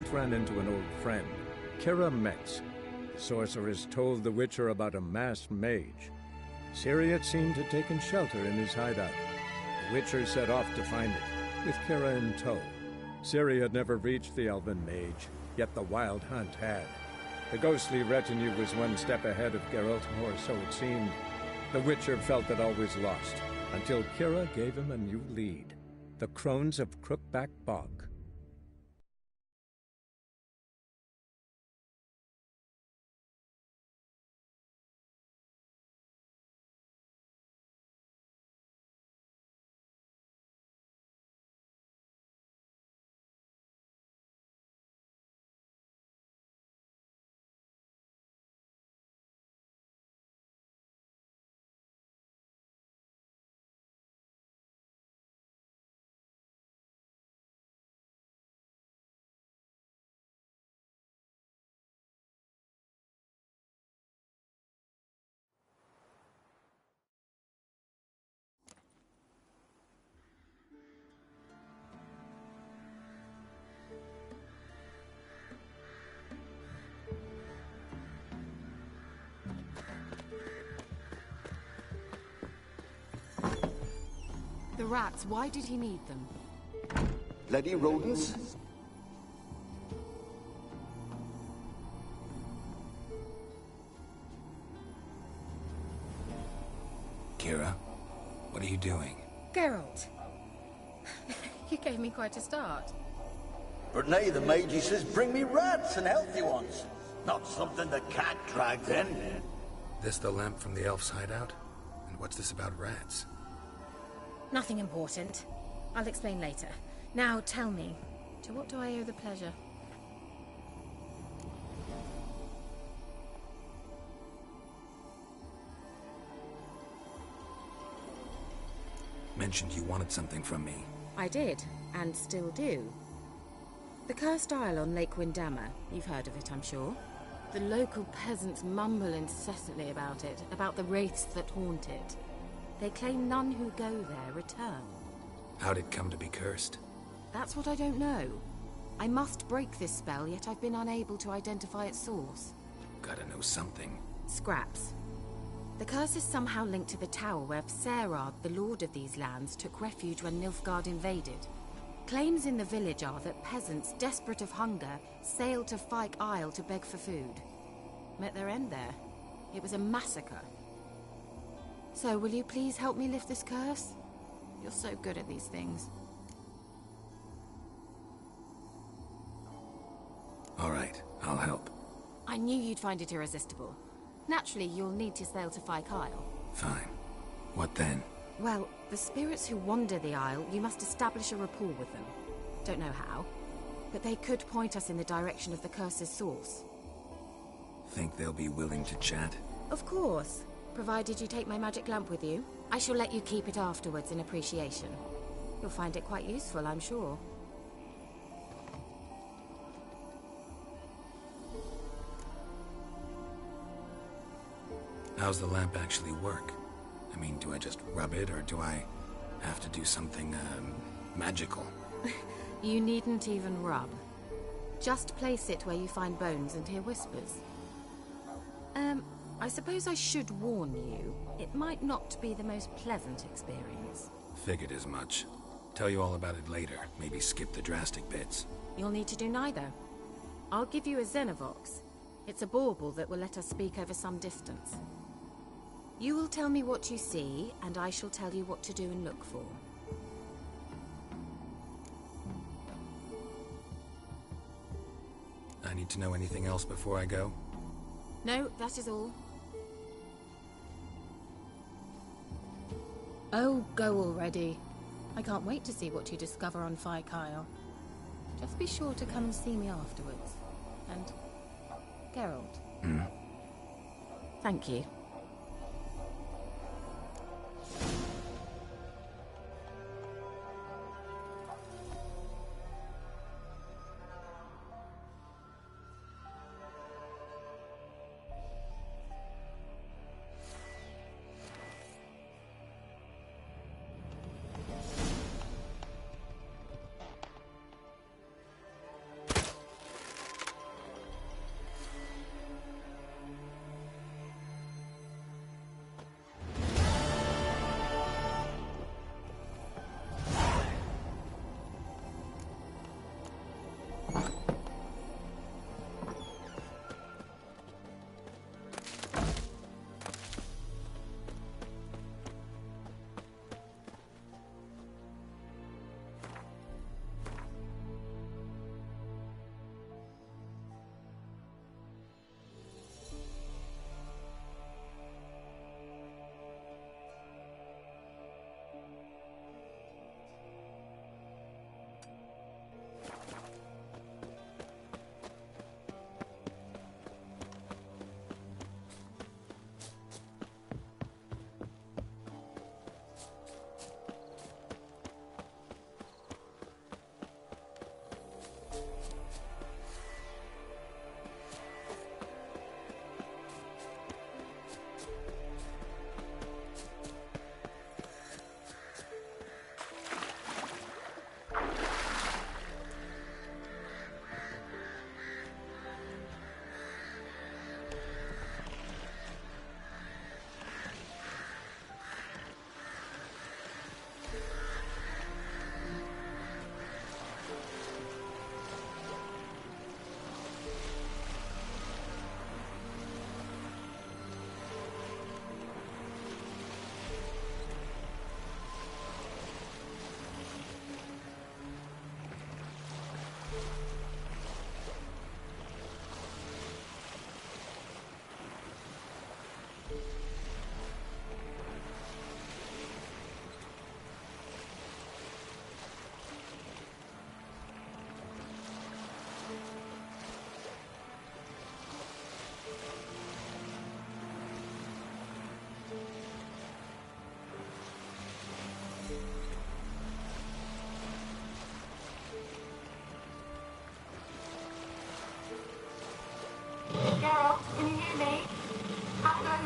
ran into an old friend, Kira Metz. The sorceress told the Witcher about a masked mage. Ciri had seemed to have taken shelter in his hideout. The Witcher set off to find it, with Kira in tow. Ciri had never reached the elven mage, yet the Wild Hunt had. The ghostly retinue was one step ahead of Geralt, or so it seemed. The Witcher felt that all was lost, until Kira gave him a new lead. The Crones of Crookback Bog. The rats, why did he need them? Bloody rodents? Kira, what are you doing? Geralt. You gave me quite a start. But now the mage says bring me rats and healthy ones. Not something the cat dragged in. This the lamp from the elf's hideout? And what's this about rats? Nothing important. I'll explain later. Now tell me, to what do I owe the pleasure? Mentioned you wanted something from me. I did, and still do. The Cursed Isle on Lake Windammer. You've heard of it, I'm sure. The local peasants mumble incessantly about it, about the wraiths that haunt it. They claim none who go there return. How'd it come to be cursed? That's what I don't know. I must break this spell, yet I've been unable to identify its source. Gotta know something. Scraps. The curse is somehow linked to the tower where Serad, the lord of these lands, took refuge when Nilfgaard invaded. Claims in the village are that peasants, desperate of hunger, sailed to Fyke Isle to beg for food. Met their end there. It was a massacre. So, will you please help me lift this curse? You're so good at these things. All right, I'll help. I knew you'd find it irresistible. Naturally, you'll need to sail to Fyke Isle. Fine. What then? Well, the spirits who wander the Isle, you must establish a rapport with them. Don't know how, but they could point us in the direction of the curse's source. Think they'll be willing to chat? Of course. Provided you take my magic lamp with you. I shall let you keep it afterwards in appreciation. You'll find it quite useful, I'm sure. How's the lamp actually work? I mean, do I just rub it, or do I have to do something, magical? You needn't even rub. Just place it where you find bones and hear whispers. I suppose I should warn you, it might not be the most pleasant experience. Figured as much. Tell you all about it later. Maybe skip the drastic bits. You'll need to do neither. I'll give you a Xenovox. It's a bauble that will let us speak over some distance. You will tell me what you see, and I shall tell you what to do and look for. I need to know anything else before I go? No, that is all. Oh, go already. I can't wait to see what you discover on Fyke Isle. Just be sure to come and see me afterwards. And... Geralt. Hmm? Thank you.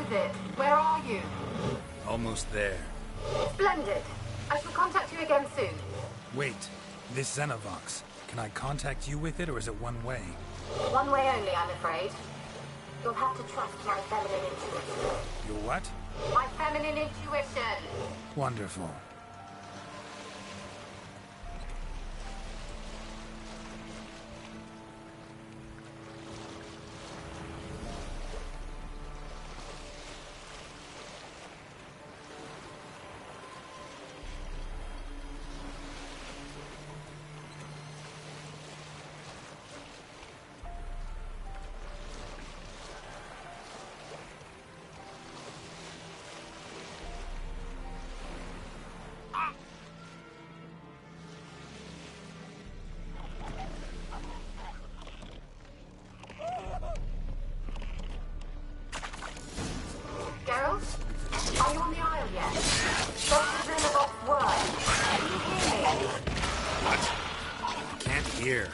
is it? Where are you? Almost there. Splendid. I shall contact you again soon. Wait, this Xenovox. Can I contact you with it, or is it one way? One way only, I'm afraid. You'll have to trust my feminine intuition. Your what? My feminine intuition! Wonderful. Geralt? Are you on the Isle yet? Dr. Xenovox word. Can you hear me? What? Can't hear.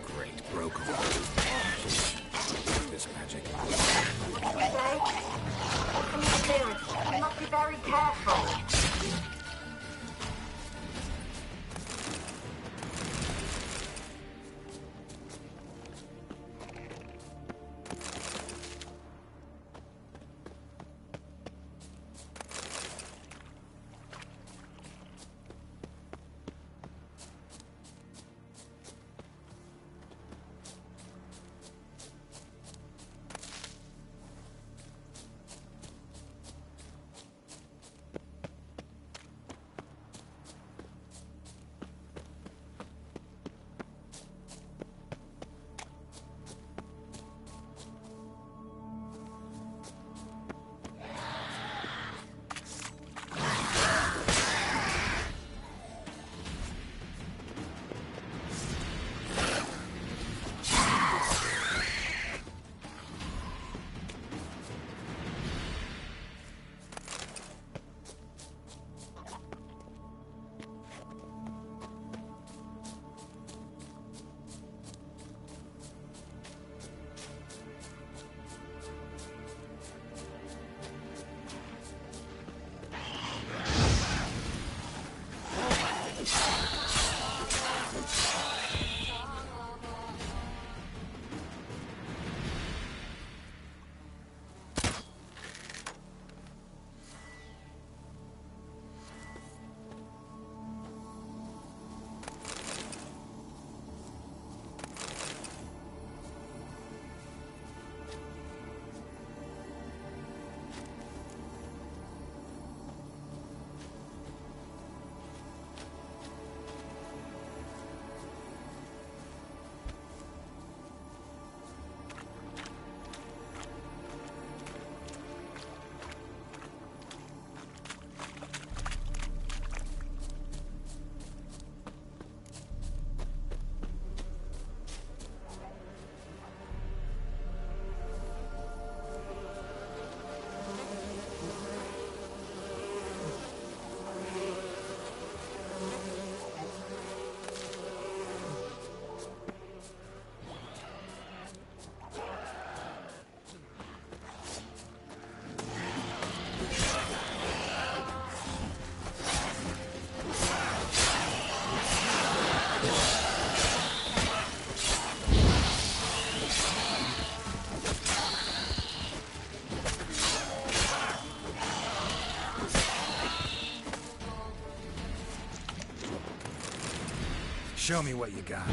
Great, broke all. This magic. What did you say? What's the clearance? You must be very careful. Show me what you got.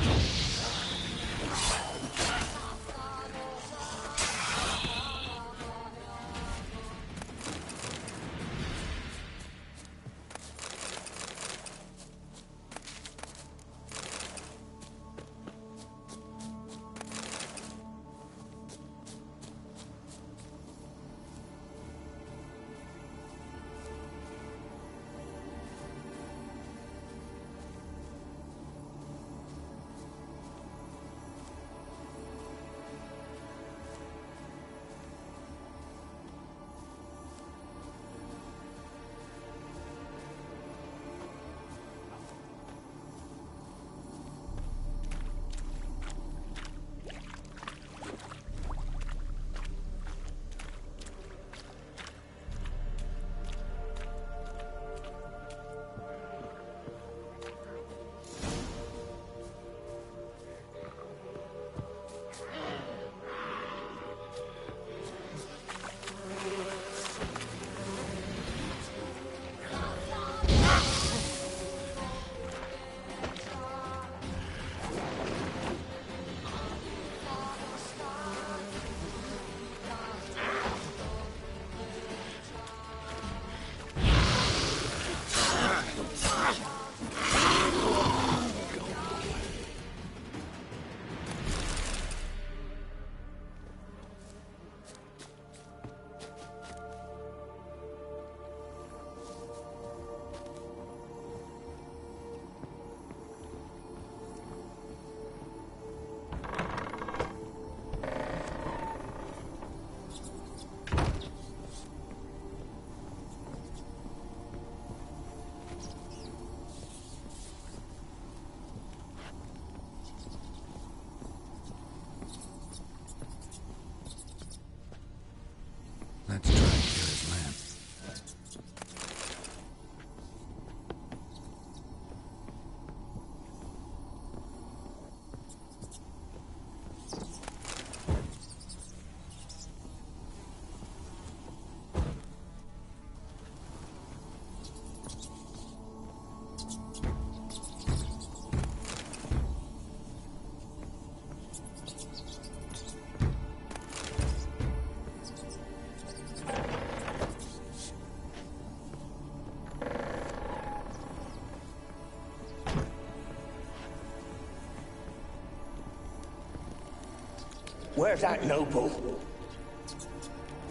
Where's that noble?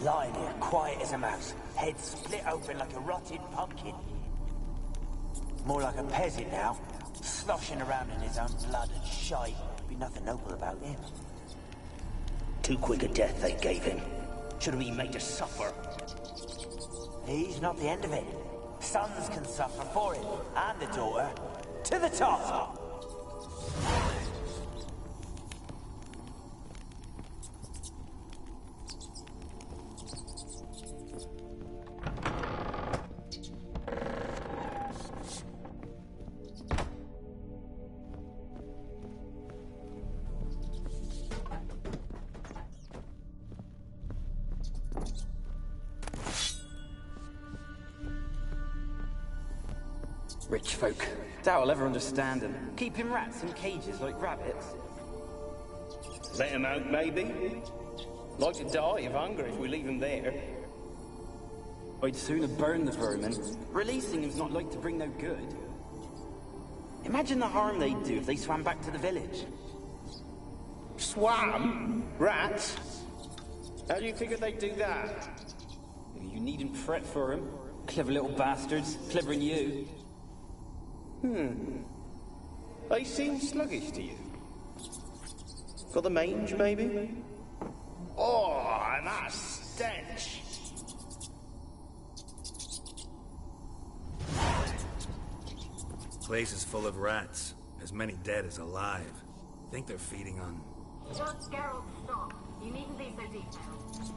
Lying here, quiet as a mouse, head split open like a rotted pumpkin. More like a peasant now, sloshing around in his own blood and shite. Be nothing noble about him. Too quick a death they gave him. Should have been made to suffer. He's not the end of it. Sons can suffer for it, and the daughter. To the top! Rich folk. Doubt I'll ever understand them. Keeping rats in cages like rabbits. Let him out, maybe? Like to die of hunger if we leave him there. I'd sooner burn the vermin. Releasing him's not like to bring no good. Imagine the harm they'd do if they swam back to the village. Swam? Rats? How do you figure they'd do that? You needn't fret for him. Clever little bastards. Clever than you. They seem sluggish to you. Got the mange, maybe? Oh, and that stench! Place is full of rats. As many dead as alive. Think they're feeding on... Just Geralt, stop. You needn't be so detailed.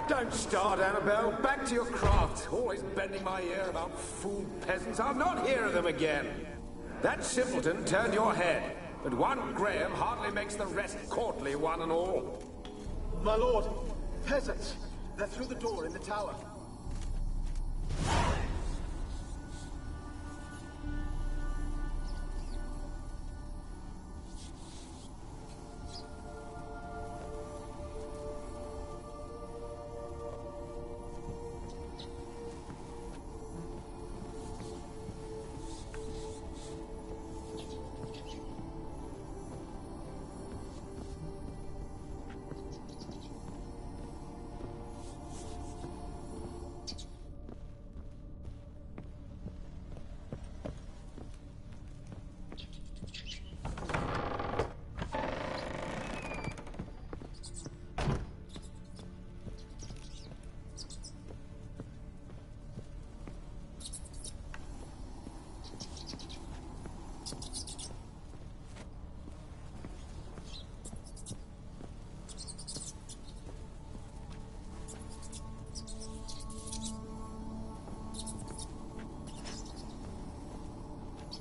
Don't start, Annabelle. Back to your craft. Always bending my ear about fool peasants. I'll not hear of them again. That simpleton turned your head, but one Graham hardly makes the rest courtly, one and all. My lord, peasants. They're through the door in the tower.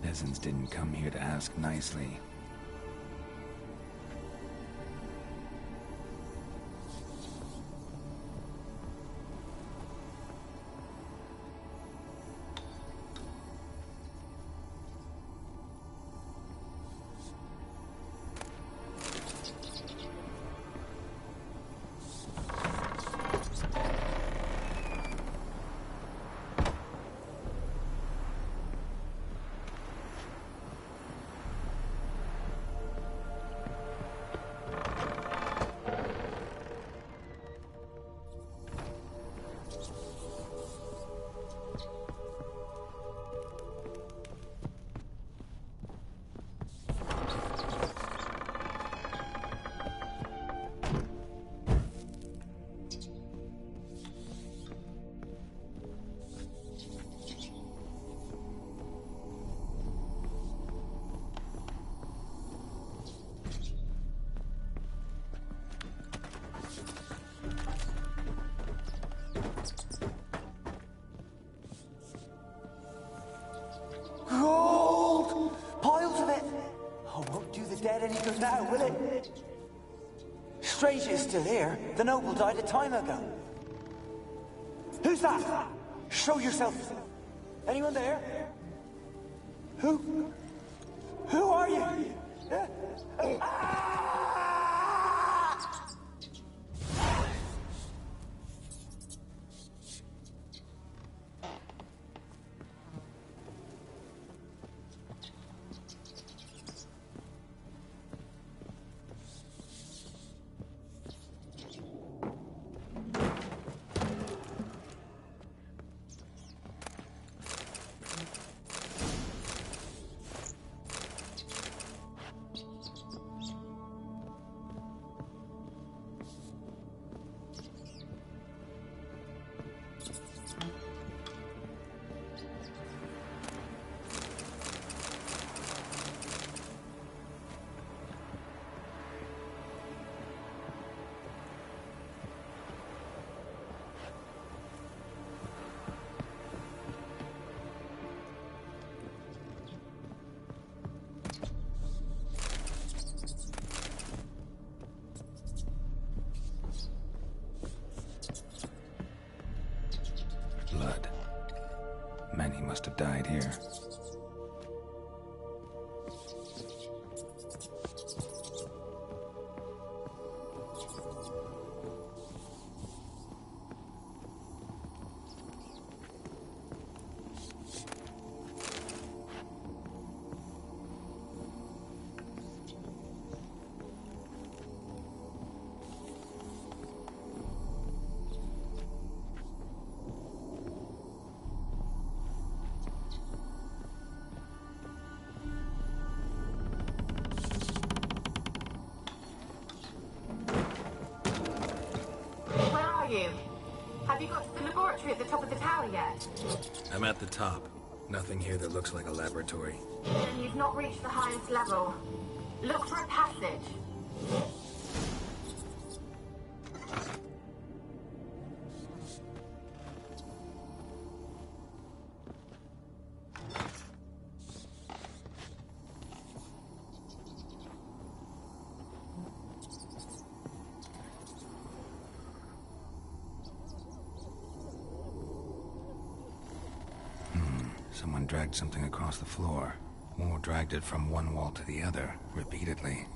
Peasants didn't come here to ask nicely. enough now, will it? Strange it's still here. The noble died a time ago. Who's that? Show yourself. Anyone there? Who? Who are you? Blood. Many must have died here. Have you got to the laboratory at the top of the tower yet? I'm at the top. Nothing here that looks like a laboratory. Then you've not reached the highest level. Look for a passage. Someone dragged something across the floor, or dragged it from one wall to the other, repeatedly.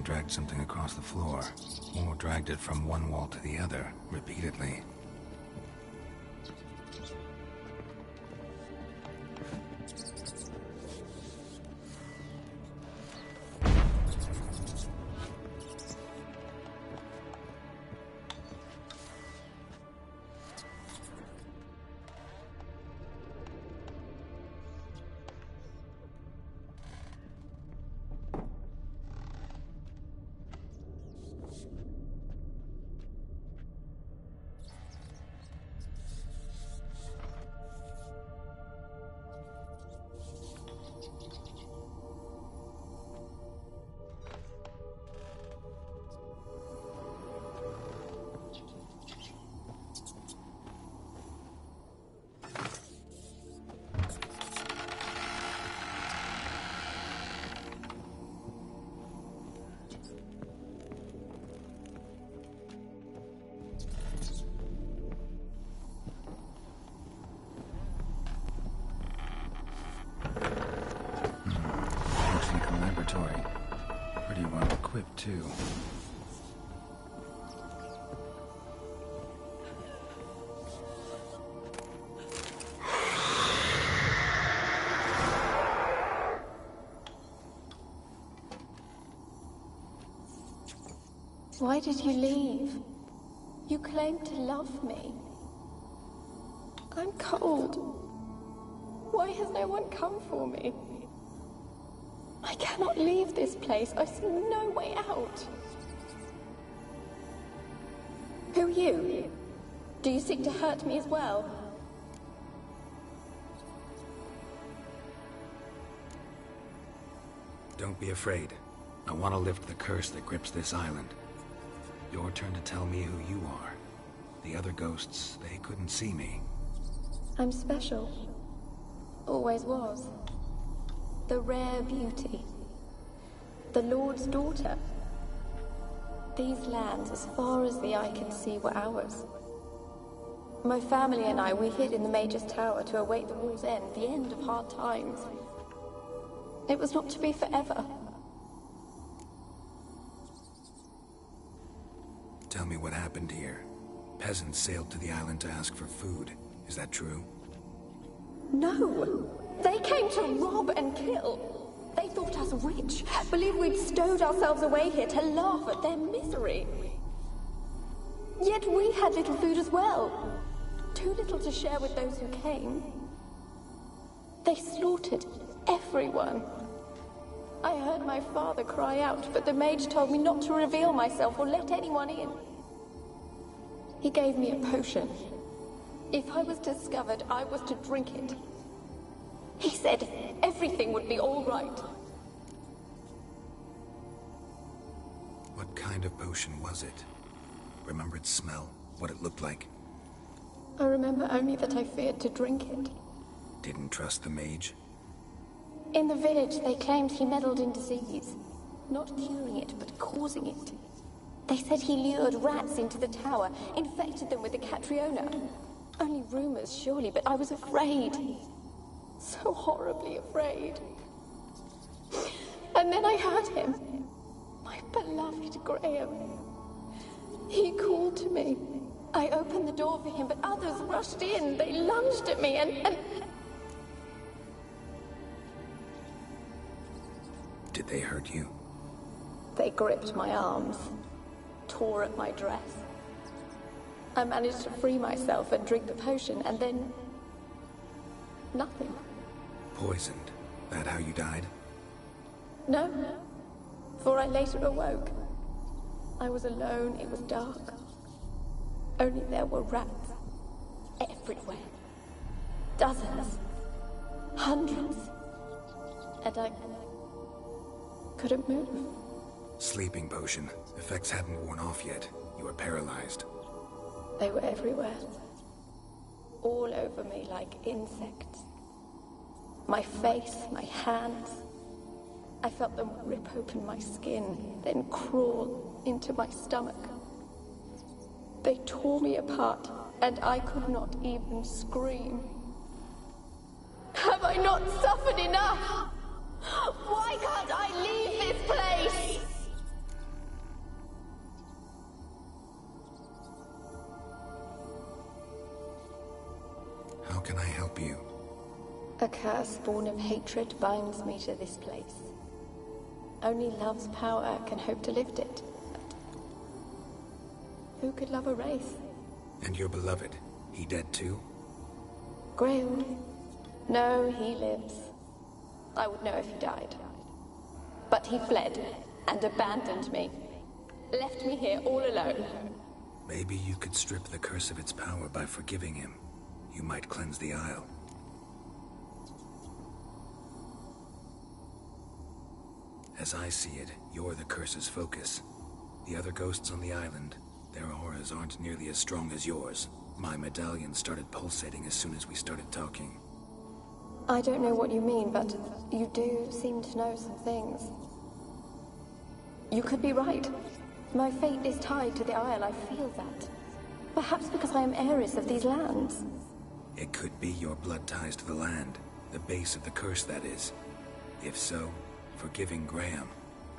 dragged something across the floor, or dragged it from one wall to the other, repeatedly. Pretty well equipped, too. Why did you leave? You claimed to love me. I'm cold. Why has no one come for me? I cannot leave this place. I see no way out. Who are you? Do you seek to hurt me as well? Don't be afraid. I want to lift the curse that grips this island. Your turn to tell me who you are. The other ghosts, they couldn't see me. I'm special. Always was. The rare beauty. The Lord's daughter. These lands, as far as the eye can see, were ours. My family and I, we hid in the Mage's Tower to await the war's end, the end of hard times. It was not to be forever. Tell me what happened here. Peasants sailed to the island to ask for food. Is that true? No! They came to rob and kill. They thought us rich, believed we'd stowed ourselves away here to laugh at their misery. Yet we had little food as well. Too little to share with those who came. They slaughtered everyone. I heard my father cry out, but the mage told me not to reveal myself or let anyone in. He gave me a potion. If I was discovered, I was to drink it. He said everything would be all right. What kind of potion was it? Remember its smell? What it looked like? I remember only that I feared to drink it. Didn't trust the mage? In the village, they claimed he meddled in disease. Not curing it, but causing it. They said he lured rats into the tower, infected them with the Catriona. Only rumors, surely, but I was afraid. So horribly afraid. And then I heard him. My beloved Graham. He called to me. I opened the door for him, but others rushed in. They lunged at me and... Did they hurt you? They gripped my arms, tore at my dress. I managed to free myself and drink the potion, and then... nothing. Poisoned? That how you died? No, for I later awoke. I was alone, it was dark. Only there were rats. Everywhere. Dozens. Hundreds. And I... couldn't move. Sleeping potion. Effects hadn't worn off yet. You were paralyzed. They were everywhere. All over me like insects. My face, my hands. I felt them rip open my skin, then crawl into my stomach. They tore me apart, and I could not even scream. Have I not suffered enough? Why can't I leave this place? curse born of hatred binds me to this place. Only love's power can hope to lift it. But who could love a wraith? And your beloved, he dead too? Grail? No, he lives. I would know if he died. But he fled and abandoned me. Left me here all alone. Maybe you could strip the curse of its power by forgiving him. You might cleanse the Isle. As I see it, you're the curse's focus. The other ghosts on the island, their auras aren't nearly as strong as yours. My medallion started pulsating as soon as we started talking. I don't know what you mean, but you do seem to know some things. You could be right. My fate is tied to the Isle, I feel that. Perhaps because I am heiress of these lands. It could be your blood ties to the land, the base of the curse, that is. If so, forgiving Graham,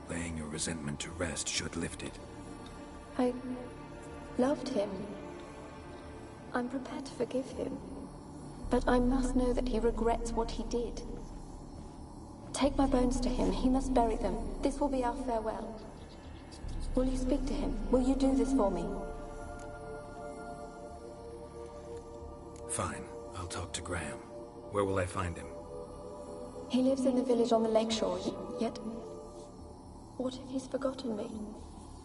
laying your resentment to rest should lift it. I loved him. I'm prepared to forgive him. But I must know that he regrets what he did. Take my bones to him. He must bury them. This will be our farewell. Will you speak to him? Will you do this for me? Fine. I'll talk to Graham. Where will I find him? He lives in the village on the lakeshore, yet... What if he's forgotten me?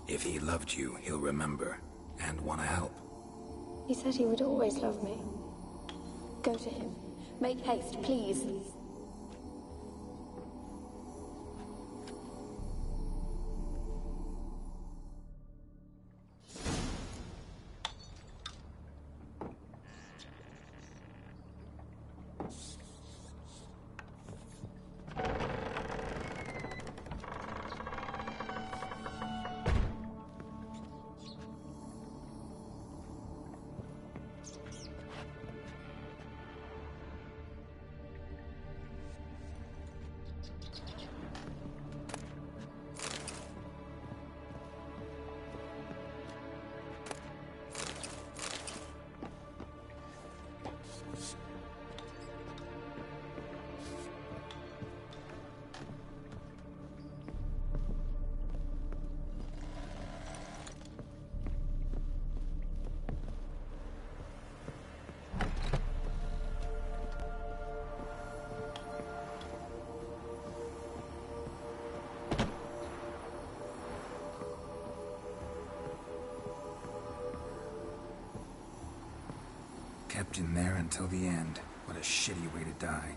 If he loved you, he'll remember, and want to help. He said he would always love me. Go to him. Make haste, please. Kept in there until the end. What a shitty way to die.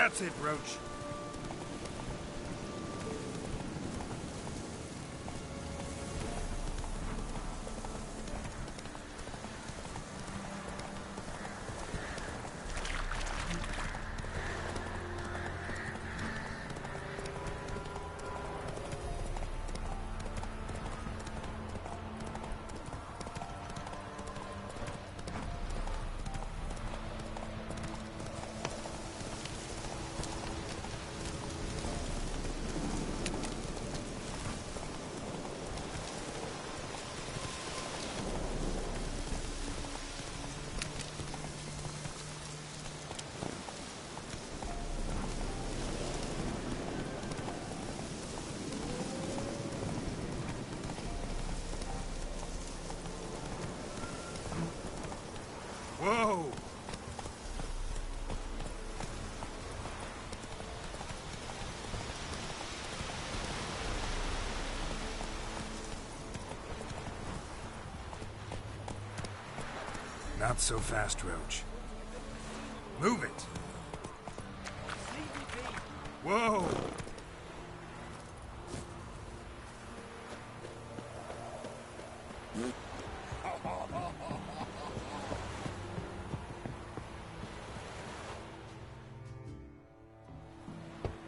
That's it, Roach. Whoa! Not so fast, Roach. Move it! Whoa!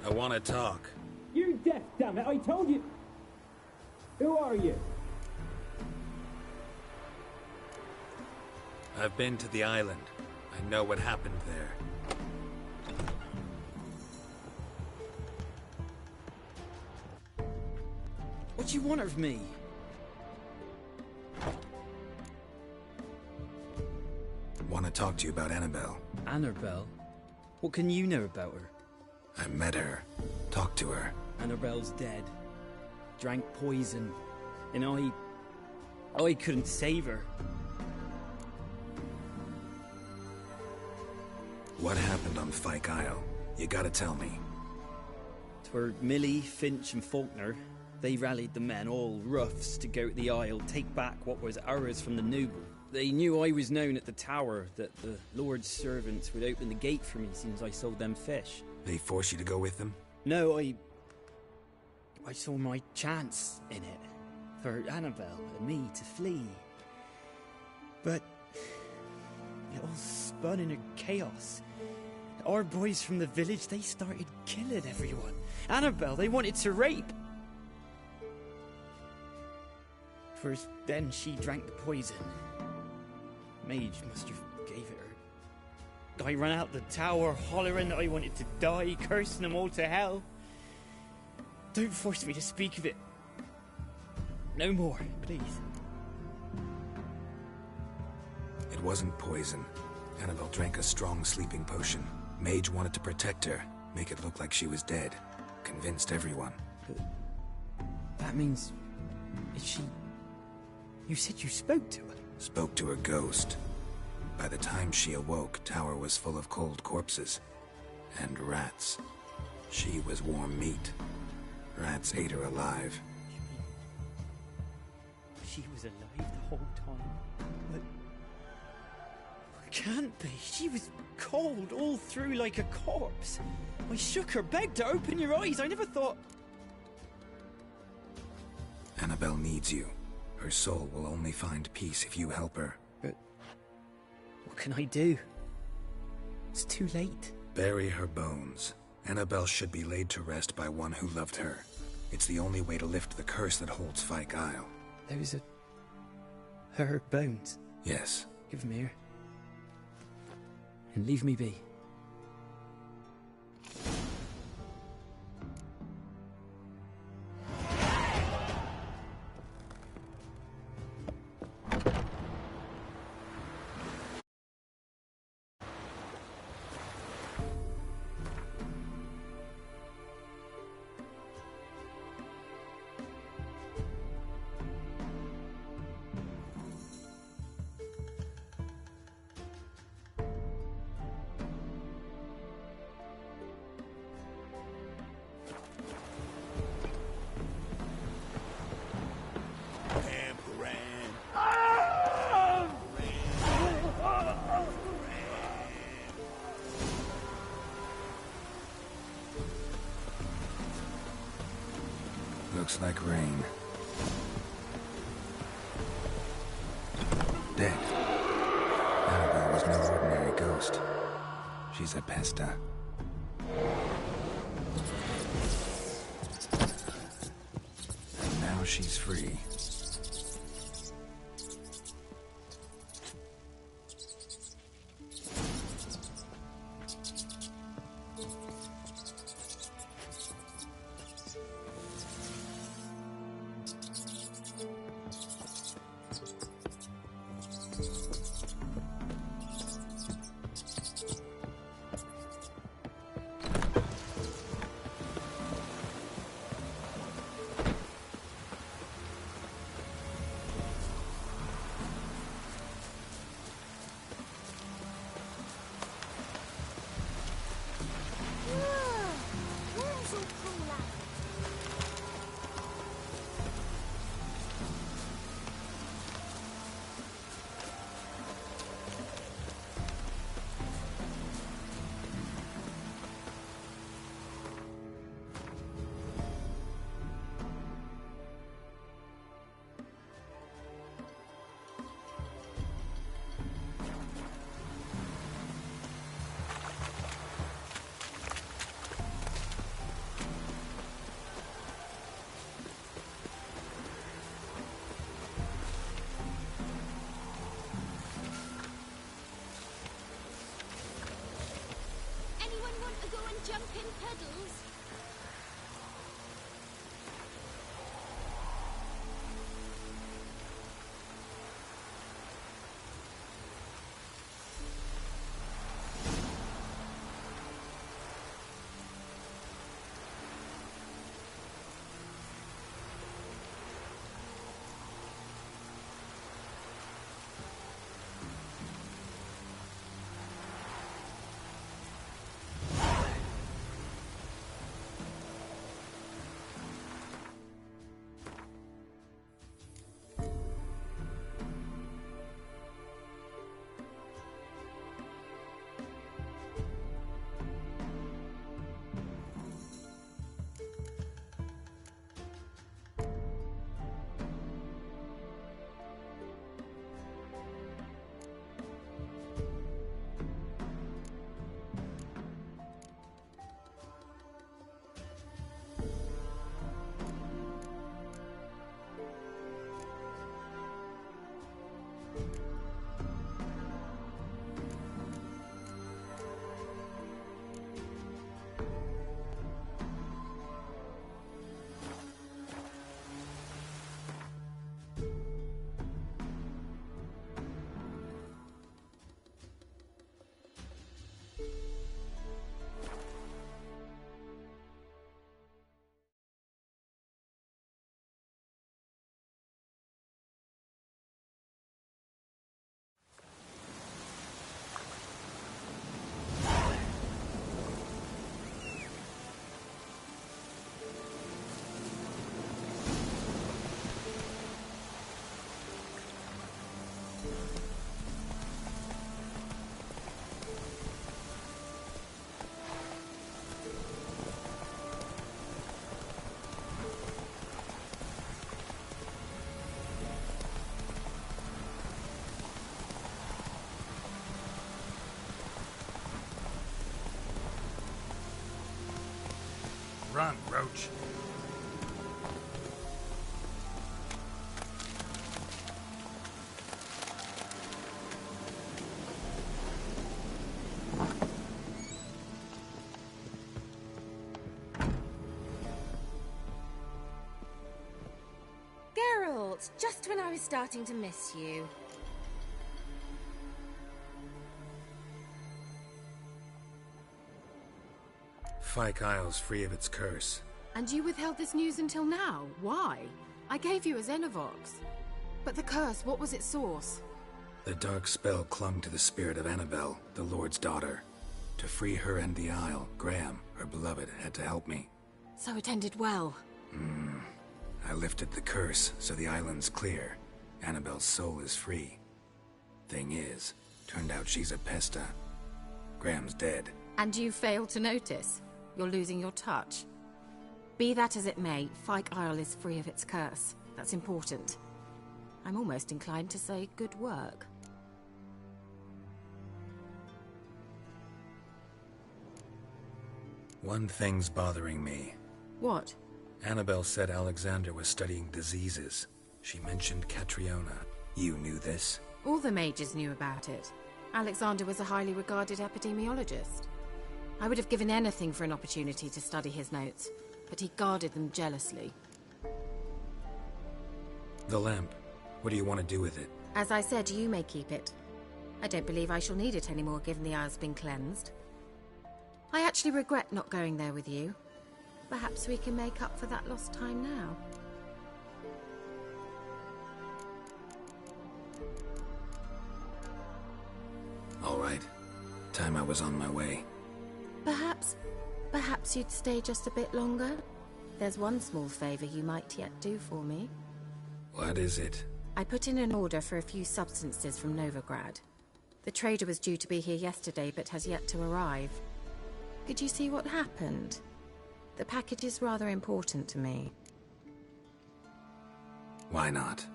I want to talk. You're deaf, damn it! I told you! Who are you? I've been to the island. I know what happened there. What do you want of me? Want to talk to you about Annabelle. Annabelle? What can you know about her? I met her. Talked to her. Annabelle's dead. Drank poison. And I couldn't save her. What happened on Fyke Isle? You gotta tell me. Twere Millie, Finch and Faulkner. They rallied the men, all roughs, to go to the Isle, take back what was ours from the noble. They knew I was known at the tower, that the Lord's servants would open the gate for me since I sold them fish. They force you to go with them? No, I saw my chance in it. For Annabelle and me to flee. But it all spun in a chaos. Our boys from the village, they started killing everyone. Annabelle, they wanted to rape. First, then she drank the poison. Mage must have gave it her. I ran out the tower, hollering that I wanted to die, cursing them all to hell. Don't force me to speak of it. No more, please. It wasn't poison. Annabelle drank a strong sleeping potion. Mage wanted to protect her, make it look like she was dead. Convinced everyone. But that means... is she... You said you spoke to her? Spoke to her ghost. By the time she awoke, Tower was full of cold corpses. And rats. She was warm meat. Rats ate her alive. She was alive the whole time? But... it can't be. She was cold all through like a corpse. I shook her, begged her, open your eyes. I never thought... Annabelle needs you. Her soul will only find peace if you help her. But... what can I do? It's too late. Bury her bones. Annabelle should be laid to rest by one who loved her. It's the only way to lift the curse that holds Fyke Isle. Those are... her bones? Yes. Give them here. And leave me be. looks like rain. Dead. Annabelle was no ordinary ghost. She's a pesta. And now she's free. Jumping puddles. Run, Roach. Geralt, just when I was starting to miss you. Fyke Isle's free of its curse. And you withheld this news until now? Why? I gave you a Xenovox. But the curse, what was its source? The dark spell clung to the spirit of Annabelle, the Lord's daughter. To free her and the Isle, Graham, her beloved, had to help me. So it ended well. I lifted the curse, so the island's clear. Annabelle's soul is free. Thing is, turned out she's a pesta. Graham's dead. And you failed to notice? You're losing your touch. Be that as it may, Fyke Isle is free of its curse. That's important. I'm almost inclined to say good work. One thing's bothering me. What? Annabelle said Alexander was studying diseases. She mentioned Catriona. You knew this? All the mages knew about it. Alexander was a highly regarded epidemiologist. I would have given anything for an opportunity to study his notes, but he guarded them jealously. The lamp. What do you want to do with it? As I said, you may keep it. I don't believe I shall need it anymore, given the Isle's been cleansed. I actually regret not going there with you. Perhaps we can make up for that lost time now. All right. Time I was on my way. Perhaps you'd stay just a bit longer? There's one small favor you might yet do for me. What is it? I put in an order for a few substances from Novigrad. The trader was due to be here yesterday, but has yet to arrive. Could you see what happened? The package is rather important to me. Why not?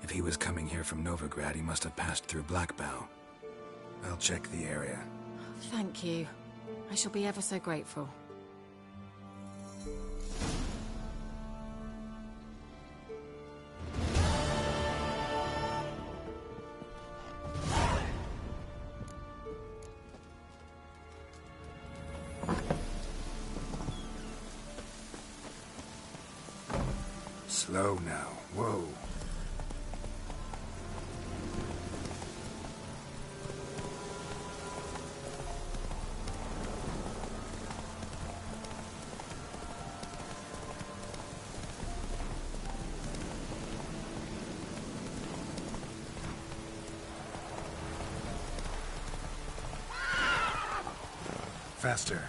If he was coming here from Novigrad, he must have passed through Blackbough. I'll check the area. Thank you. I shall be ever so grateful. Slow now. Whoa. Faster.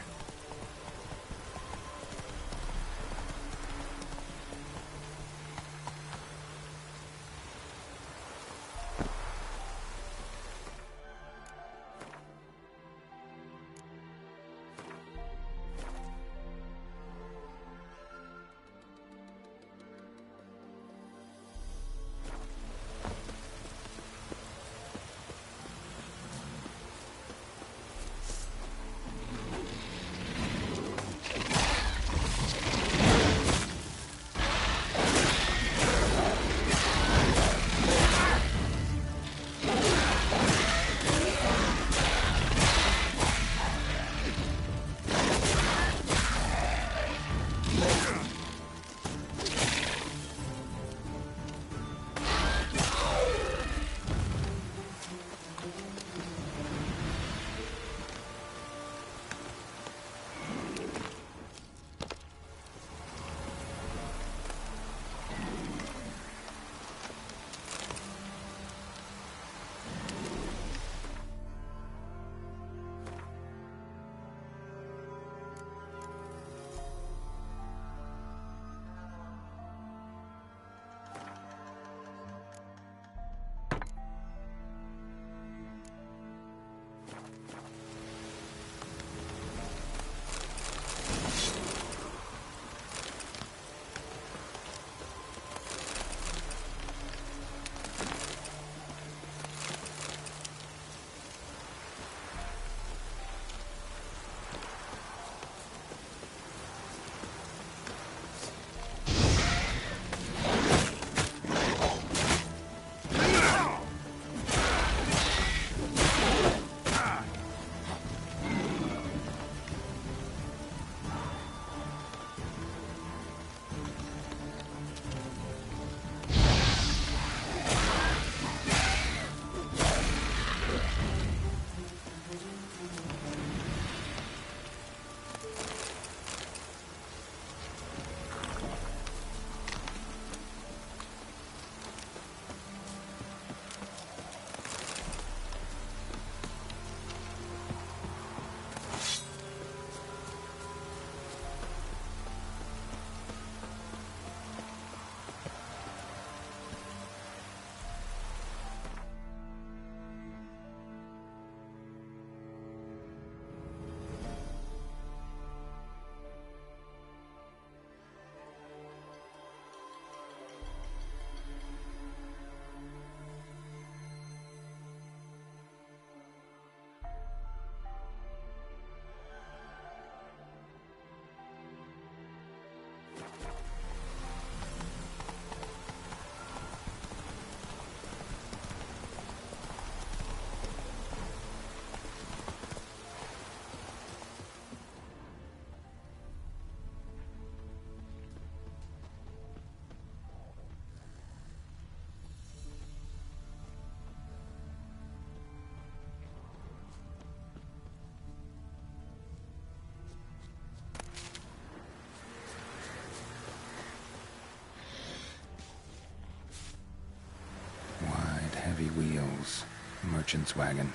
wheels. Merchant's wagon.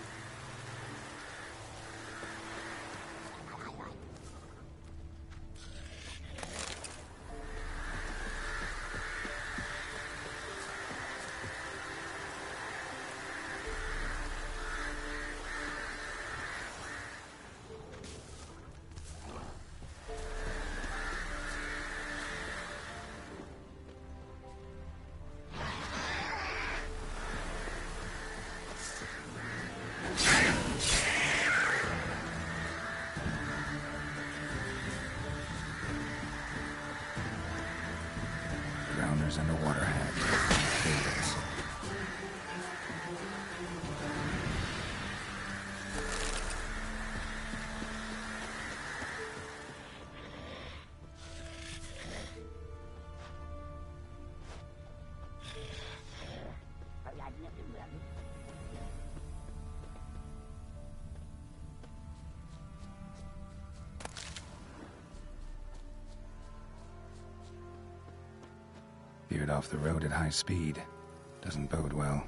And a water hat. Favorites. Veered off the road at high speed. Doesn't bode well.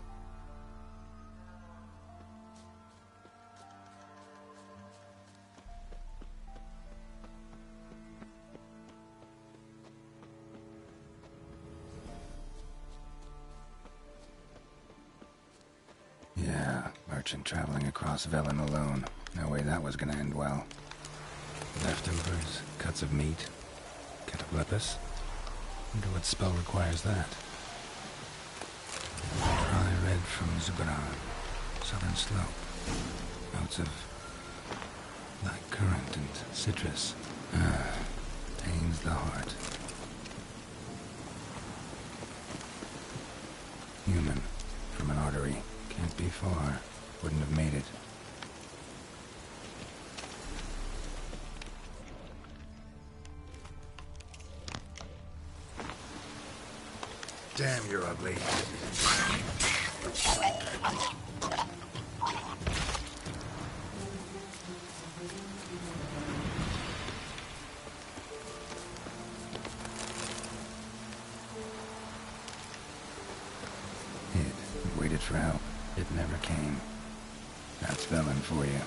Yeah, merchant traveling across Velen alone. No way that was gonna end well. Leftovers, cuts of meat, cataplepis. Wonder what spell requires that. Dry red from Zubaran. Southern slope. Notes of black currant and citrus. Pains the heart. Human. From an artery. Can't be far. Wouldn't have made it. Damn, you're ugly. Hid, waited for help. It never came. That's Velen for you.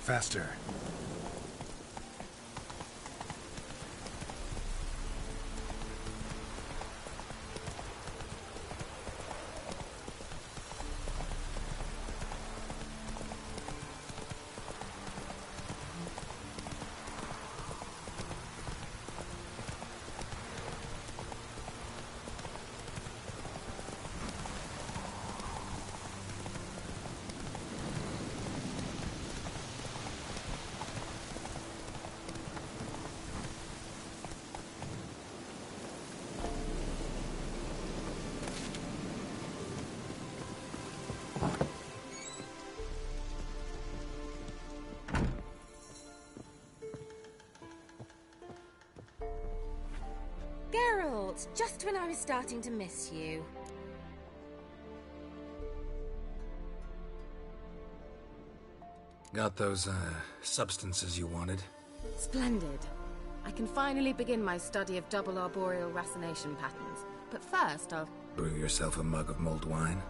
Faster. Geralt, just when I was starting to miss you. Got those, substances you wanted? Splendid. I can finally begin my study of double arboreal racination patterns. But first, I'll... Brew yourself a mug of mulled wine.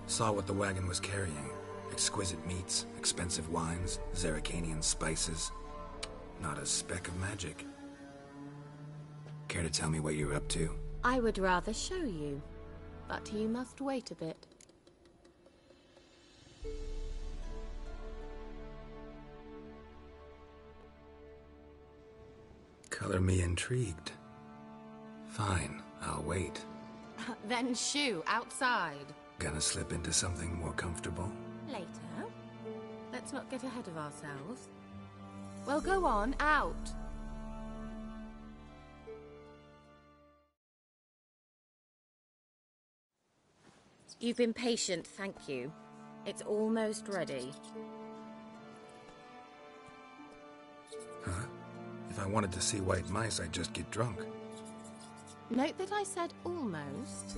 Saw what the wagon was carrying. Exquisite meats, expensive wines, Zerrikanian spices. Not a speck of magic. Care to tell me what you're up to? I would rather show you. But you must wait a bit. Color me intrigued. Fine, I'll wait. Then shoo, outside. Gonna slip into something more comfortable? Later. Let's not get ahead of ourselves. Well, go on, out. You've been patient, thank you. It's almost ready. Huh? If I wanted to see white mice, I'd just get drunk. Note that I said almost.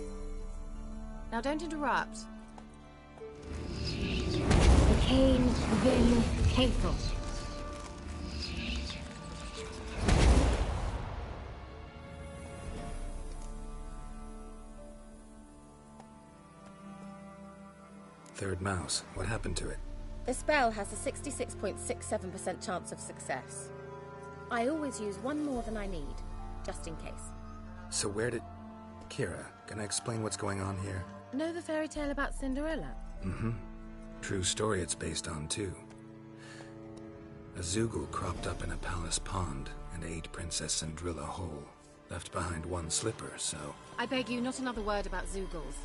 Now don't interrupt. Cain Vin Cathel. Third mouse. What happened to it? The spell has a 66.67% chance of success. I always use one more than I need, just in case. So where did... Kira, can I explain what's going on here? Know the fairy tale about Cinderella? Mm-hmm. True story it's based on, too. A Zoogle cropped up in a palace pond and ate Princess Cinderella whole. Left behind one slipper, so... I beg you, not another word about Zoogles.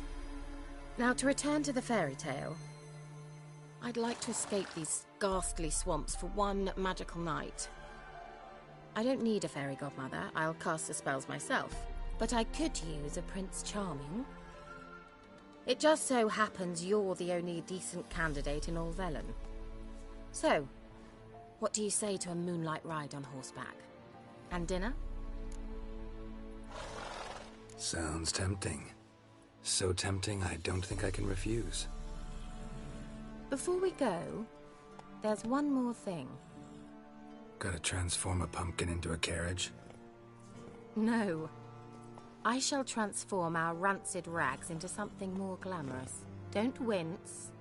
Now, to return to the fairy tale, I'd like to escape these ghastly swamps for one magical night. I don't need a fairy godmother, I'll cast the spells myself, but I could use a Prince Charming. It just so happens you're the only decent candidate in all Velen. So, what do you say to a moonlight ride on horseback? And dinner? Sounds tempting. So tempting, I don't think I can refuse. Before we go, there's one more thing. Gotta transform a pumpkin into a carriage? No. I shall transform our rancid rags into something more glamorous. Don't wince.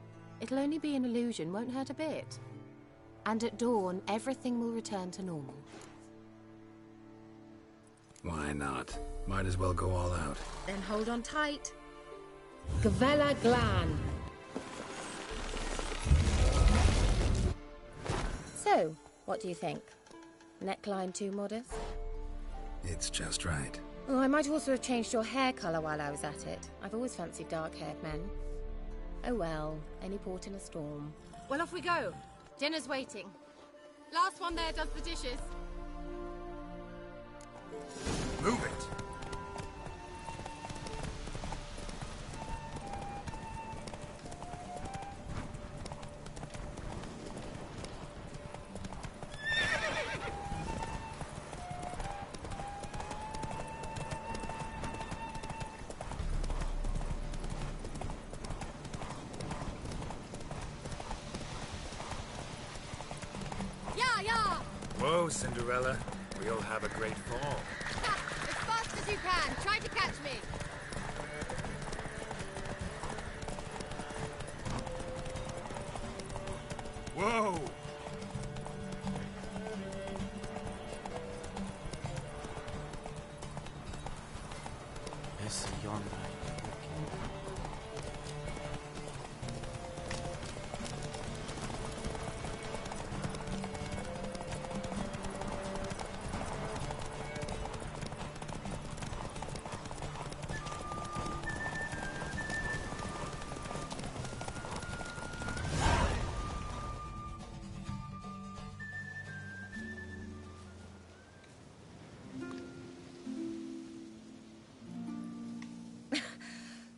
It'll only be an illusion, won't hurt a bit. And at dawn, everything will return to normal. Why not? Might as well go all out. Then hold on tight. Gavella Glan. So, what do you think? Neckline too modest? It's just right. Oh, I might also have changed your hair colour while I was at it. I've always fancied dark-haired men. Oh well, any port in a storm. Well, off we go. Dinner's waiting. Last one there does the dishes. Move it! Whoa, Cinderella. We'll have a great fall. As fast as you can. Try to catch me. Whoa! Yes, yonder.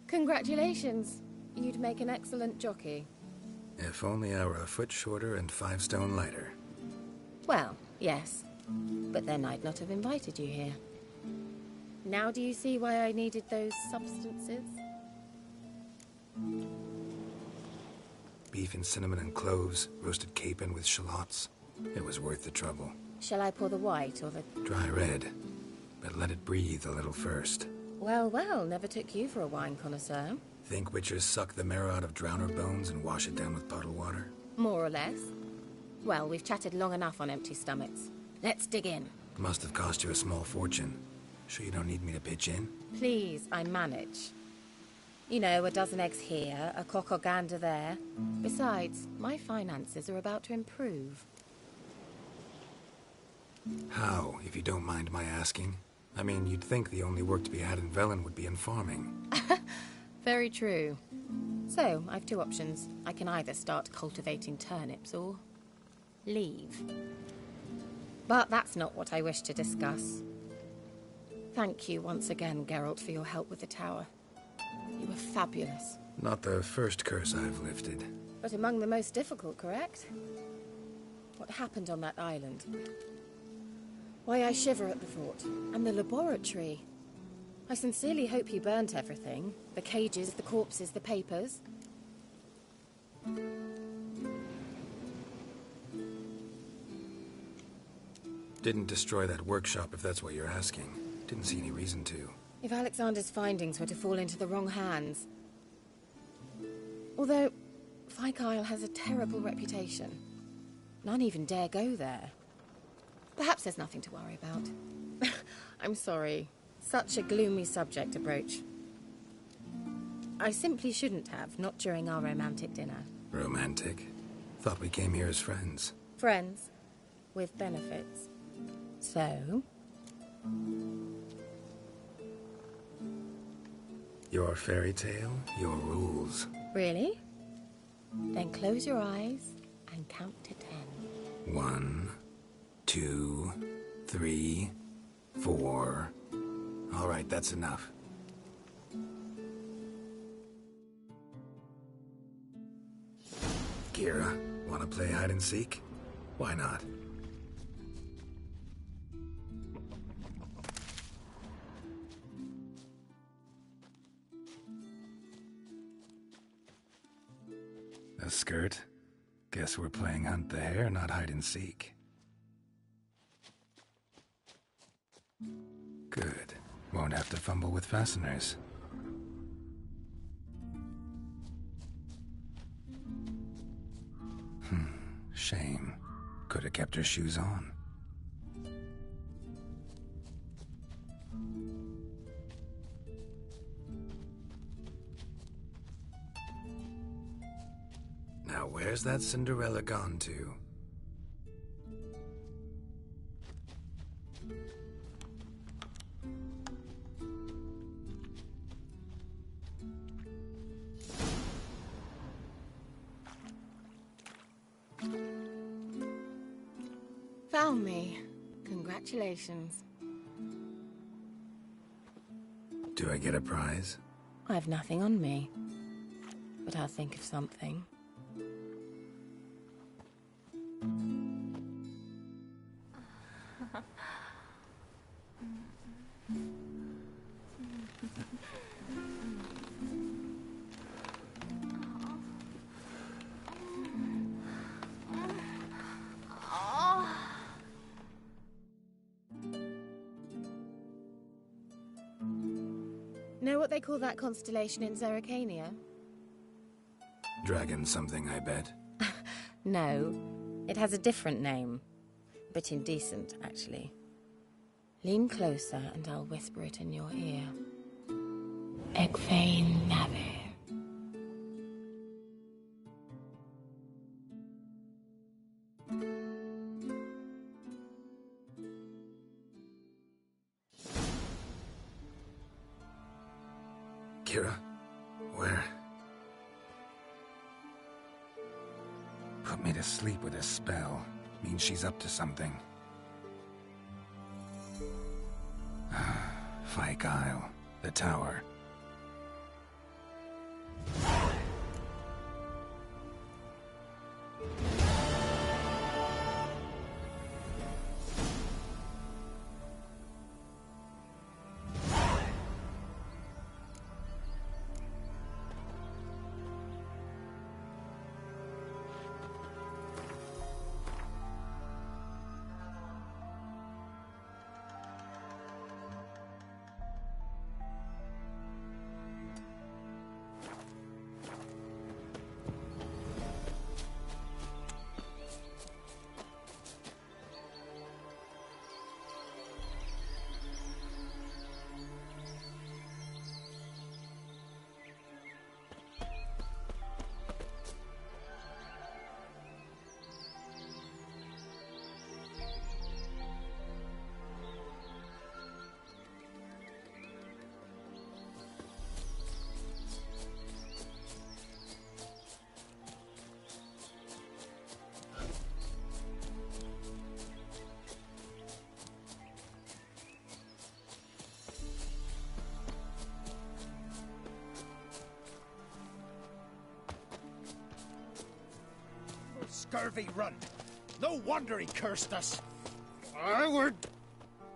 Congratulations. You'd make an excellent jockey. If only I were a foot shorter and 5 stone lighter. Well, yes. But then I'd not have invited you here. Now do you see why I needed those substances? Beef and cinnamon and cloves, roasted capon with shallots. It was worth the trouble. Shall I pour the white or the... Dry red, but let it breathe a little first. Well, well, never took you for a wine connoisseur. Think witchers suck the marrow out of drowner bones and wash it down with puddle water? More or less. Well, we've chatted long enough on empty stomachs. Let's dig in. Must have cost you a small fortune. Sure you don't need me to pitch in? Please, I manage. You know, a dozen eggs here, a cock or gander there. Besides, my finances are about to improve. How, if you don't mind my asking? I mean, you'd think the only work to be had in Velen would be in farming. Very true. So, I've two options. I can either start cultivating turnips or leave. But that's not what I wish to discuss. Thank you once again, Geralt, for your help with the tower. You were fabulous. Not the first curse I've lifted. But among the most difficult, correct? What happened on that island? Why, I shiver at the thought. And the laboratory. I sincerely hope you burnt everything. The cages, the corpses, the papers. Didn't destroy that workshop, if that's what you're asking. Didn't see any reason to. If Alexander's findings were to fall into the wrong hands... Although, Fyke Isle has a terrible reputation. None even dare go there. Perhaps there's nothing to worry about. I'm sorry. Such a gloomy subject to broach. I simply shouldn't have, not during our romantic dinner. Romantic? Thought we came here as friends. Friends. With benefits. So? Your fairy tale, your rules. Really? Then close your eyes and count to 10. 1, 2, 3, 4. All right, that's enough. Kira, wanna play hide and seek? Why not? A skirt? Guess we're playing hunt the hare, not hide and seek. Good. Won't have to fumble with fasteners. Shame. Could have kept her shoes on. Now where's that Cinderella gone to? Found me. Congratulations. Do I get a prize? I have nothing on me. But I'll think of something. Know what they call that constellation in Zerrikania? Dragon something, I bet. No, it has a different name. A bit indecent, actually. Lean closer and I'll whisper it in your ear. Egfain Navir. Kira? Where? Put me to sleep with a spell. Means she's up to something. Fyke Isle. The tower. scurvy run. No wonder he cursed us.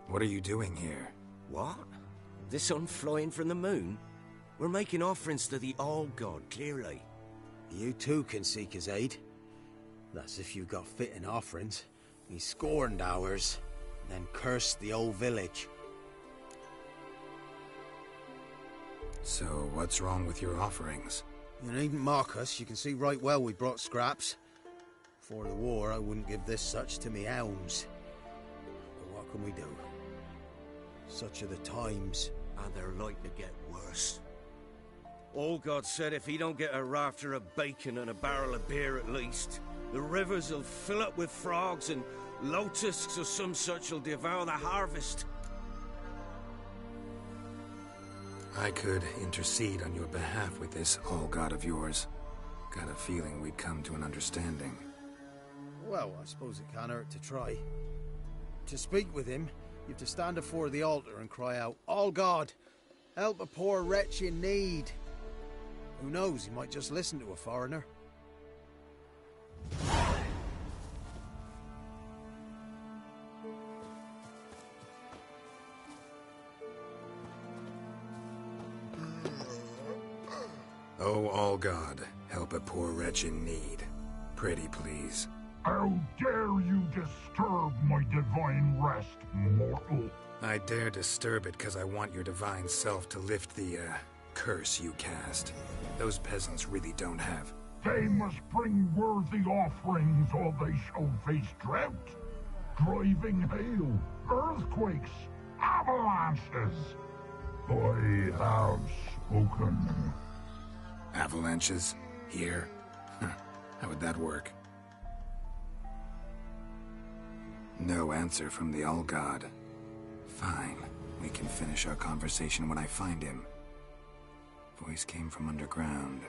What are you doing here? What? The sun flying from the moon? We're making offerings to the All-God, clearly. You too can seek his aid. That's if you got fitting offerings. He scorned ours, then cursed the old village. So, what's wrong with your offerings? You needn't mock us. You can see right well we brought scraps. Before the war, I wouldn't give this such to me hounds. But what can we do? Such are the times. And they're like to get worse. All-God said if he don't get a rafter of bacon and a barrel of beer at least, the rivers will fill up with frogs and lotuses or some such will devour the harvest. I could intercede on your behalf with this All-God of yours. Got a feeling we'd come to an understanding. Well, I suppose it can't hurt to try. To speak with him, you have to stand before the altar and cry out, All-God, help a poor wretch in need. Who knows, he might just listen to a foreigner. Oh, All-God, help a poor wretch in need. Pretty please. How dare you disturb my divine rest, mortal? I dare disturb it because I want your divine self to lift the, curse you cast. Those peasants really don't have. They must bring worthy offerings or they shall face drought, driving hail, earthquakes, avalanches. I have spoken. Avalanches? Here? How would that work? No answer from the All-God. Fine. We can finish our conversation when I find him. Voice came from underground.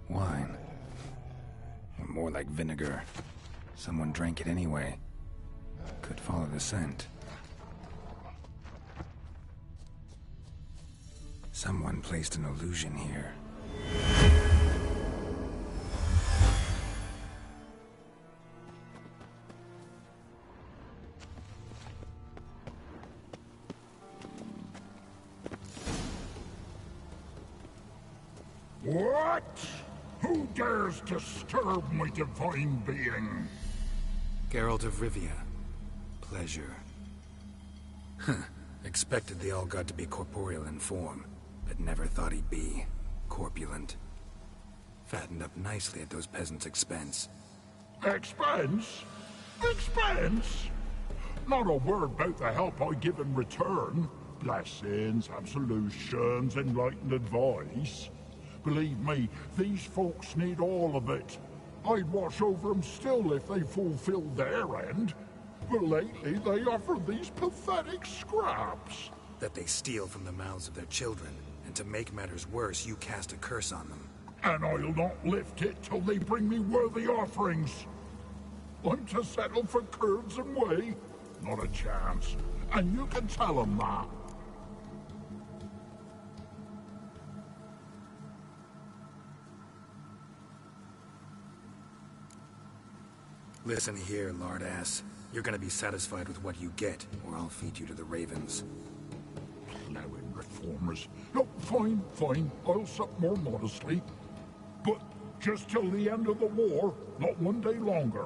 Wine. More like vinegar. Someone drank it anyway. Could follow the scent. Someone placed an illusion here. What? Who dares disturb my divine being? Geralt of Rivia. Pleasure. Expected the All-God to be corporeal in form, but never thought he'd be corpulent. Fattened up nicely at those peasants' expense. Expense? Expense? Not a word about the help I give in return. Blessings, absolutions, enlightened advice. Believe me, these folks need all of it. I'd watch over them still if they fulfilled their end. But lately they offer these pathetic scraps. That they steal from the mouths of their children, and to make matters worse, you cast a curse on them. And I'll not lift it till they bring me worthy offerings. I'm to settle for curds and whey? Not a chance. And you can tell them that. Listen here, lardass. You're gonna be satisfied with what you get, or I'll feed you to the ravens. Plowing reformers. No, fine, fine. I'll sup more modestly. But just till the end of the war, not one day longer.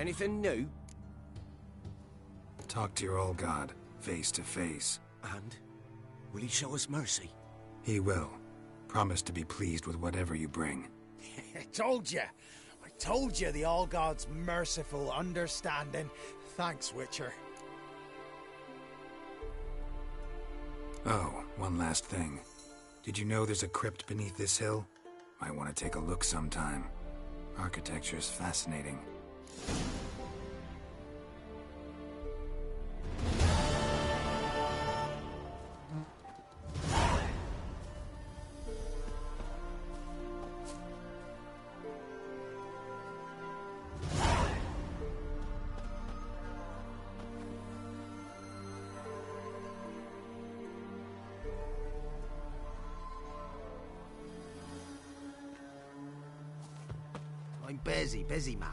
Anything new? Talk to your old god, face to face. And? Will he show us mercy? He will. Promise to be pleased with whatever you bring. I told you the All-God's merciful, understanding. Thanks, Witcher. Oh, one last thing. Did you know there's a crypt beneath this hill? Might want to take a look sometime. Architecture's fascinating. I'm busy man.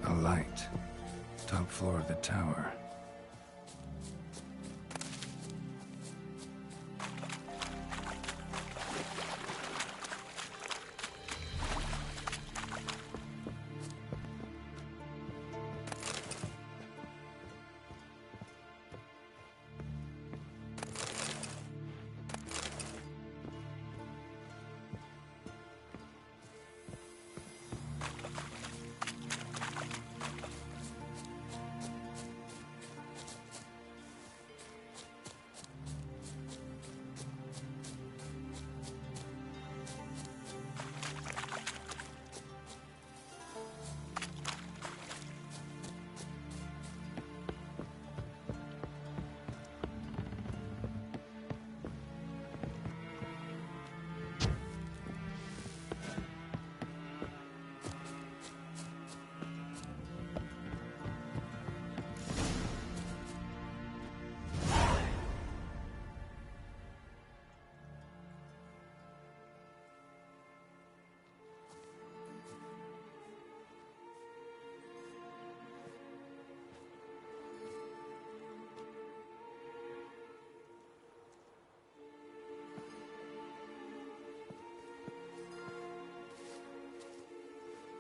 A light. Top floor of the tower.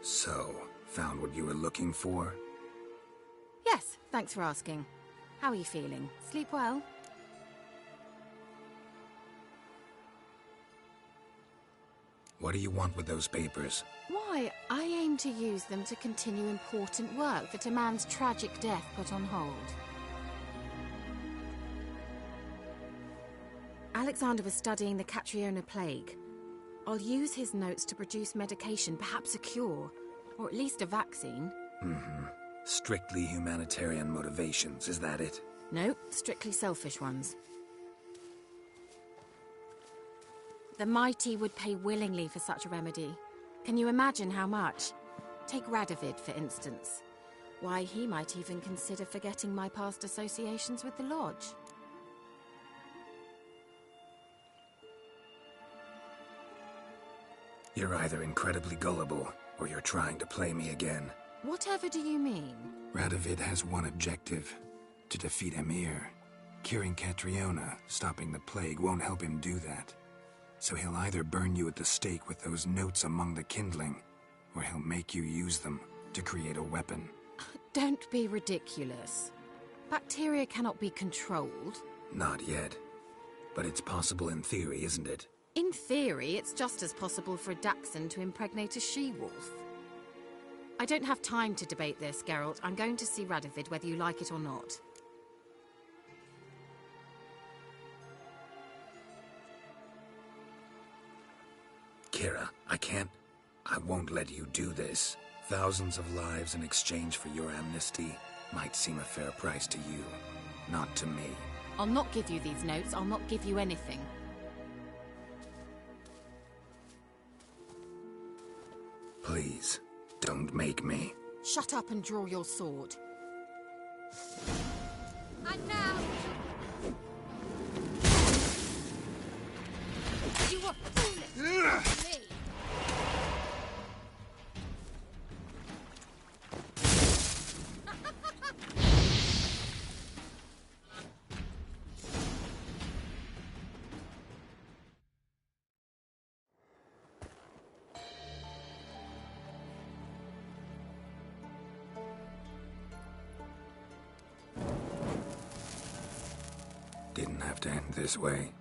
So, found what you were looking for? Yes, thanks for asking. How are you feeling? Sleep well? What do you want with those papers? Why, I aim to use them to continue important work that a man's tragic death put on hold. Alexander was studying the Catriona plague. I'll use his notes to produce medication, perhaps a cure, or at least a vaccine. Strictly humanitarian motivations, is that it? No, strictly selfish ones. The mighty would pay willingly for such a remedy. Can you imagine how much? Take Radovid, for instance. Why, he might even consider forgetting my past associations with the Lodge. You're either incredibly gullible, or you're trying to play me again. Whatever do you mean? Radovid has one objective: to defeat Emhyr. Curing Catriona, stopping the plague, won't help him do that. So he'll either burn you at the stake with those notes among the kindling, or he'll make you use them to create a weapon. Don't be ridiculous. Bacteria cannot be controlled. Not yet. But it's possible in theory, isn't it? In theory, it's just as possible for a Dachshund to impregnate a she-wolf. I don't have time to debate this, Geralt. I'm going to see Radovid whether you like it or not. Kira, I won't let you do this. Thousands of lives in exchange for your amnesty might seem a fair price to you, not to me. I'll not give you these notes. I'll not give you anything. Please, don't make me. Shut up and draw your sword. And now... You were foolish to me. Didn't have to end this way.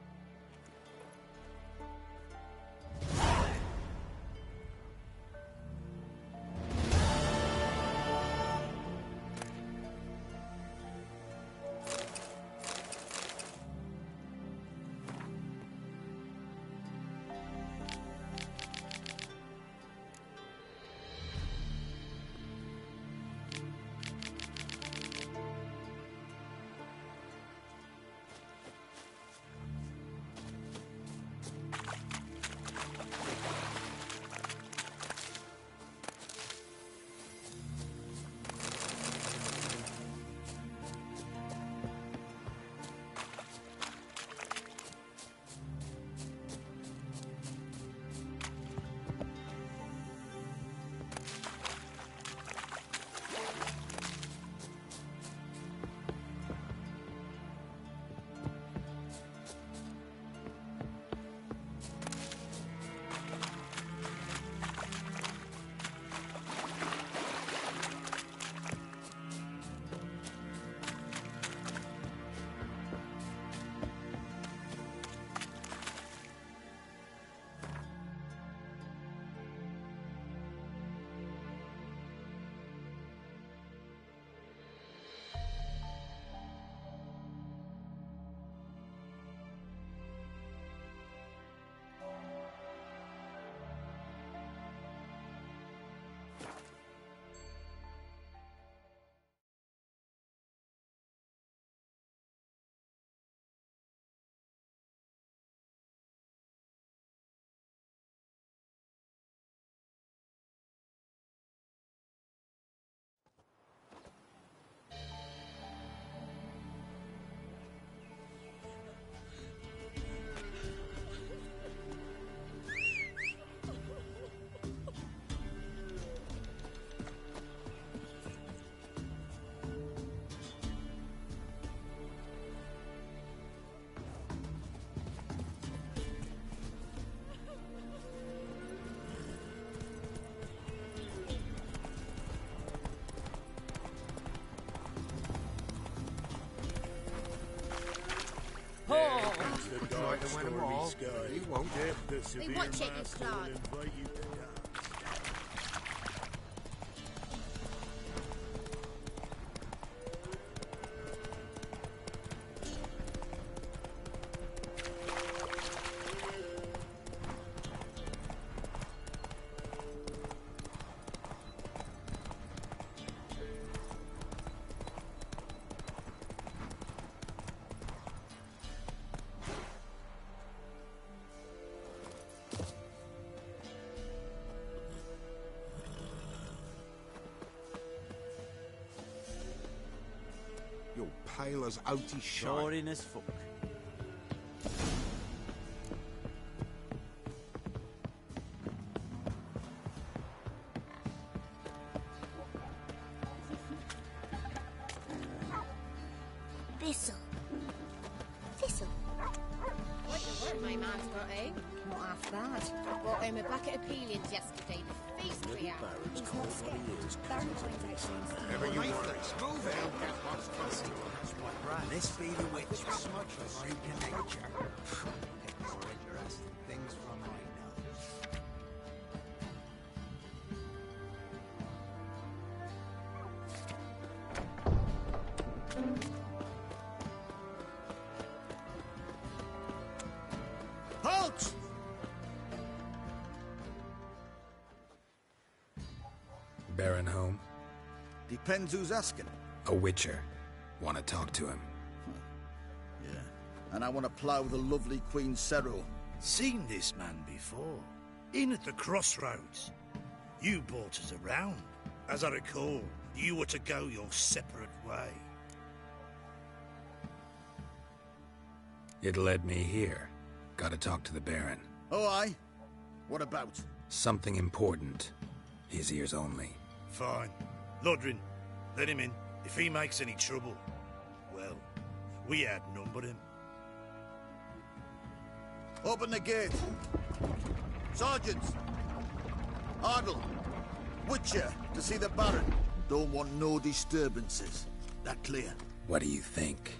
Hey, watch it, you clod. You're pale as outy shite. Boring as fuck. Well, my man's got home. Not half bad. Brought home a bucket of peelings yesterday. The feast we had. He's not scared. Baron finds out soon. Whatever you want. Move it. Don't get what's fussy. This be the witch. Smudge the freaking nature. Get more interesting things from my nose. Halt! Baron home? Depends who's asking. A witcher. Want to talk to him. Yeah. And I want to plough the lovely Queen Cero. Seen this man before. In at the crossroads. You brought us around. As I recall, you were to go your separate way. It led me here. Gotta talk to the Baron. Oh, aye? What about? Something important. His ears only. Fine. Lodrin, let him in. If he makes any trouble, well, we outnumber him. Open the gate. Sergeants! Ardle! Witcher, to see the Baron. Don't want no disturbances. That clear? What do you think?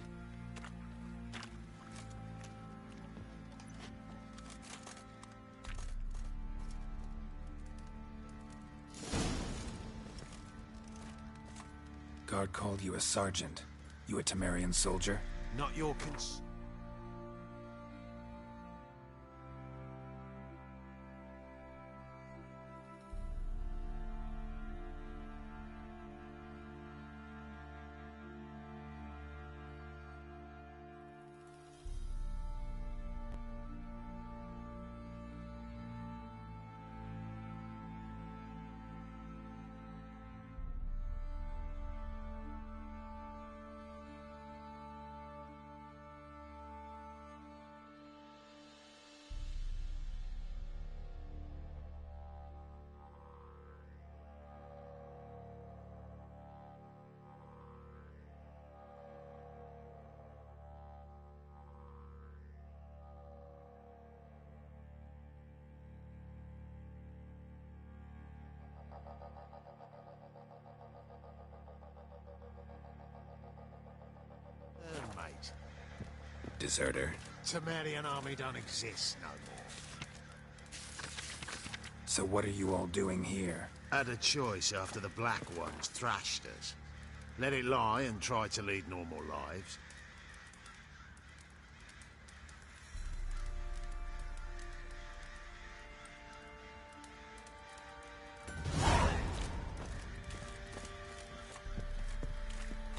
Guard called you a sergeant. You a Temerian soldier? Not Yorkins. Mate. Deserter. Temerian army don't exist no more. So what are you all doing here? Had a choice after the Black Ones thrashed us. Let it lie and try to lead normal lives.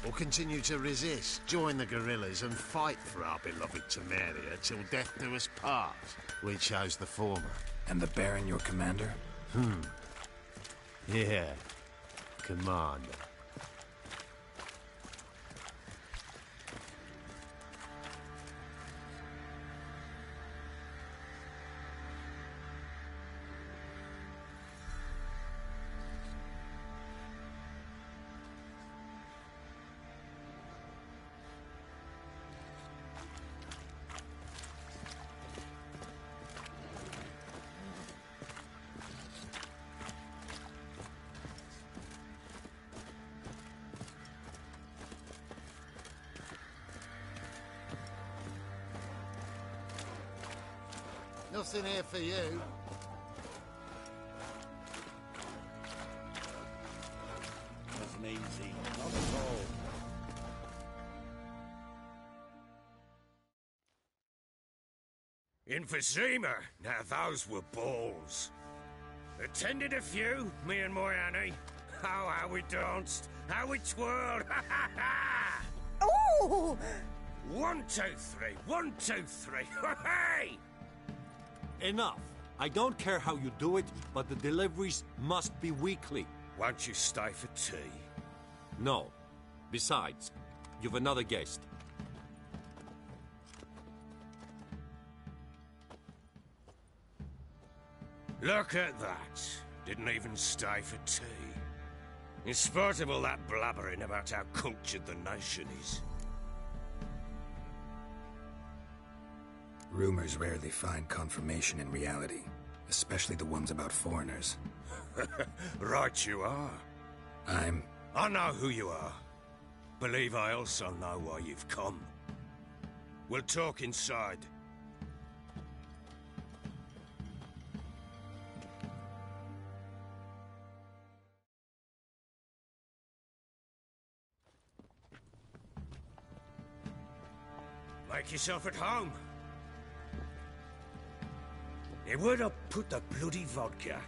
Or continue to resist, join the guerrillas and fight for our beloved Temeria till death do us part. We chose the former. And the Baron your commander? Yeah. Commander. Nothing here for you. Nothing easy, not at all. Emphysema! Now those were balls. Attended a few, me and my Annie. Oh, how we danced, how we twirled, ha ha ha! Oh! 1, 2, 3, 1, 2, 3, hey! Enough. I don't care how you do it, but the deliveries must be weekly. Won't you stay for tea? No. Besides, you've another guest. Look at that. Didn't even stay for tea. In spite of all that blabbering about how cultured the nation is. Rumors rarely find confirmation in reality, especially the ones about foreigners. Right you are. I know who you are. Believe I also know why you've come. We'll talk inside. Make yourself at home. Now, where'd I put the bloody vodka?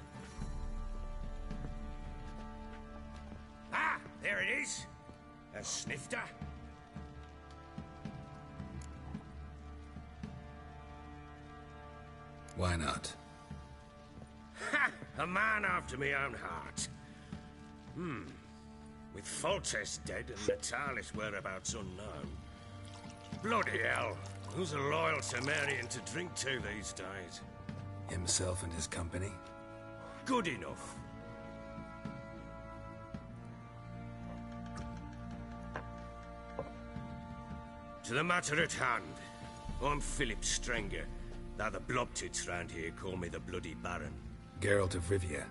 Ah, there it is. A snifter. Why not? Ha! A man after my own heart. With Foltest dead and Natalis' whereabouts unknown. Bloody hell. Who's a loyal Cimmerian to drink to these days? Himself and his company? Good enough. To the matter at hand. I'm Philip Strenger, though the Blobtits round here call me the Bloody Baron. Geralt of Rivia.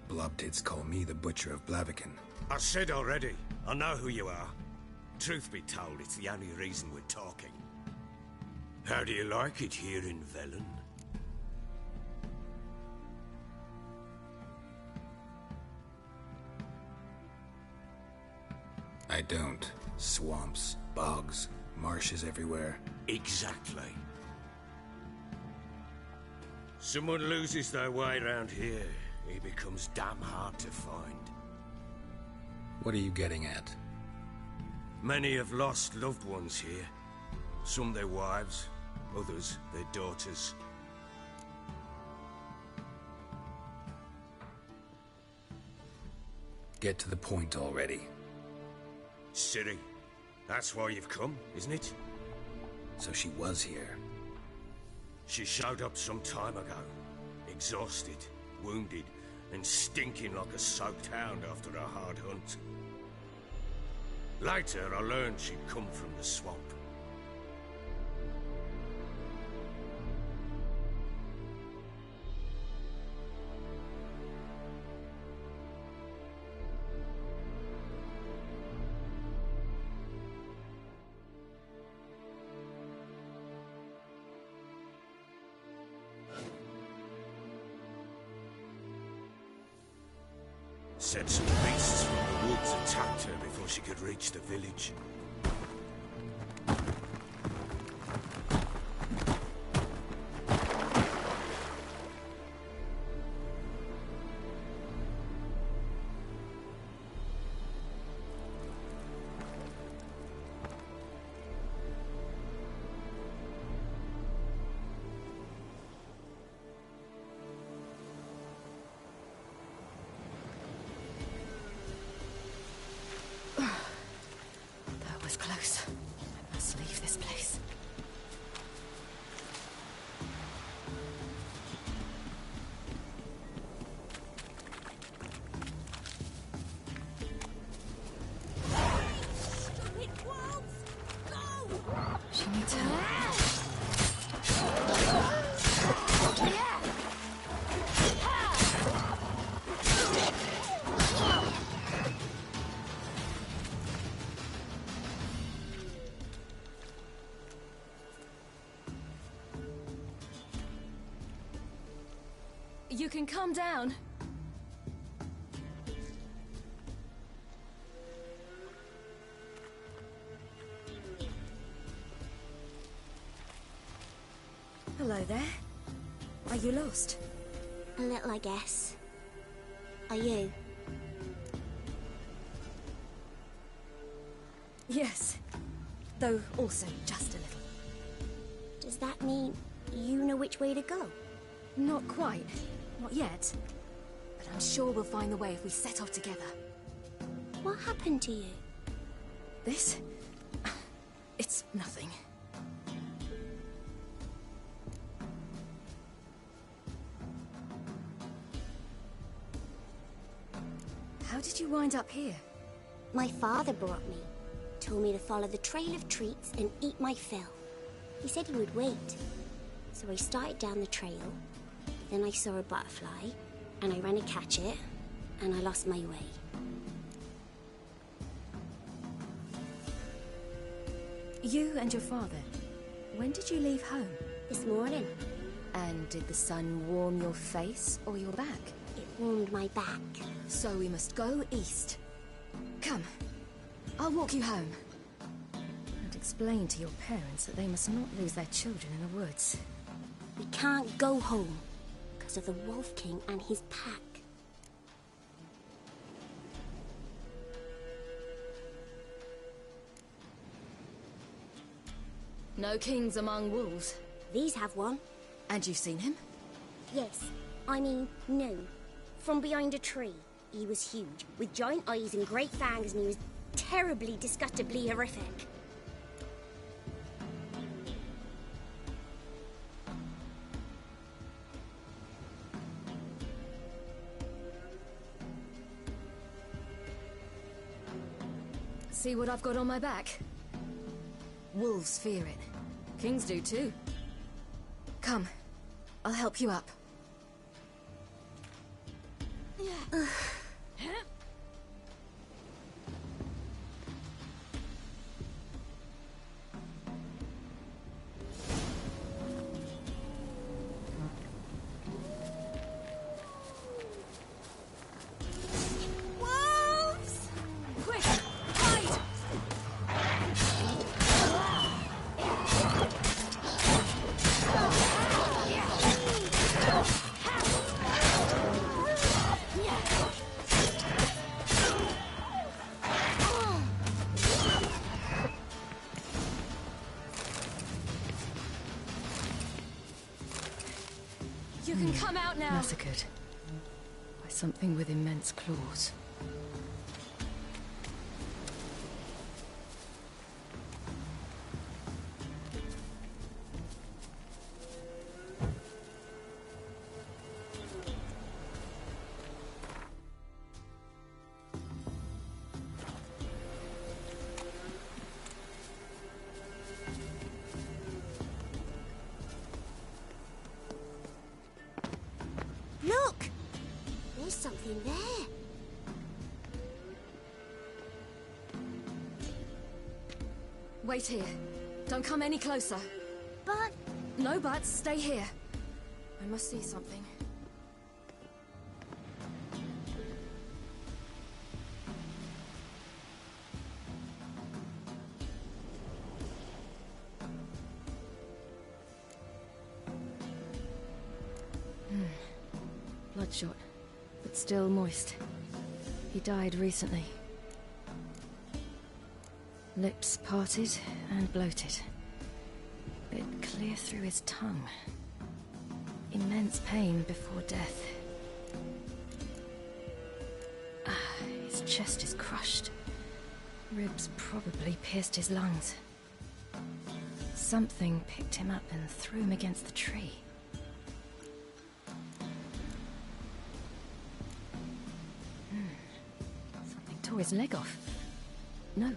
Blobtits call me the Butcher of Blaviken. I said already, I know who you are. Truth be told, it's the only reason we're talking. How do you like it here in Velen? I don't. Swamps, bogs, marshes everywhere. Exactly. Someone loses their way around here, he becomes damn hard to find. What are you getting at? Many have lost loved ones here. Some their wives, others their daughters. Get to the point already. Ciri, that's why you've come, isn't it? So she was here. She showed up some time ago. Exhausted, wounded, and stinking like a soaked hound after a hard hunt. Later, I learned she'd come from the swamp. Said some beasts from the woods attacked her before she could reach the village. Close. I must leave this place. Stupid wolves! Go! She needs help. You can calm down. Hello there. Are you lost? A little, I guess. Are you? Yes. Though also just a little. Does that mean you know which way to go? Not quite. Not yet. But I'm sure we'll find the way if we set off together. What happened to you? This? It's nothing. How did you wind up here? My father brought me. Told me to follow the trail of treats and eat my fill. He said he would wait. So I started down the trail, then I saw a butterfly, and I ran to catch it, and I lost my way. You and your father, when did you leave home? This morning. And did the sun warm your face or your back? It warmed my back. So we must go east. Come, I'll walk you home. And explain to your parents that they must not lose their children in the woods. We can't go home, because of the Wolf King and his pack. No kings among wolves. These have one. And you've seen him? Yes. I mean, no. From behind a tree. He was huge, with giant eyes and great fangs, and he was terribly, disgustingly horrific. See what I've got on my back? Wolves fear it. Kings do too. Come, I'll help you up. Wolves! Quick, hide! You can come out now. Massacred by something with immense claws. Look! There's something there. Wait here. Don't come any closer. But... No buts. Stay here. I must see something. Bloodshot, but still moist. He died recently. Lips parted and bloated. Bit clear through his tongue. Immense pain before death. His chest is crushed. Ribs probably pierced his lungs. Something picked him up and threw him against the tree. Something tore his leg off. No,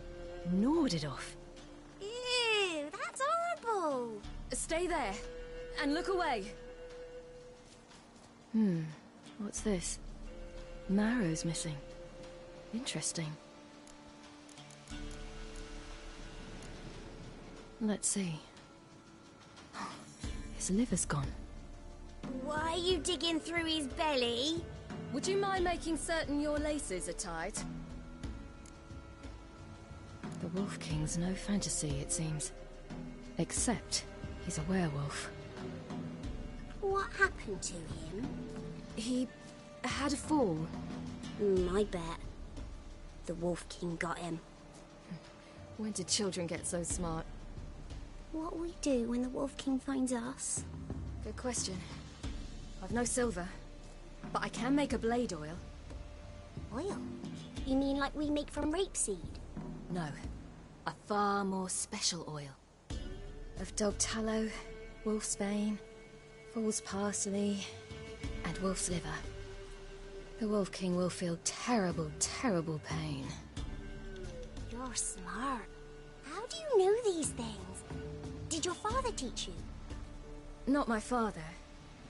gnawed it off. Ew, that's horrible! Stay there, and look away. What's this? Marrow's missing. Interesting. Let's see. His liver's gone. Why are you digging through his belly? Would you mind making certain your laces are tied? The Wolf King's no fantasy, it seems. Except he's a werewolf. What happened to him? He had a fall. I bet. The Wolf King got him. When did children get so smart? What'll we do when the Wolf King finds us? Good question. I've no silver, but I can make a blade oil. Oil? You mean like we make from rapeseed? No, a far more special oil. Of dog tallow, wolf's bane, fool's parsley, and wolf's liver. The Wolf King will feel terrible, terrible pain. You're smart. How do you know these things? Did your father teach you? Not my father.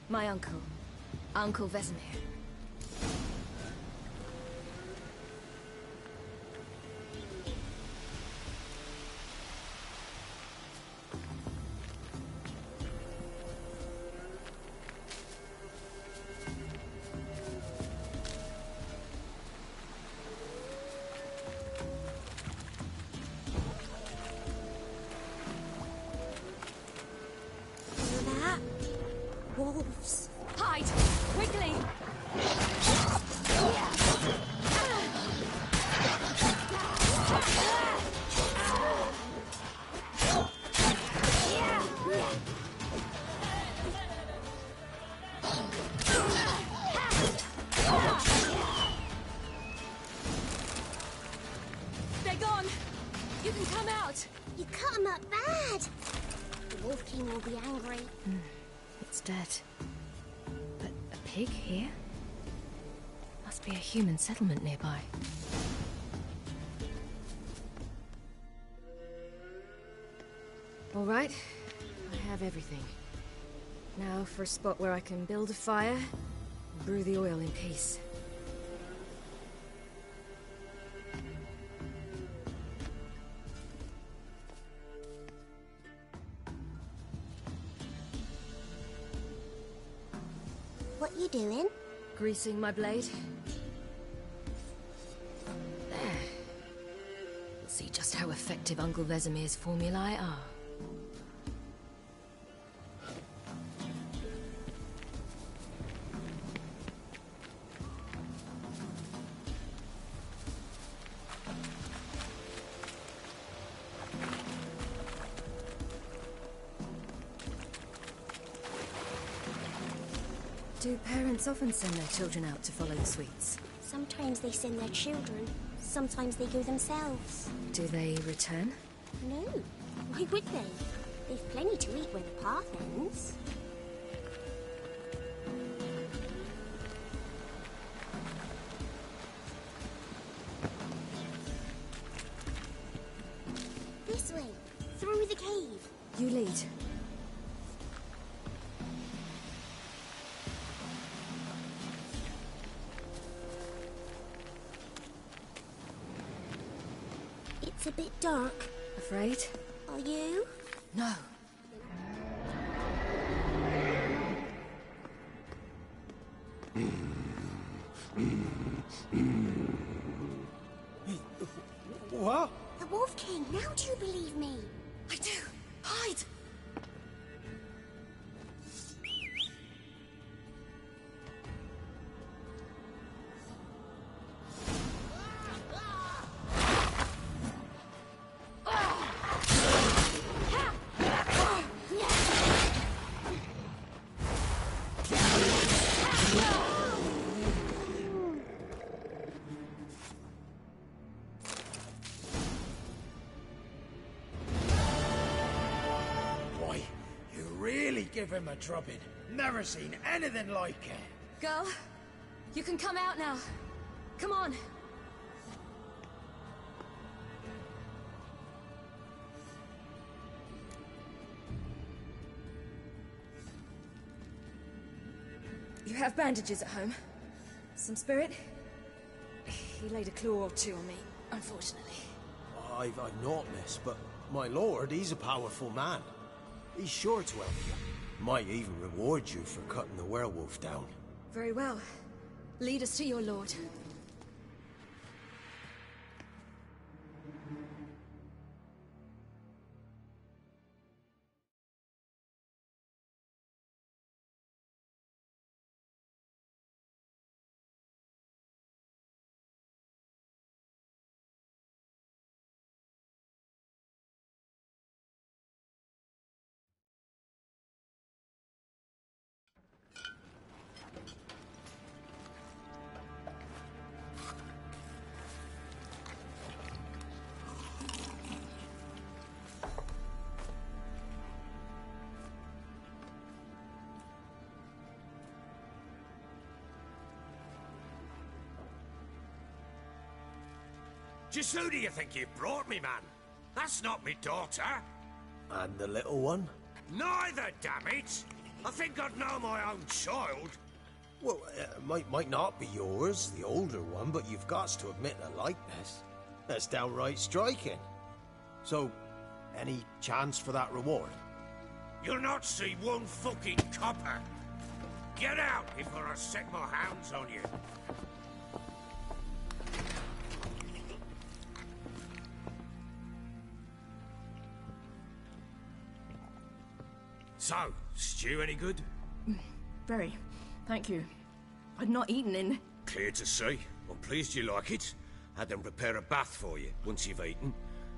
My uncle. Uncle Vesemir. Wolves. Hide! Quickly! They're gone! You can come out! You cut him up bad. The Wolf King will be angry. It's dead. But a pig here? Must be a human settlement nearby. All right, I have everything. Now for a spot where I can build a fire, and brew the oil in peace. What you doing? Greasing my blade. There. We'll see just how effective Uncle Vesemir's formulae are. Do parents often send their children out to follow the sweets? Sometimes they send their children. Sometimes they go themselves. Do they return? No. Why would they? They've plenty to eat where the path ends. This way. Through the cave. You lead. It's a bit dark. Afraid? Are you? No. What? The Wolf King, now do you believe me? I do. Hide! Give him a drubbing. Never seen anything like it. Girl, you can come out now. Come on. You have bandages at home? Some spirit? He laid a claw or two on me, unfortunately. I've naught, miss, but my lord, he's a powerful man. He's sure to help you. Might even reward you for cutting the werewolf down. Very well. Lead us to your lord. Just who do you think you've brought me, man? That's not me daughter. And the little one? Neither, damn it! I think I'd know my own child. Well, might not be yours, the older one, but you've got to admit the likeness. That's downright striking. So, any chance for that reward? You'll not see one fucking copper. Get out before I set my hounds on you. So, stew any good? Very. Thank you. I'd not eaten in... Clear to see. I'm pleased you like it. Had them prepare a bath for you once you've eaten.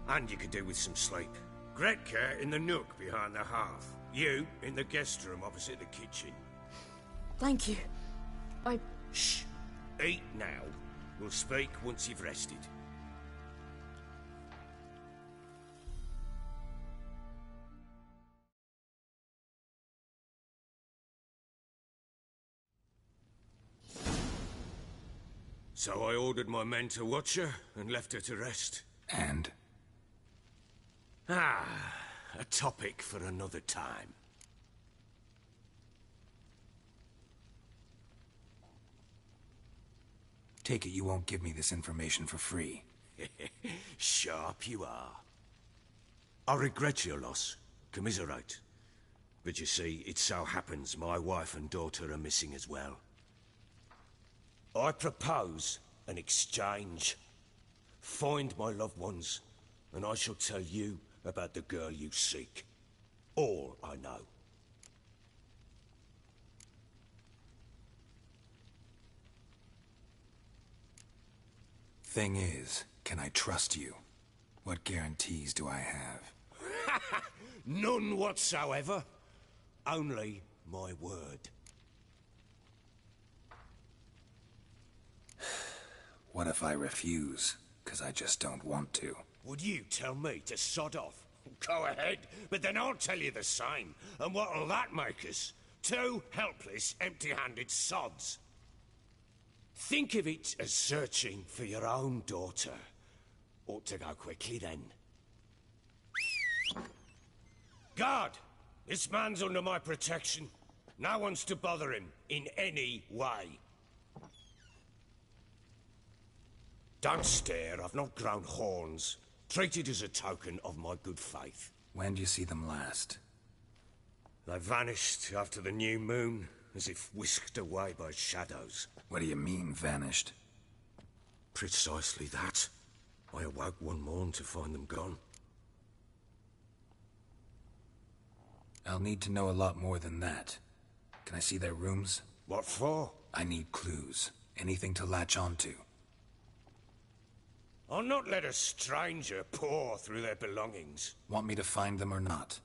And you could do with some sleep. Gretka in the nook behind the hearth. You in the guest room opposite the kitchen. Thank you. Shh. Eat now. We'll speak once you've rested. So I ordered my men to watch her and left her to rest. And? A topic for another time. Take it you won't give me this information for free. Sharp you are. I regret your loss. Commiserate. But you see, it so happens my wife and daughter are missing as well. I propose an exchange. Find my loved ones, and I shall tell you about the girl you seek. All I know. Thing is, can I trust you? What guarantees do I have? None whatsoever. Only my word. What if I refuse? 'Cause I just don't want to. Would you tell me to sod off? Go ahead, but then I'll tell you the same. And what'll that make us? Two helpless, empty-handed sods. Think of it as searching for your own daughter. Ought to go quickly, then. Guard! This man's under my protection. No one's to bother him in any way. Don't stare, I've not grown horns. Treat it as a token of my good faith. When did you see them last? They vanished after the new moon, as if whisked away by shadows. What do you mean, vanished? Precisely that. I awoke one morn to find them gone. I'll need to know a lot more than that. Can I see their rooms? What for? I need clues. Anything to latch onto. I'll not let a stranger pore through their belongings. Want me to find them or not?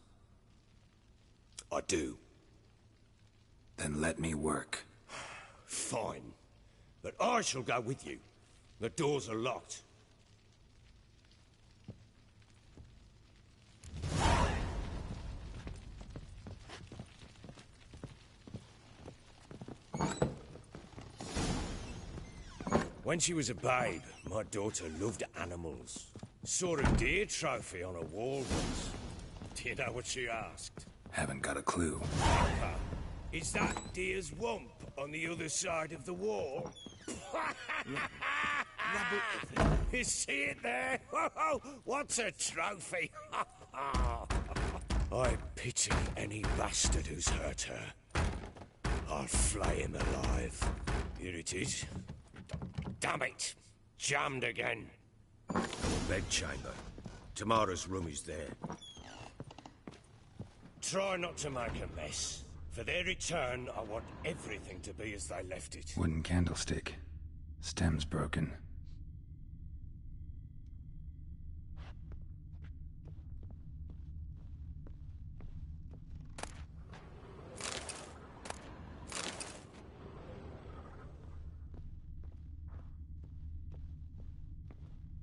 I do. Then let me work. Fine. But I shall go with you. The doors are locked. When she was a babe, my daughter loved animals. Saw a deer trophy on a wall once. Do you know what she asked? Haven't got a clue. Papa, is that deer's wump on the other side of the wall? You see it there? Whoa, what's a trophy? I pity any bastard who's hurt her. I'll flay him alive. Here it is. Damn it! Jammed again. Bedchamber. Tamara's room is there. Try not to make a mess. For their return, I want everything to be as they left it. Wooden candlestick. Stem's broken.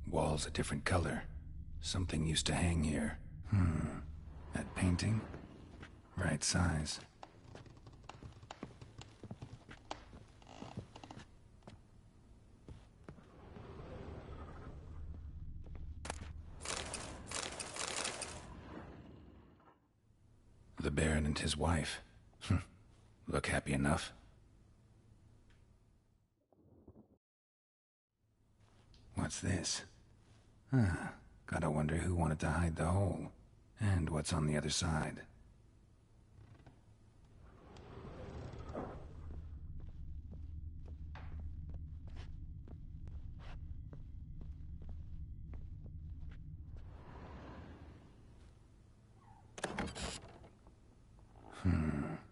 Wall's a different color. Something used to hang here. That painting? Right size. The Baron and his wife. Look happy enough? What's this? Gotta wonder who wanted to hide the hole. And what's on the other side.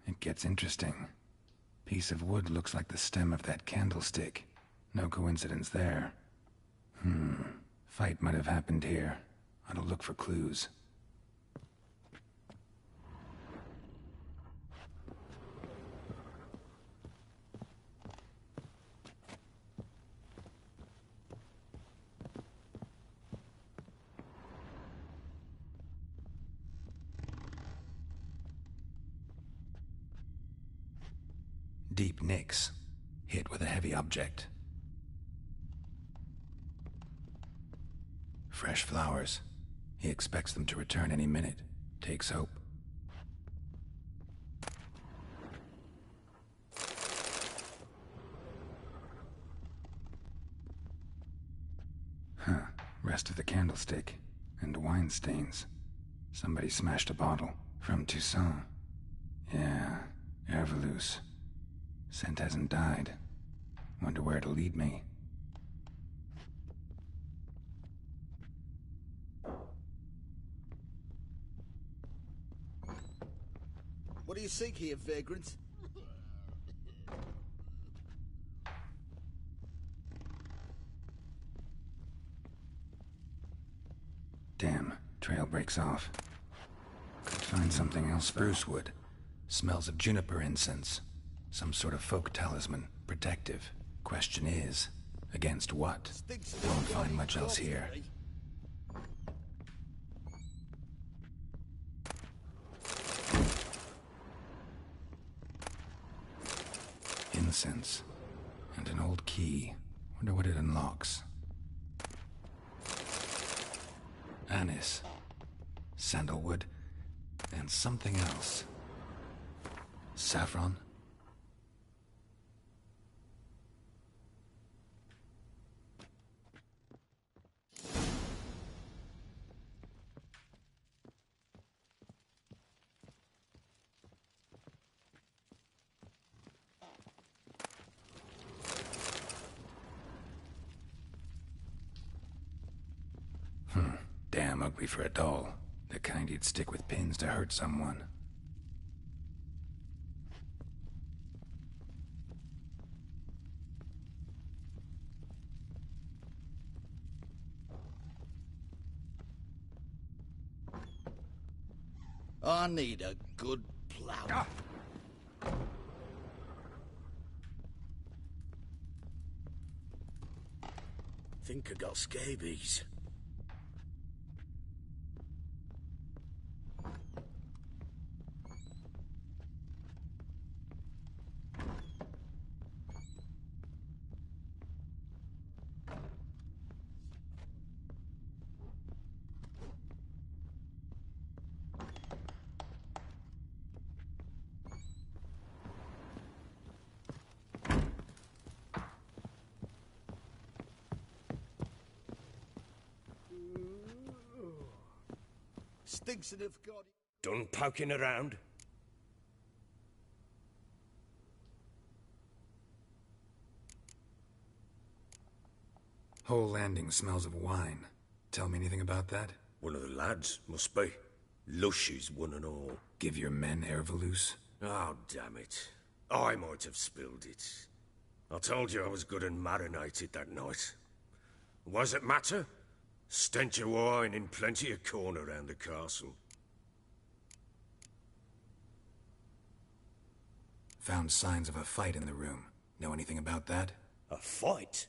It gets interesting. Piece of wood looks like the stem of that candlestick. No coincidence there. Fight might have happened here. I'll look for clues. Deep nicks, hit with a heavy object. Fresh flowers. He expects them to return any minute. Takes hope. Rest of the candlestick. And wine stains. Somebody smashed a bottle. From Toussaint. Yeah, Herveloos. Scent hasn't died. Wonder where it'll lead me. What do you seek here, vagrant? Damn, trail breaks off. Could find something else. Spruce wood. Smells of juniper incense. Some sort of folk talisman. Protective. Question is, against what? Don't find much else here. Incense. And an old key. Wonder what it unlocks. Anise. Sandalwood. And something else. Saffron? Damn ugly for a doll. The kind you'd stick with pins to hurt someone. I need a good plow. Think I got scabies. Stinks enough, God. Done poking around? Whole landing smells of wine. Tell me anything about that? One of the lads, must be. Lushes, one and all. Give your men Herveloos? Oh, damn it. I might have spilled it. I told you I was good and marinated that night. What does it matter? Stench of wine in plenty of corn around the castle. Found signs of a fight in the room. Know anything about that? A fight?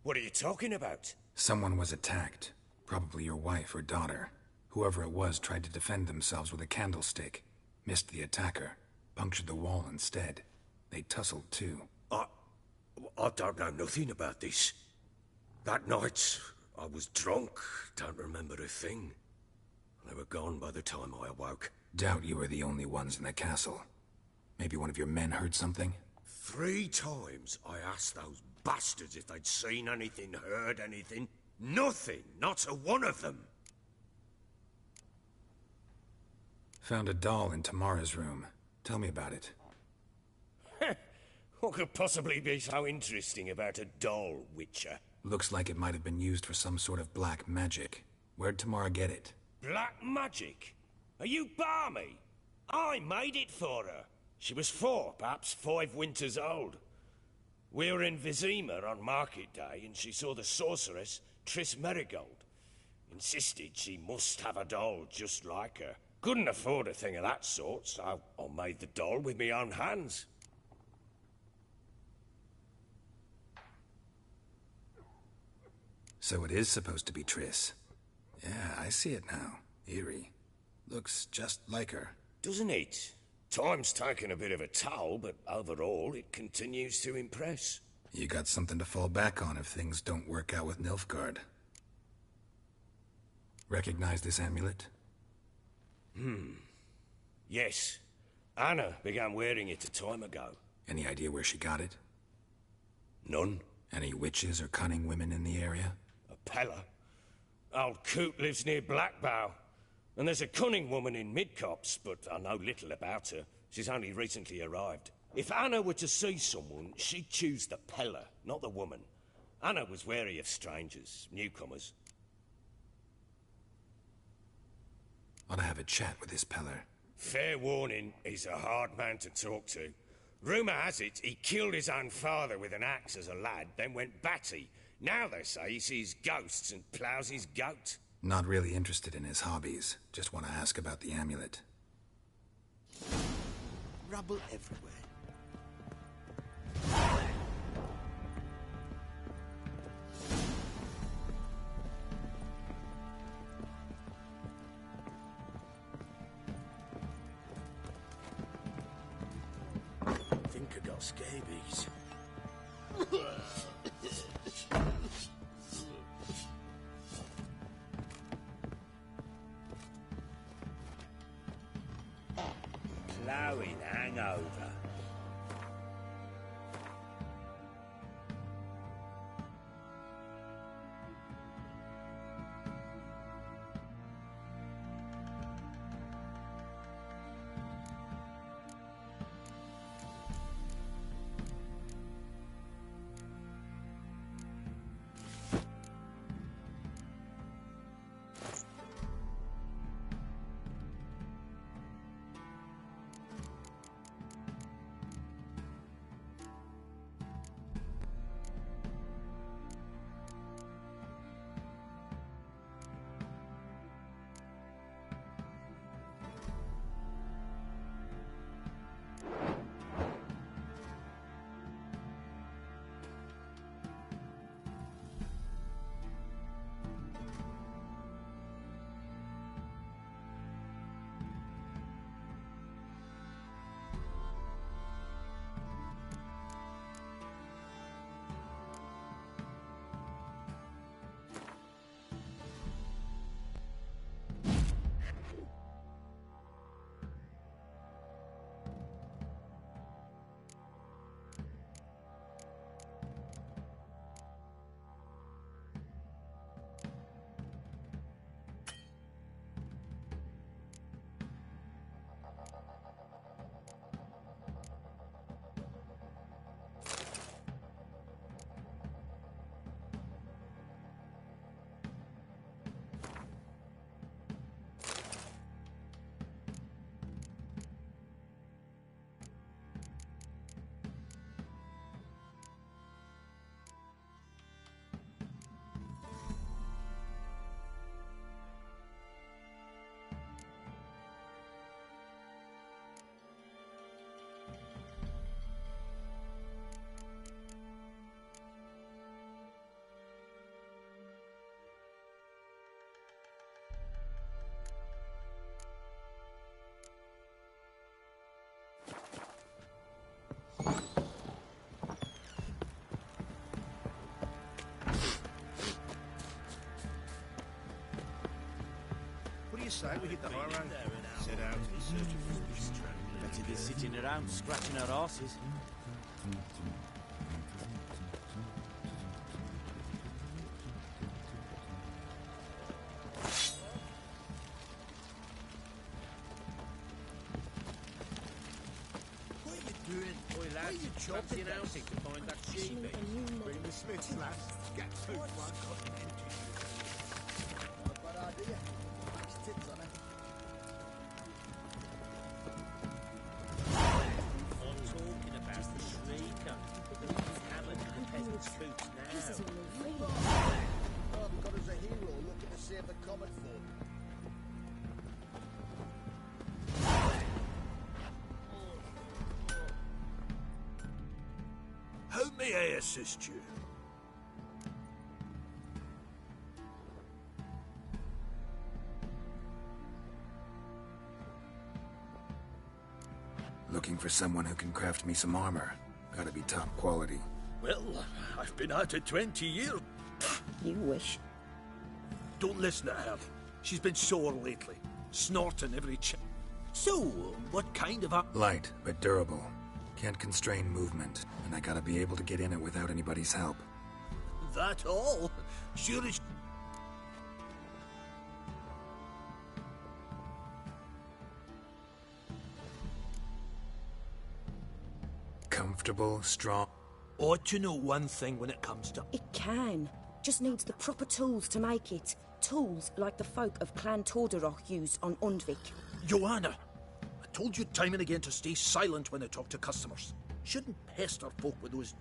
What are you talking about? Someone was attacked. Probably your wife or daughter. Whoever it was tried to defend themselves with a candlestick. Missed the attacker. Punctured the wall instead. They tussled too. I don't know nothing about this. That night, I was drunk. Don't remember a thing. They were gone by the time I awoke. Doubt you were the only ones in the castle. Maybe one of your men heard something? 3 times I asked those bastards if they'd seen anything, heard anything. Nothing, not a one of them. Found a doll in Tamara's room. Tell me about it. What could possibly be so interesting about a doll, Witcher? Looks like it might have been used for some sort of black magic. Where'd Tamara get it? Black magic? Are you balmy? I made it for her. She was 4, perhaps 5 winters old. We were in Vizima on market day, and she saw the sorceress, Triss Merigold. Insisted she must have a doll just like her. Couldn't afford a thing of that sort, so I made the doll with my own hands. So it is supposed to be Triss. Yeah, I see it now. Eerie. Looks just like her. Doesn't it? Time's taken a bit of a toll, but overall it continues to impress. You got something to fall back on if things don't work out with Nilfgaard. Recognize this amulet? Yes. Anna began wearing it a time ago. Any idea where she got it? None. Any witches or cunning women in the area? A Pella. Old Coot lives near Blackbow. And there's a cunning woman in Midcopse, but I know little about her. She's only recently arrived. If Anna were to see someone, she'd choose the Pella, not the woman. Anna was wary of strangers, newcomers. Ought to have a chat with this Peller. Fair warning, he's a hard man to talk to. Rumour has it he killed his own father with an axe as a lad, then went batty. Now they say he sees ghosts and ploughs his goat. Not really interested in his hobbies. Just want to ask about the amulet. Rubble everywhere. I think I got scabies. Ploughing hangover. What do you say we hit the high road? Set out in search of foolish travelers. Better than sitting around scratching our asses. What are you doing? Boy, lads, Why are you chopping fancy that? announcing to find that sheep. Bring the Smiths, lads. Get two for one cutting into you. Not a bad idea. Nice tits on it. I'm talking about the shrieker. He's hammered in the peasants' boots now. This is a real Oh, we've got us a hero looking to save the common folk. How may I assist you? Looking for someone who can craft me some armor. Gotta be top quality. Well, I've been at it 20 years. You wish. Don't listen to her. She's been sore lately, snorting every So, what kind of a... Light, but durable. Can't constrain movement, and I gotta be able to get in it without anybody's help. That all? Sure as... Comfortable, strong... Ought to know one thing when it comes to... It can. Just needs the proper tools to make it. Tools like the folk of Clan Tordarroch used on Undvik. Joanna, I told you time and again to stay silent when I talk to customers. Shouldn't pester folk with those...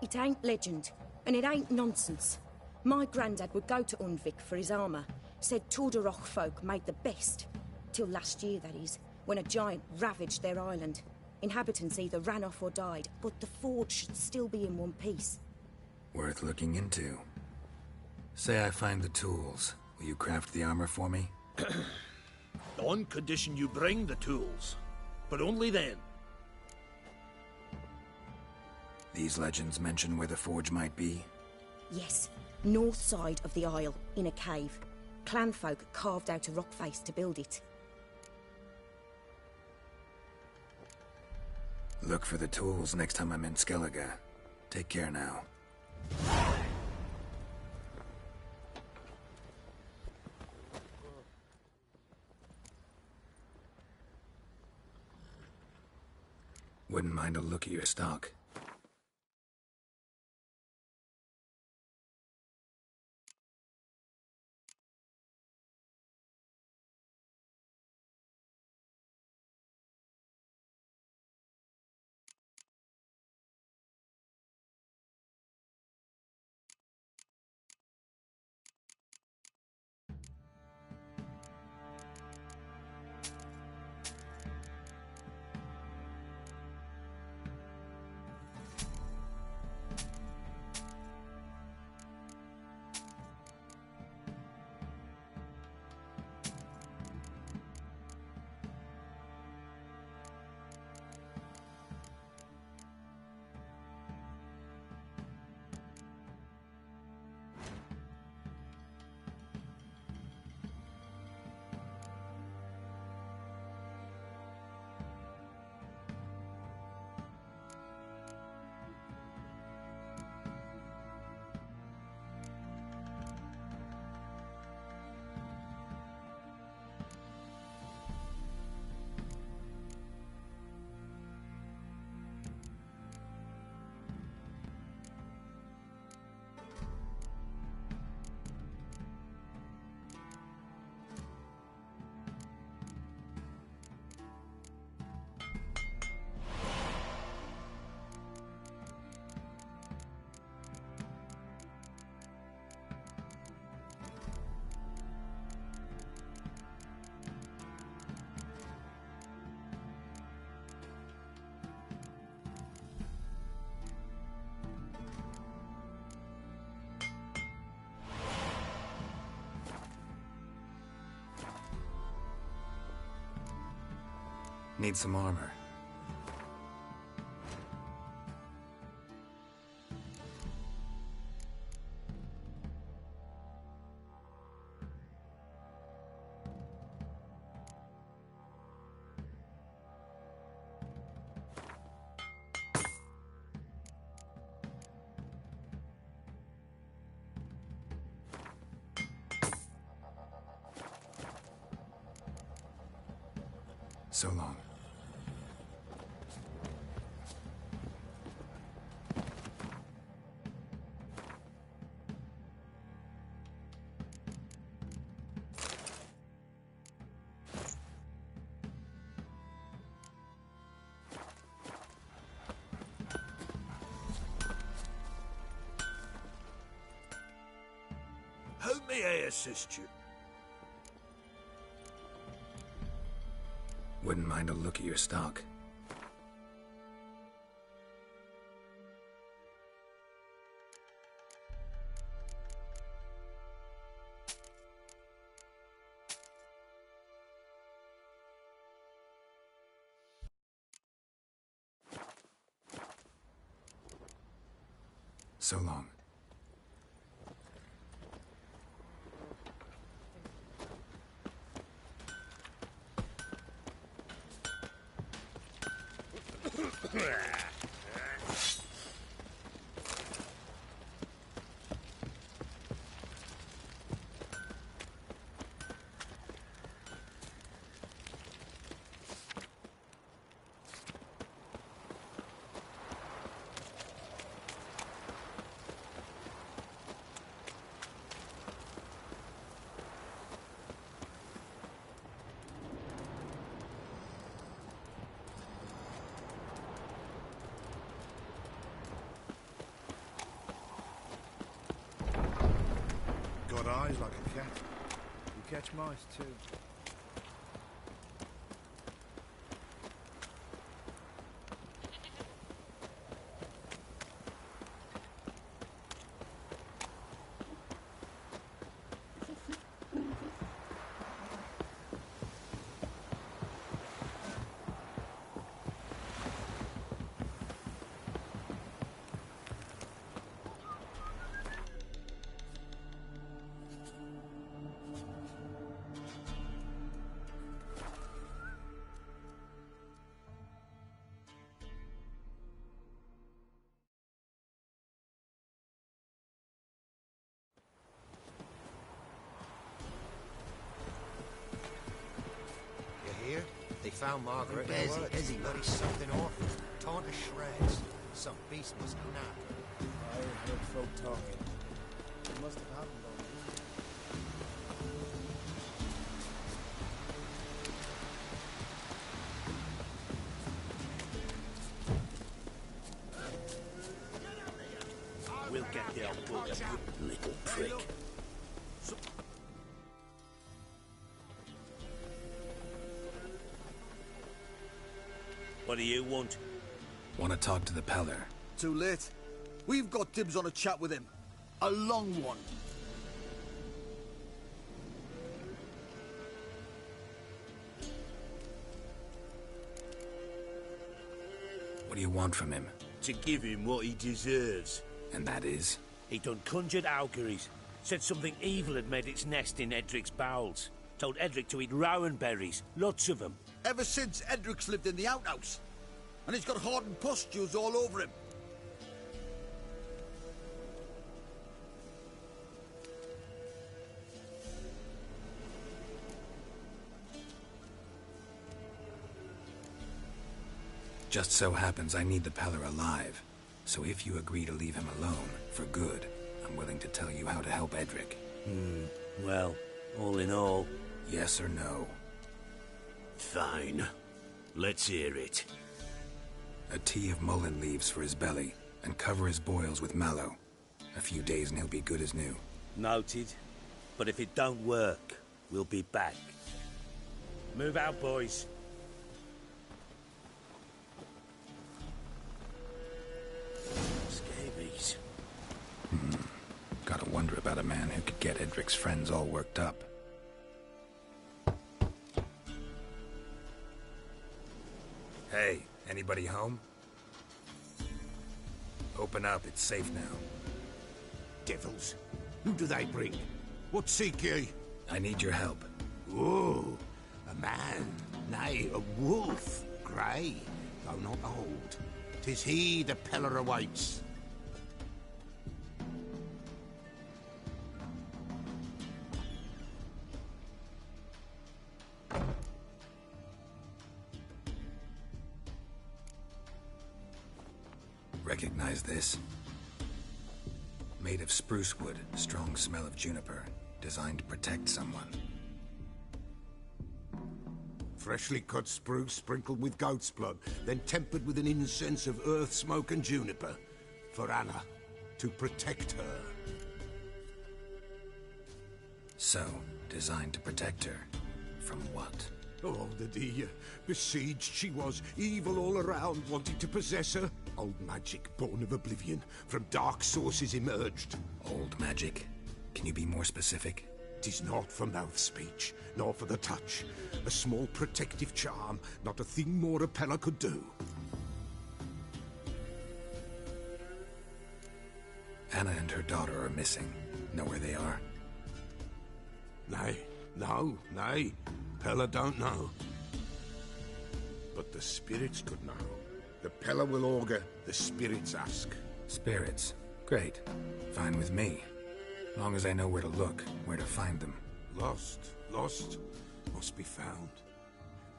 It ain't legend, and it ain't nonsense. My granddad would go to Undvik for his armour. Said Tordarroch folk made the best. Till last year, that is, when a giant ravaged their island. Inhabitants either ran off or died, but the forge should still be in one piece. Worth looking into. Say I find the tools. Will you craft the armor for me? On condition you bring the tools. But only then. These legends mention where the forge might be? Yes, north side of the isle, in a cave. Clanfolk carved out a rock face to build it. Look for the tools next time I'm in Skellige. Take care now. Wouldn't mind a look at your stock. Need some armor. So long. How may I assist you? Wouldn't mind a look at your stock. So long. Got eyes like a cat. You catch mice too. Here, they found Margaret in the woods. But he's something awful, torn to shreds. Some beast must have nabbed her. I heard folk talking. It must have happened already. We'll get the old bugger. Little prick. What do you want? Want to talk to the Peller. Too late. We've got dibs on a chat with him. A long one. What do you want from him? To give him what he deserves. And that is? He done conjured auguries. Said something evil had made its nest in Edric's bowels. Told Edric to eat rowan berries. Lots of them. Ever since Edric's lived in the outhouse. And he's got hardened pustules all over him. Just so happens I need the Peller alive. So if you agree to leave him alone, for good, I'm willing to tell you how to help Edric. Well, all in all... Yes or no? Fine. Let's hear it. A tea of mullein leaves for his belly, and cover his boils with mallow. A few days and he'll be good as new. Noted. But if it don't work, we'll be back. Move out, boys. Scabies. Gotta wonder about a man who could get Edric's friends all worked up. Hey, anybody home? Open up, it's safe now. Devils. Who do they bring? What seek ye? I need your help. Oh, a man, nay, a wolf. Grey, though not old. 'Tis he the Peller awaits. Recognize this? Made of spruce wood, strong smell of juniper, designed to protect someone. Freshly cut spruce sprinkled with goat's blood, then tempered with an incense of earth, smoke and juniper. For Anna, to protect her. So, designed to protect her. From what? Oh, the dear. Besieged she was, evil all around, wanting to possess her. Old magic, born of oblivion, from dark sources emerged. Old magic? Can you be more specific? 'Tis not for mouth speech, nor for the touch. A small protective charm, not a thing more Apella could do. Anna and her daughter are missing. Know where they are? Nay, nay. Pella don't know. But the spirits could know. The Pella will augur, the spirits ask. Spirits? Great. Fine with me. Long as I know where to look, where to find them. Lost, must be found.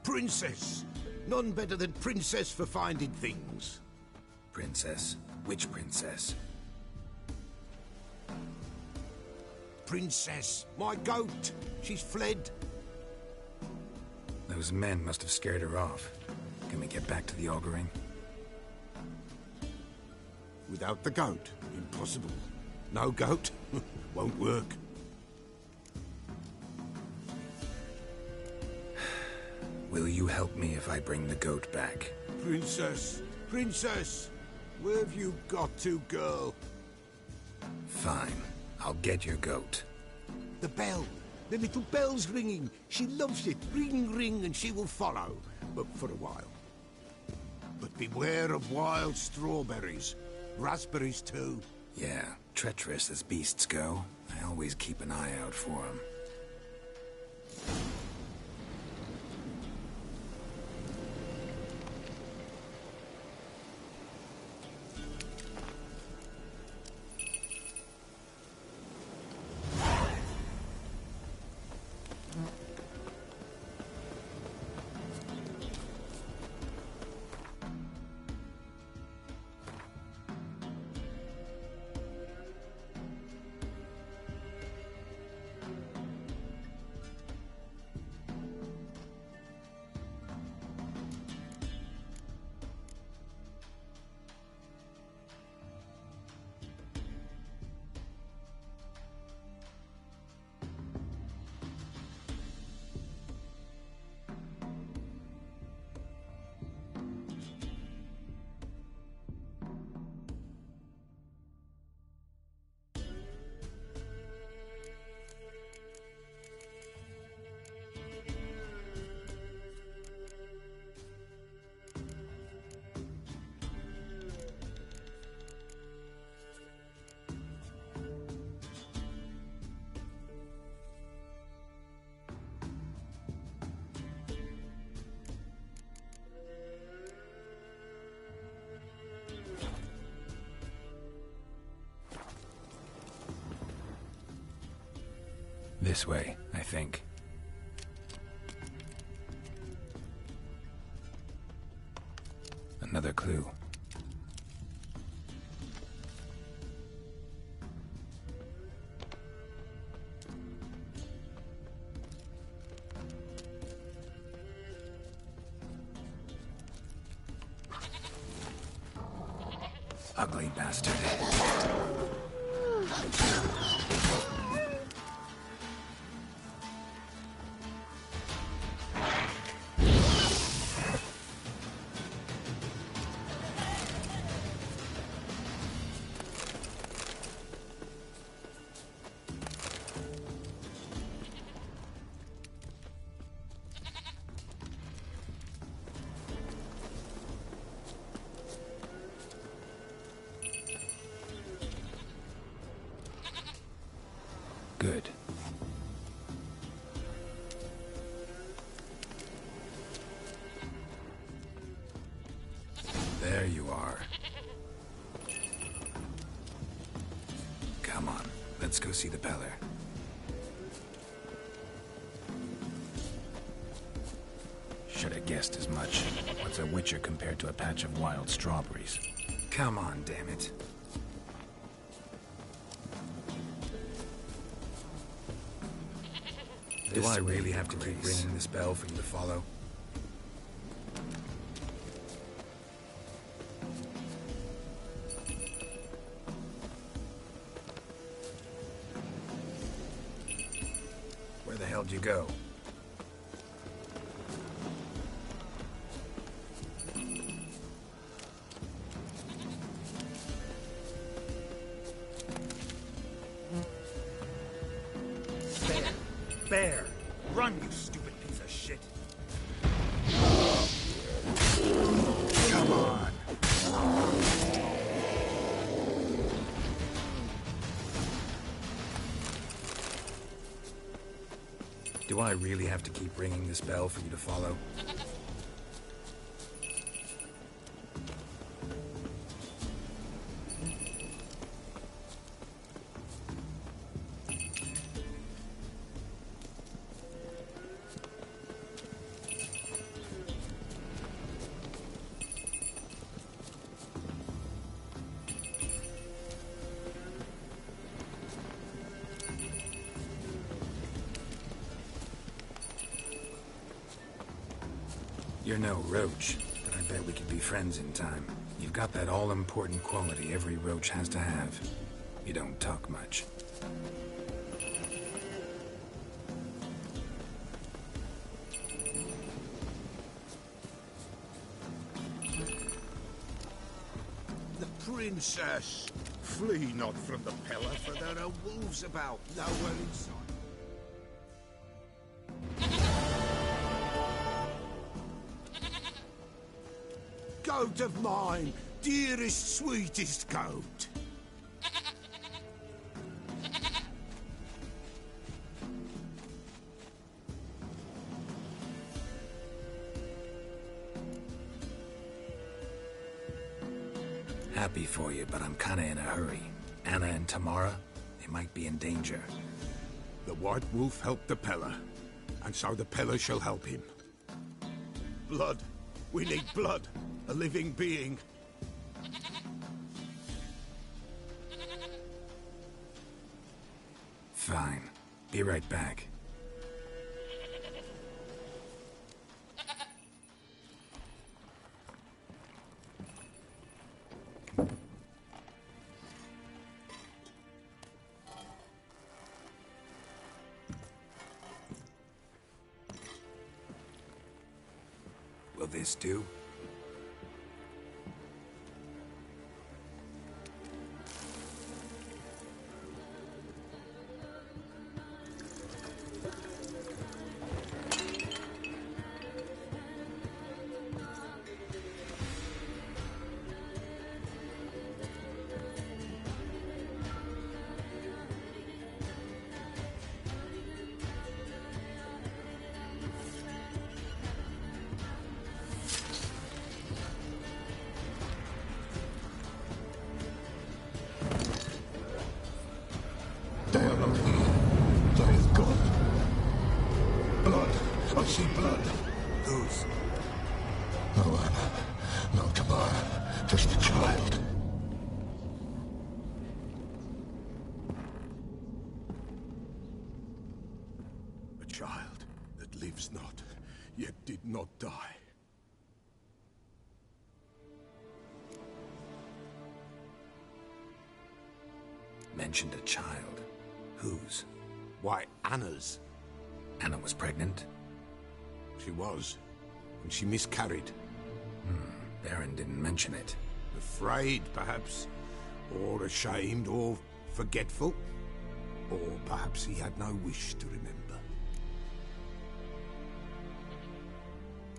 Princess! None better than Princess for finding things. Princess? Which princess? Princess, my goat! She's fled. Those men must have scared her off. Can we get back to the auguring? Without the goat, impossible. No goat, won't work. Will you help me if I bring the goat back? Princess! Where have you got to, girl? Fine. I'll get your goat. The bell! The little bell's ringing. She loves it. Ring, ring, and she will follow. But for a while. But beware of wild strawberries. Raspberries, too. Yeah, treacherous as beasts go. I always keep an eye out for them. This way, I think. Another clue. Ugly bastard. Good. There you are. Come on, let's go see the Peller. Should have guessed as much. What's a witcher compared to a patch of wild strawberries? Come on, damn it. Do I really have to keep ringing this bell for you to follow? Where the hell did you go? Bear! Run, you stupid piece of shit! Come on! Do I really have to keep ringing this bell for you to follow? You're no roach, but I bet we could be friends in time. You've got that all-important quality every roach has to have. You don't talk much. The princess! Flee not from the Pella, for there are wolves about, nowhere in sight. Goat of mine, dearest, sweetest goat. Happy for you, but I'm kinda in a hurry. Anna and Tamara, they might be in danger. The White Wolf helped the Pella, and so the Pella shall help him. Blood. We need blood. A living being. Fine. Be right back. Will this do? I see blood. Whose? No Anna, no Tamara, just a child. A child that lives not, yet did not die. Mentioned a child. Whose? Why, Anna's. Anna was pregnant? She was, and she miscarried. Baron didn't mention it. Afraid, perhaps, or ashamed, or forgetful. Or perhaps he had no wish to remember.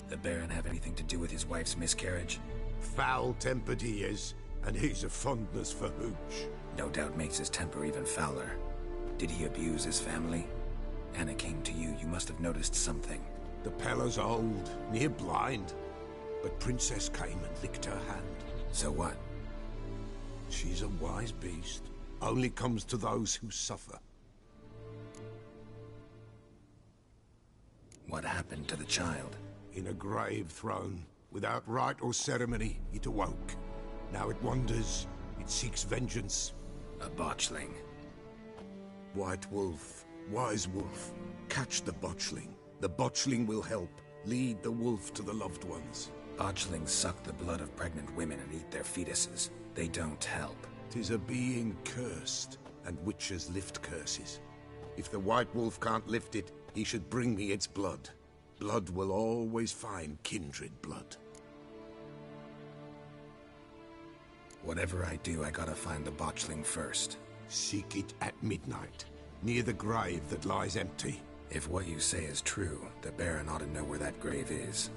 The Baron have anything to do with his wife's miscarriage? Foul-tempered he is, and he's a fondness for hooch. No doubt makes his temper even fouler. Did he abuse his family? Anna came to you. You must have noticed something. The Pella's old, near blind. But Princess came and licked her hand. So what? She's a wise beast. Only comes to those who suffer. What happened to the child? In a grave thrown. Without rite or ceremony, it awoke. Now it wanders, it seeks vengeance. A botchling. White Wolf, Wise Wolf, catch the botchling. The botchling will help. Lead the wolf to the loved ones. Botchlings suck the blood of pregnant women and eat their fetuses. They don't help. 'Tis a being cursed, and witches lift curses. If the White Wolf can't lift it, he should bring me its blood. Blood will always find kindred blood. Whatever I do, I gotta find the botchling first. Seek it at midnight, near the grave that lies empty. If what you say is true, the Baron ought to know where that grave is.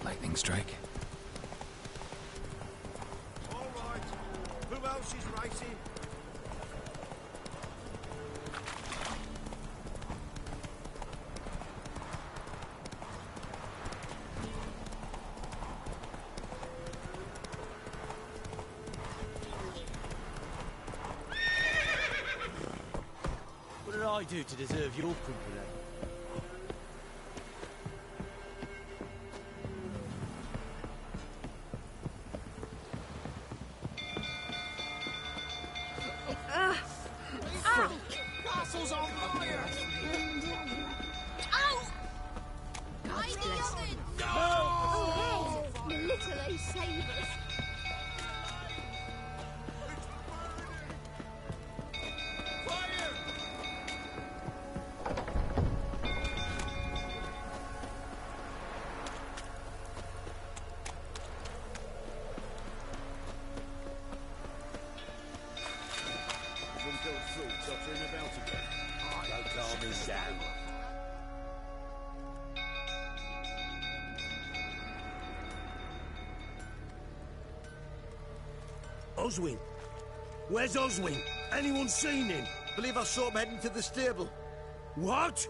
Lightning strike? All right. Who else is racing? What did I do to deserve your company? Castle's on fire! Ow! God bless him. No! Oh, hey! The little ace savers. Oswin? Where's Oswin? Anyone seen him? Believe I saw him heading to the stable. What?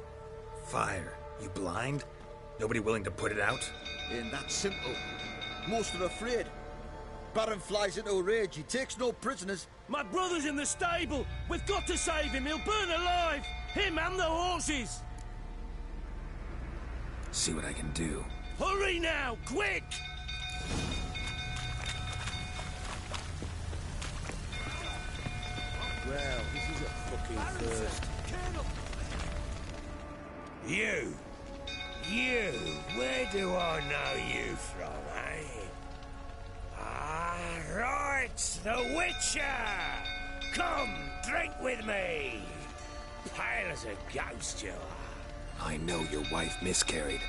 Fire. You blind? Nobody willing to put it out? Ain't that simple. Most are afraid. Baron flies into a rage. He takes no prisoners. My brother's in the stable. We've got to save him. He'll burn alive. Him and the horses. See what I can do. Hurry now, quick! Well, this is a fucking first. You, where do I know you from, eh? Ah, right, the Witcher! Come, drink with me! Pale as a ghost you are. I know your wife miscarried.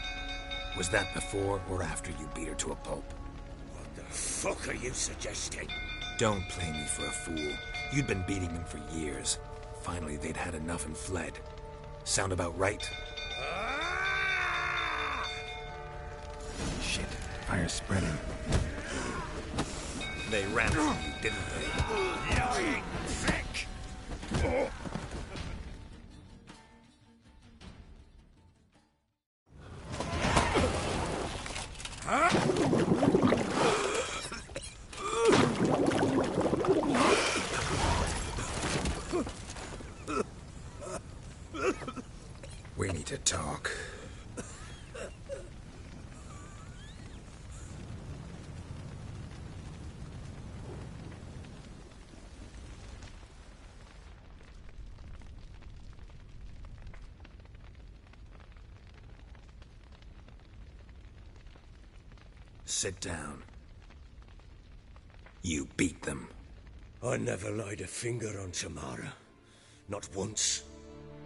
Was that before or after you beat her to a pulp? What the fuck are you suggesting? Don't play me for a fool. You'd been beating them for years. Finally, they'd had enough and fled. Sound about right? Shit, fire's spreading. They ran from you, didn't they? Lying prick! We need to talk. Sit down. You beat them. I never laid a finger on Tamara. Not once.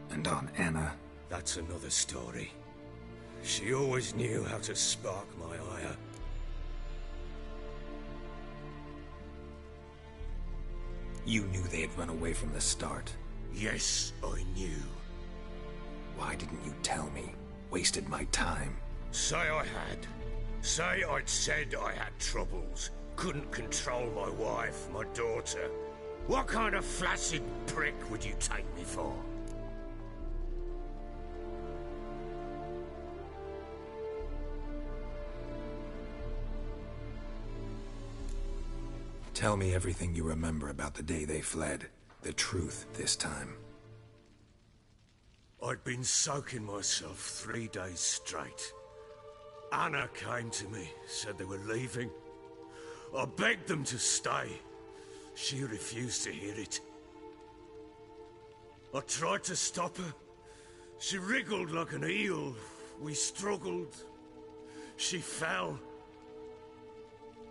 And on Anna? That's another story. She always knew how to spark my ire. You knew they had run away from the start. Yes, I knew. Why didn't you tell me? Wasted my time. Say I had. Say I'd said I had troubles. Couldn't control my wife, my daughter. What kind of flaccid prick would you take me for? Tell me everything you remember about the day they fled. The truth this time. I'd been soaking myself 3 days straight. Anna came to me, said they were leaving. I begged them to stay. She refused to hear it. I tried to stop her. She wriggled like an eel. We struggled. She fell.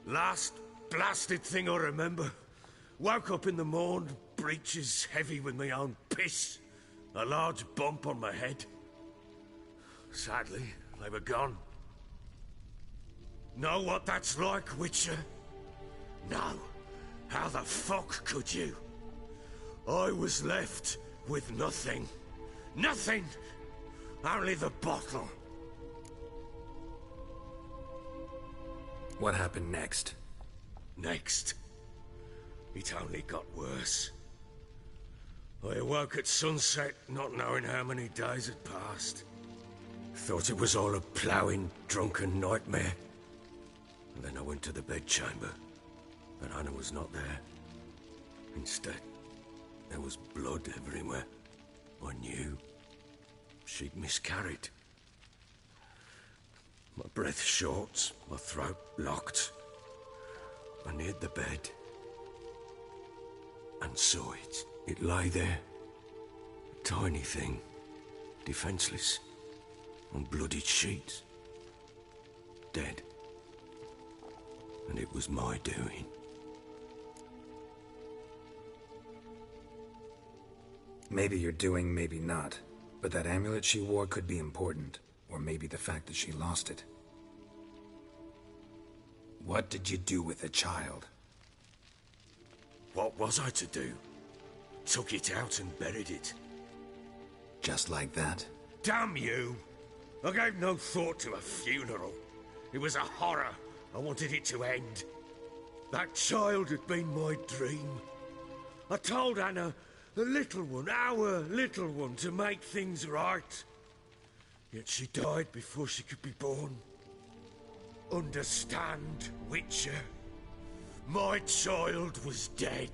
Last blasted thing I remember. Woke up in the morn, breeches heavy with my own piss. A large bump on my head. Sadly, they were gone. Know what that's like, Witcher? No. How the fuck could you? I was left with nothing. Nothing! Only the bottle. What happened next? Next? It only got worse. I awoke at sunset, not knowing how many days had passed. Thought it was all a ploughing, drunken nightmare. And then I went to the bedchamber, but Anna was not there. Instead, there was blood everywhere. I knew she'd miscarried. My breath short, my throat locked. I neared the bed and saw it. It lay there, a tiny thing, defenseless, on bloodied sheets, dead. And it was my doing. Maybe you're doing, maybe not. But that amulet she wore could be important. Or maybe the fact that she lost it. What did you do with the child? What was I to do? Took it out and buried it. Just like that? Damn you! I gave no thought to a funeral. It was a horror. I wanted it to end. That child had been my dream. I told Anna, the little one, our little one, to make things right. Yet she died before she could be born. Understand, Witcher? My child was dead.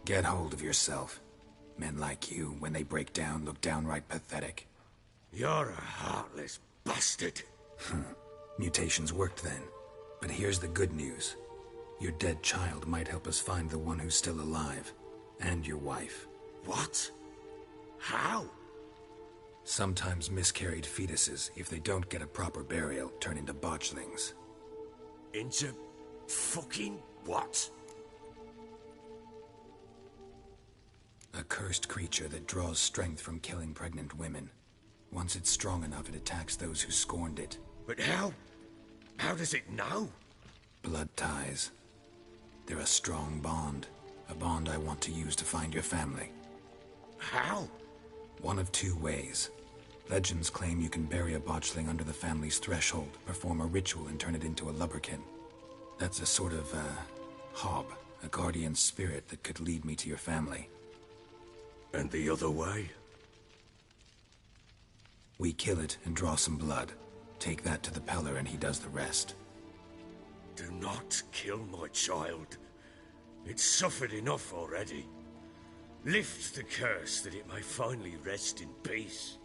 Get hold of yourself. Men like you, when they break down, look downright pathetic. You're a heartless bastard. Mutations worked then. But here's the good news. Your dead child might help us find the one who's still alive. And your wife. What? How? Sometimes miscarried fetuses, if they don't get a proper burial, turn into botchlings. Into fucking what? A cursed creature that draws strength from killing pregnant women. Once it's strong enough, it attacks those who scorned it. But how? How does it know? Blood ties. They're a strong bond. A bond I want to use to find your family. How? One of two ways. Legends claim you can bury a botchling under the family's threshold, perform a ritual, and turn it into a lubberkin. That's a sort of, hob, a guardian spirit that could lead me to your family. And the other way? We kill it and draw some blood. Take that to the Peller and he does the rest. Do not kill my child. It's suffered enough already. Lift the curse that it may finally rest in peace.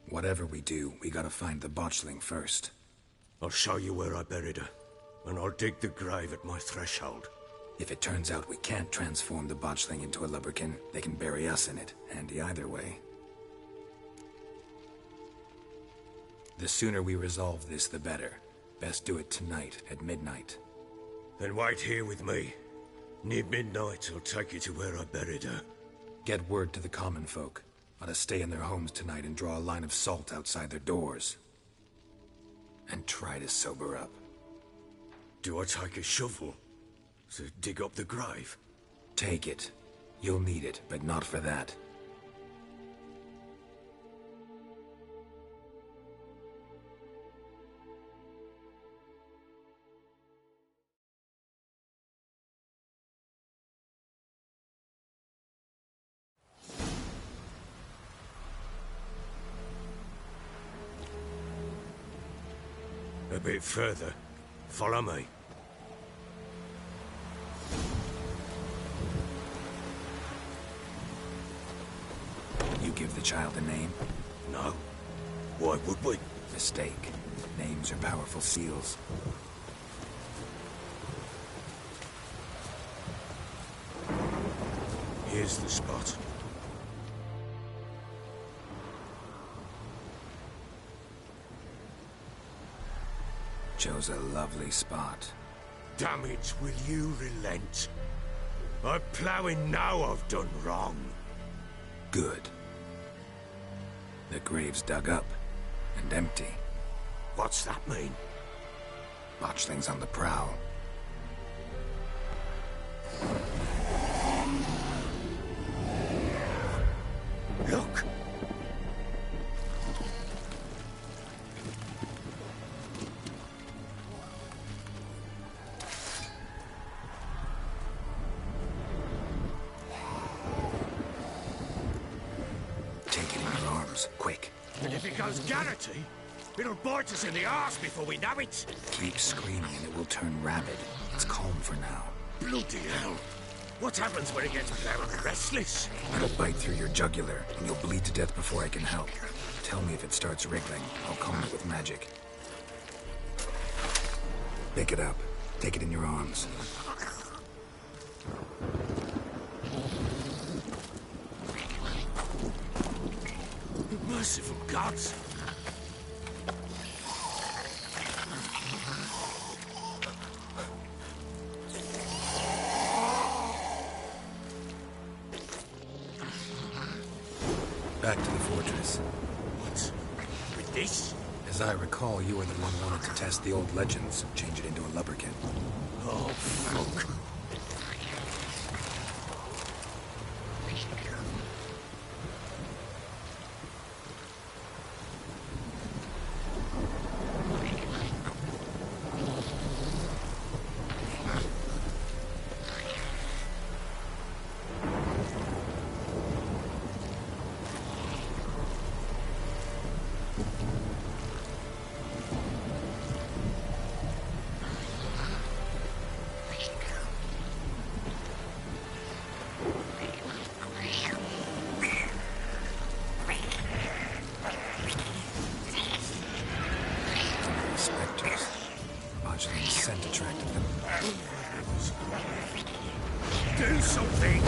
Whatever we do, we gotta find the botchling first. I'll show you where I buried her, and I'll dig the grave at my threshold. If it turns out we can't transform the botchling into a lubberkin, they can bury us in it. Handy either way. The sooner we resolve this, the better. Best do it tonight, at midnight. Then wait here with me. Near midnight, I'll take you to where I buried her. Get word to the common folk. Let us stay in their homes tonight and draw a line of salt outside their doors. And try to sober up. Do I take a shovel to dig up the grave? Take it. You'll need it, but not for that. A bit further. Follow me. You give the child a name? No. Why would we? Mistake. Names are powerful seals. Here's the spot. Chose a lovely spot. Damn it, will you relent? I'm ploughing now I've done wrong. Good. The grave's dug up and empty. What's that mean? Botchling's on the prowl. Look! Quick. And if it goes Garrity, it'll bite us in the arse before we know it. Keep screaming and it will turn rabid. It's calm for now. Bloody hell. What happens when it gets plowed restless? It'll bite through your jugular, and you'll bleed to death before I can help. Tell me if it starts wriggling. I'll calm it with magic. Pick it up. Take it in your arms. Merciful gods! Back to the fortress. What? With this? As I recall, you were the one who wanted to test the old legends, change it into a lubberkin. Oh, fuck. Do something!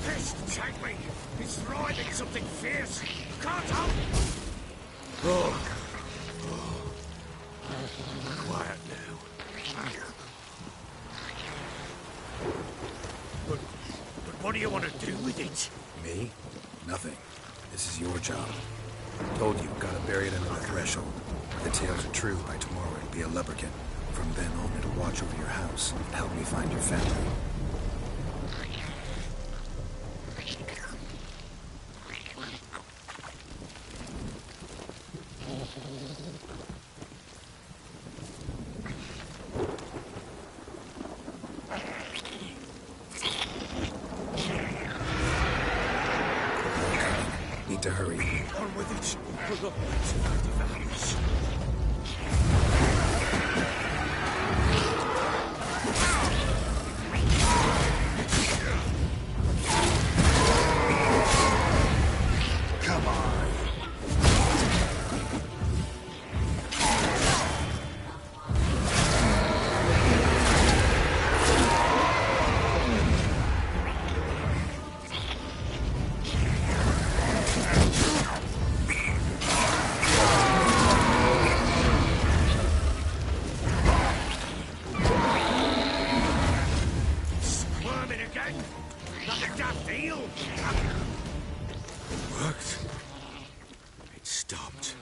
This, take me! It's writhing something fierce! Can't help! Oh. Quiet now. But what do you want to do with it? Me? Nothing. This is your job. Told you, gotta bury it under the threshold. If the tales are true, by tomorrow it'll be a lubberkin. From then on, it'll watch over your house and help me find your family. to hurry. On with it. We're not waiting for devours. Come on. Squirming again? Like a daft eel? Worked. It stopped.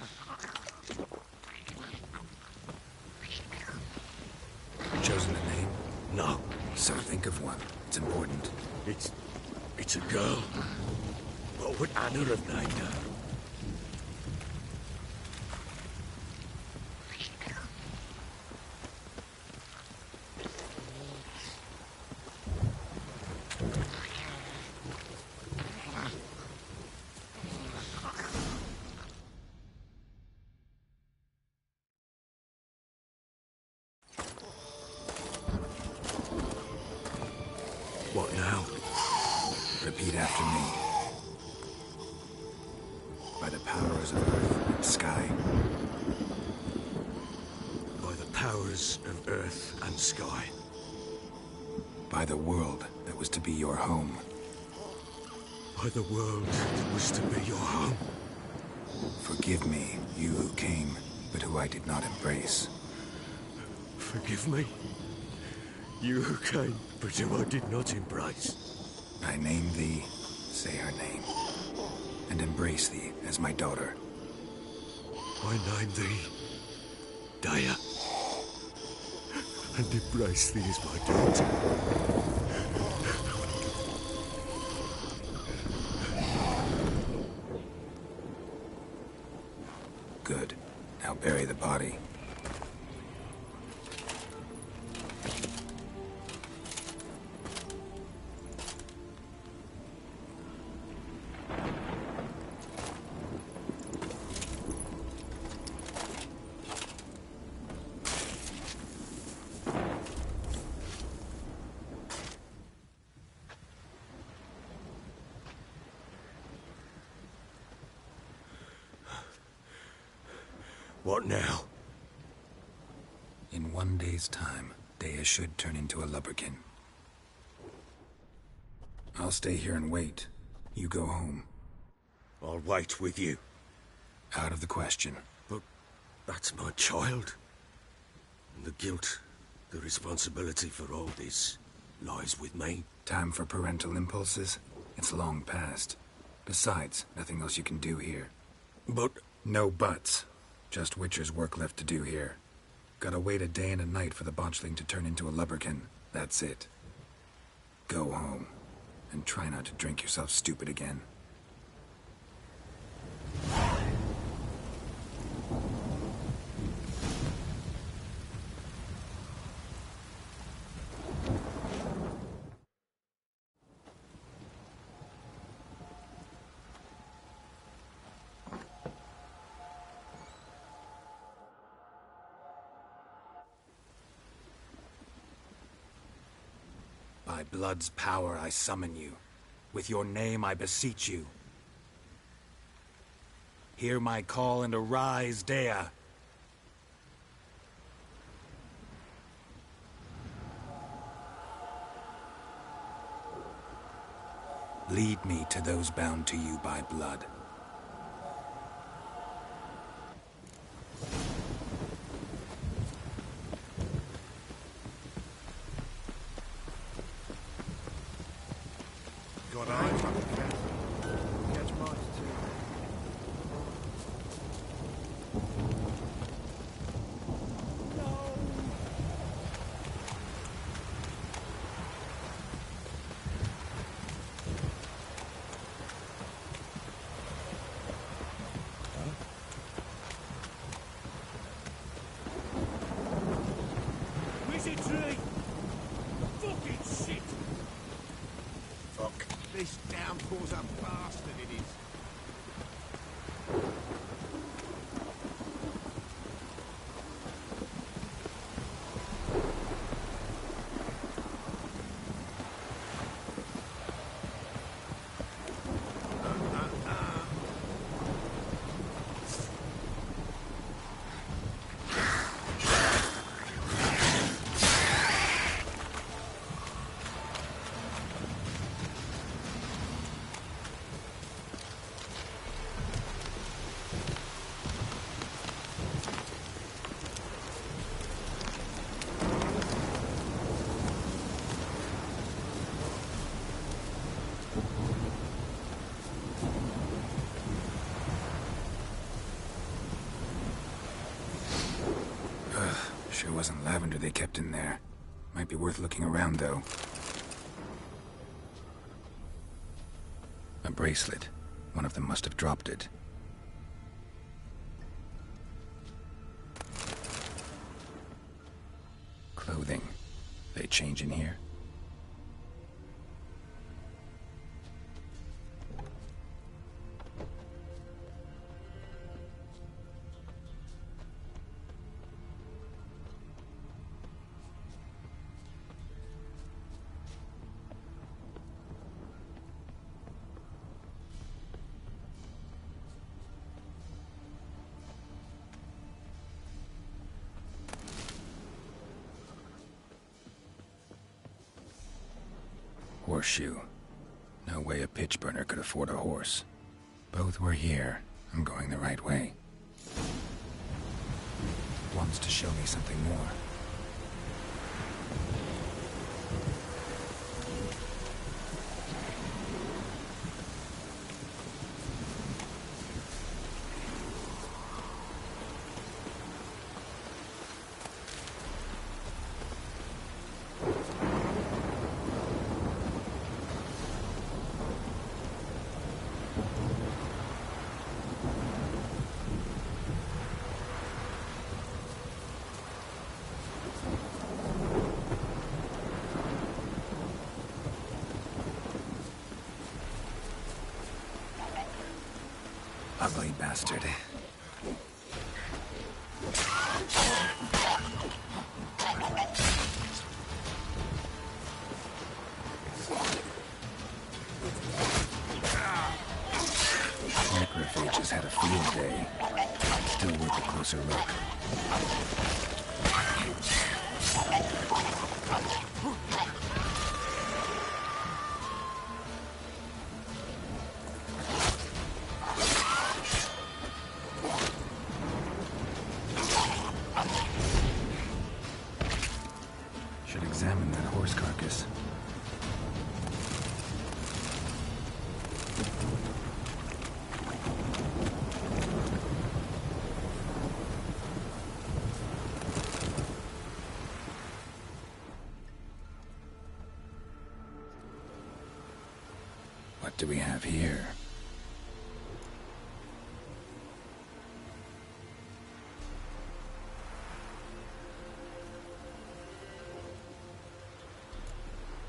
Chosen a name? No. So think of one. It's important. It's a girl. What would Anna have named her? What now? Repeat after me. By the powers of earth and sky. By the powers of earth and sky. By the world that was to be your home. By the world that was to be your home. Forgive me, you who came, but who I did not embrace. Forgive me. You who came, but who I did not embrace. I name thee, say her name, and embrace thee as my daughter. I name thee Daya, and embrace thee as my daughter. Good. Now bury the body. What now? In 1 day's time, Daya should turn into a lubberkin. I'll stay here and wait. You go home. I'll wait with you. Out of the question. But that's my child. And the guilt, the responsibility for all this lies with me. Time for parental impulses? It's long past. Besides, nothing else you can do here. But... No buts. Just Witcher's work left to do here. Gotta wait a day and a night for the botchling to turn into a lubberkin. That's it. Go home. And try not to drink yourself stupid again. By blood's power I summon you. With your name I beseech you. Hear my call and arise, Daya. Lead me to those bound to you by blood. Got eyes like a cat. Catch mice too. Wizardry! Fucking shit! Fuck. This downpour's a bastard, it is. Wasn't lavender they kept in there. Might be worth looking around, though. A bracelet. One of them must have dropped it. Clothing. They change in here? Horseshoe. No way a pitch burner could afford a horse. Both were here. I'm going the right way. Wants to show me something more. Ugly bastard. Necrophages had a field day. Still worth a closer look. Examine that horse carcass. What do we have here?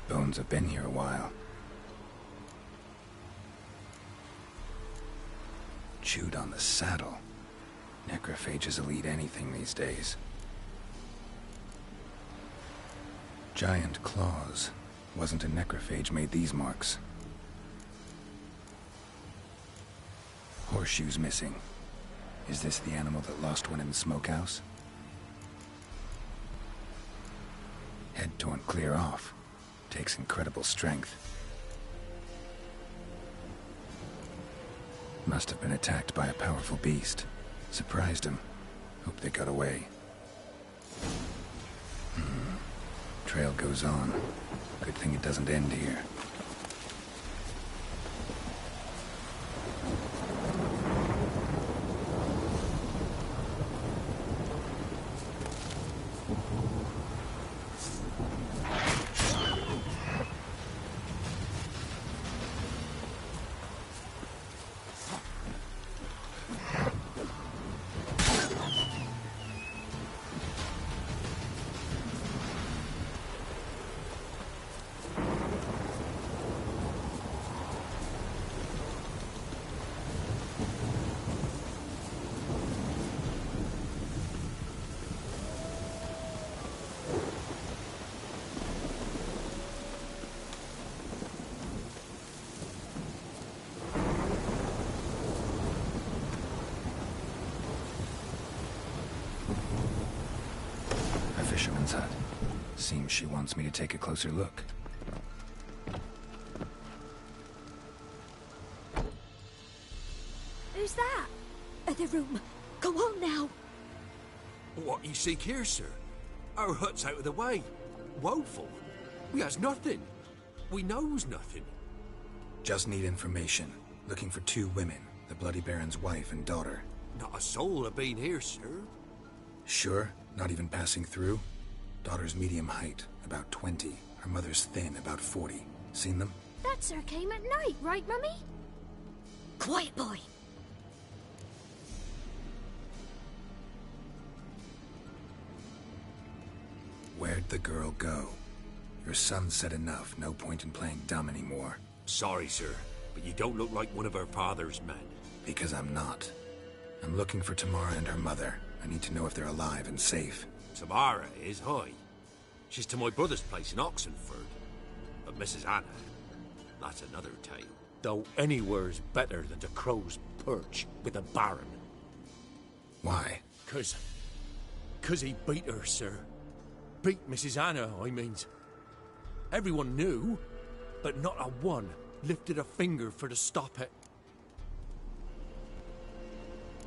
Bones have been here a while. Chewed on the saddle. Necrophages will eat anything these days. Giant claws. Wasn't a necrophage made these marks. Horseshoes missing. Is this the animal that lost one in the smokehouse? Head torn clear off. Takes incredible strength. Must have been attacked by a powerful beast. Surprised him. Hope they got away. Trail goes on. Good thing it doesn't end here. Fisherman's hut. Seems she wants me to take a closer look. Who's that? The room. Go on now. What you seek here, sir? Our hut's out of the way. Woeful. We has nothing. We knows nothing. Just need information. Looking for 2 women. The Bloody Baron's wife and daughter. Not a soul have been here, sir. Sure? Not even passing through? Daughter's medium height, about 20. Her mother's thin, about 40. Seen them? That sir came at night, right, Mummy? Quiet, boy. Where'd the girl go? Your son said enough. No point in playing dumb anymore. Sorry, sir, but you don't look like one of our father's men. Because I'm not. I'm looking for Tamara and her mother. I need to know if they're alive and safe. Tamara is, hi. She's to my brother's place in Oxenford. But Mrs. Anna, that's another tale. Though anywhere's better than the Crow's Perch with a Baron. Why? 'Cause he beat her, sir. Beat Mrs. Anna, I means. Everyone knew, but not a one lifted a finger for to stop it.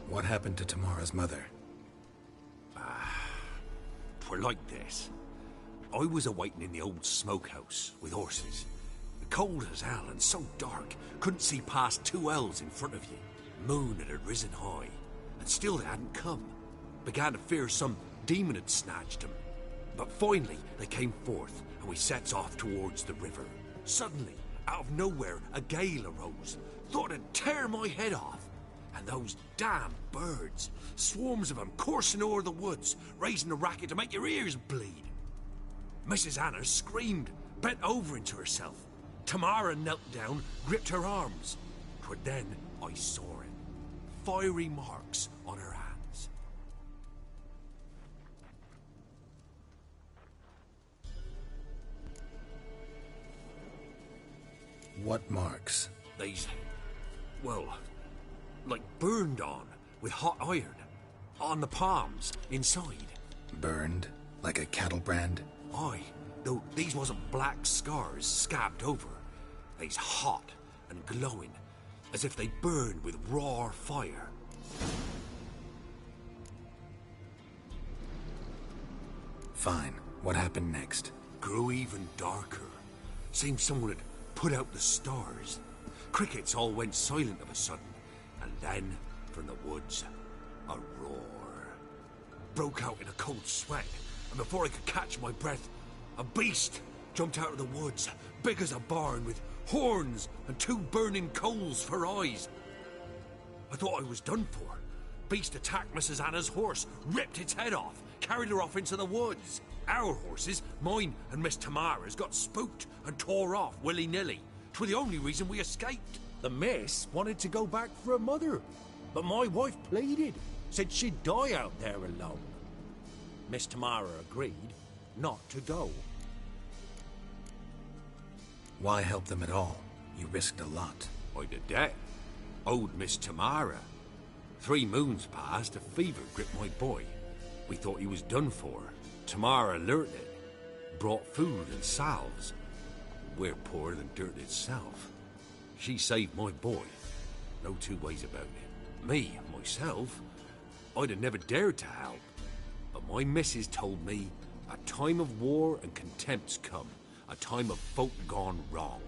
What happened to Tamara's mother? Twere like this. I was awaiting in the old smokehouse with horses. Cold as hell and so dark, couldn't see past 2 ells in front of you. Moon had risen high, and still they hadn't come. Began to fear some demon had snatched them. But finally, they came forth, and we sets off towards the river. Suddenly, out of nowhere, a gale arose. Thought it'd tear my head off. And those damn birds, swarms of them coursing o'er the woods, raising a racket to make your ears bleed. Mrs. Anna screamed, bent over into herself. Tamara knelt down, gripped her arms. 'Twere then I saw it. Fiery marks on her hands. What marks? These, well, like burned on with hot iron. On the palms, inside. Burned? Like a cattle brand? Aye, though these wasn't black scars scabbed over. They's hot and glowing, as if they burned with raw fire. Fine. What happened next? Grew even darker. Seemed someone had put out the stars. Crickets all went silent of a sudden, and then, from the woods, a roar. Broke out in a cold sweat, and before I could catch my breath, a beast jumped out of the woods, big as a barn, with horns and 2 burning coals for eyes. I thought I was done for. Beast attacked Mrs. Anna's horse, ripped its head off, carried her off into the woods. Our horses, mine and Miss Tamara's, got spooked and tore off willy-nilly. 'Twere the only reason we escaped. The miss wanted to go back for her mother, but my wife pleaded, said she'd die out there alone. Miss Tamara agreed not to go. Why help them at all? You risked a lot. I'd a debt. Owed Miss Tamara. 3 moons passed, a fever gripped my boy. We thought he was done for. Tamara learnt it. Brought food and salves. We're poorer than dirt itself. She saved my boy. No 2 ways about it. Me, myself, I'd have never dared to help. But my missus told me a time of war and contempt's come. A time of folk gone wrong.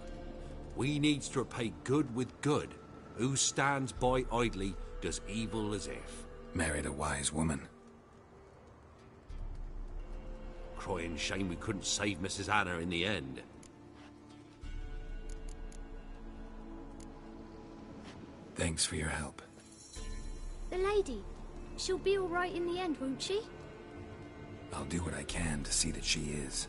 We needs to repay good with good. Who stands by idly does evil as if. Married a wise woman. Crying shame we couldn't save Mrs. Anna in the end. Thanks for your help. The lady, she'll be all right in the end, won't she? I'll do what I can to see that she is.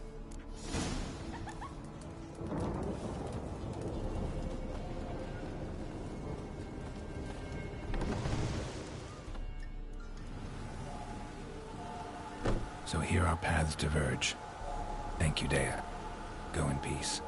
So here our paths diverge. Thank you, Dea. Go in peace.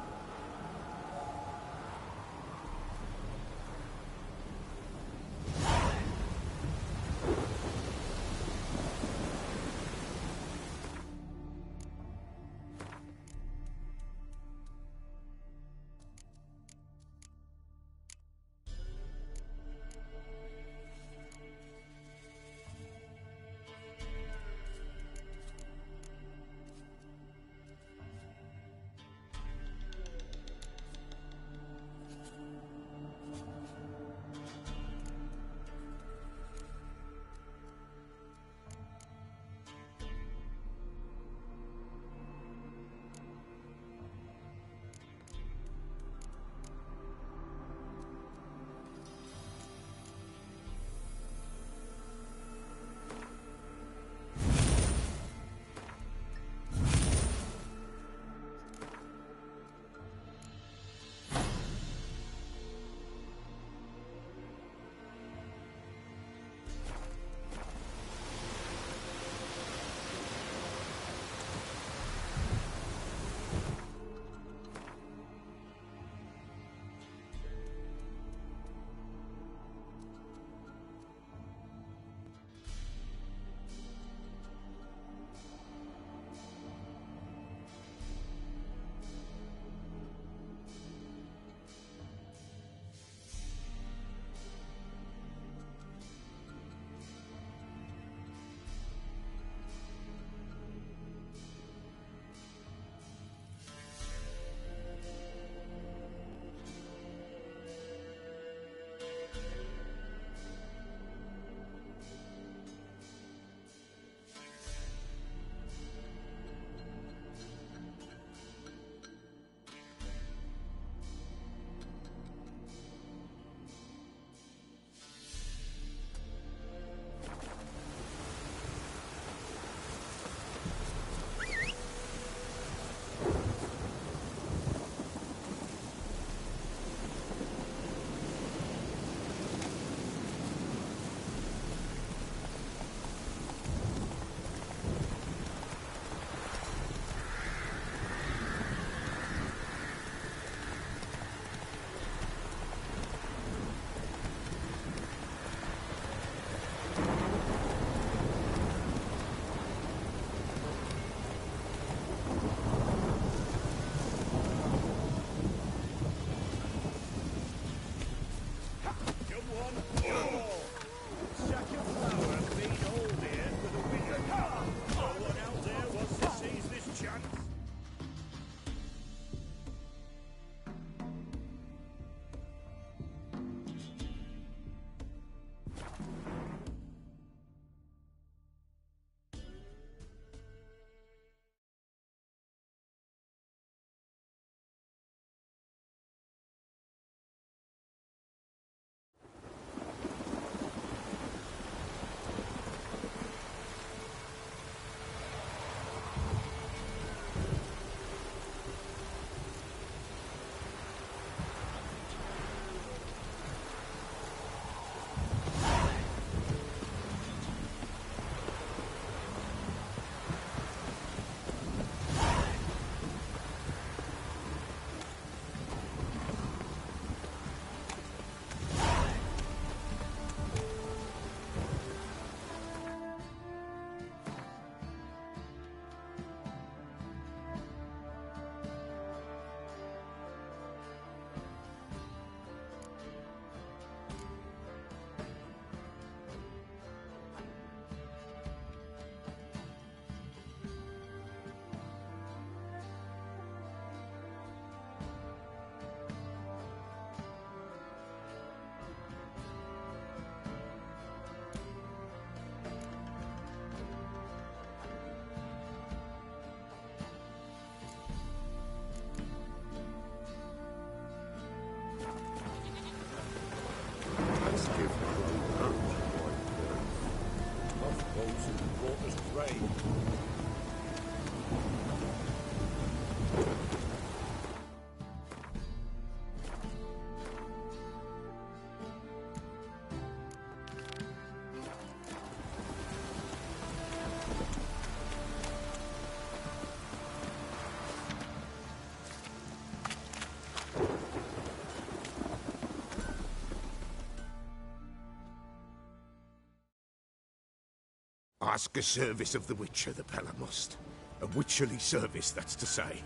ask a service of the Witcher, the Pella must. A witcherly service, that's to say.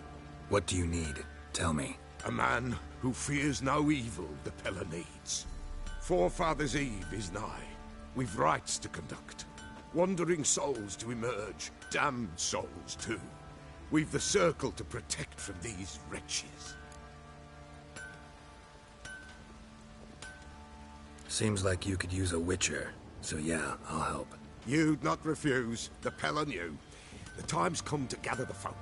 What do you need? Tell me. A man who fears no evil the Pella needs. Forefathers' Eve is nigh. We've rites to conduct. Wandering souls to emerge. Damned souls, too. We've the circle to protect from these wretches. Seems like you could use a witcher. So yeah, I'll help. You'd not refuse. The Pella knew. The time's come to gather the folk.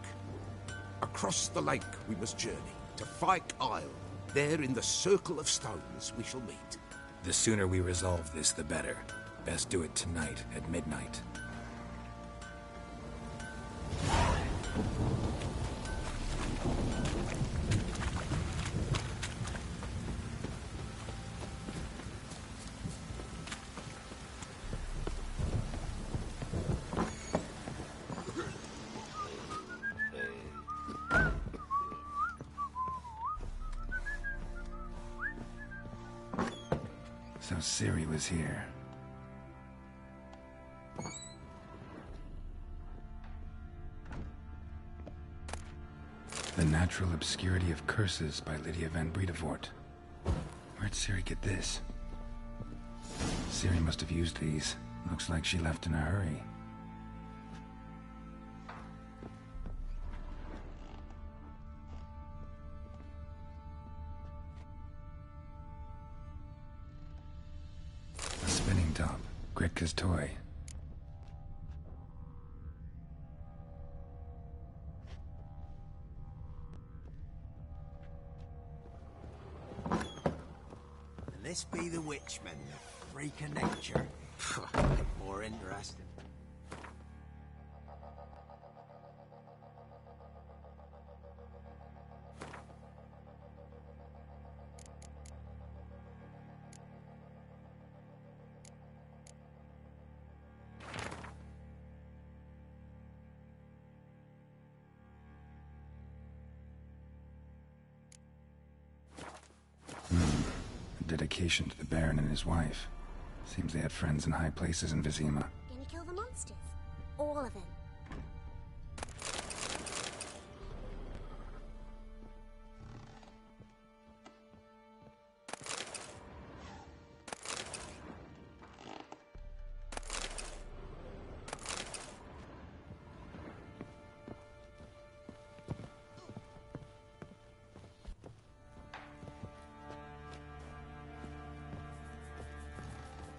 Across the lake we must journey, to Fyke Isle. There in the Circle of Stones we shall meet. The sooner we resolve this, the better. Best do it tonight at midnight. So Ciri was here. The Natural Obscurity of Curses by Lydia van Bredevoort. Where'd Ciri get this? Ciri must have used these. Looks like she left in a hurry. A spinning top. Gretka's toy. This be the Witchman, the freak of nature. More interesting. Dedication to the Baron and his wife. Seems they had friends in high places in Vizima. Gonna kill the monsters? All of them?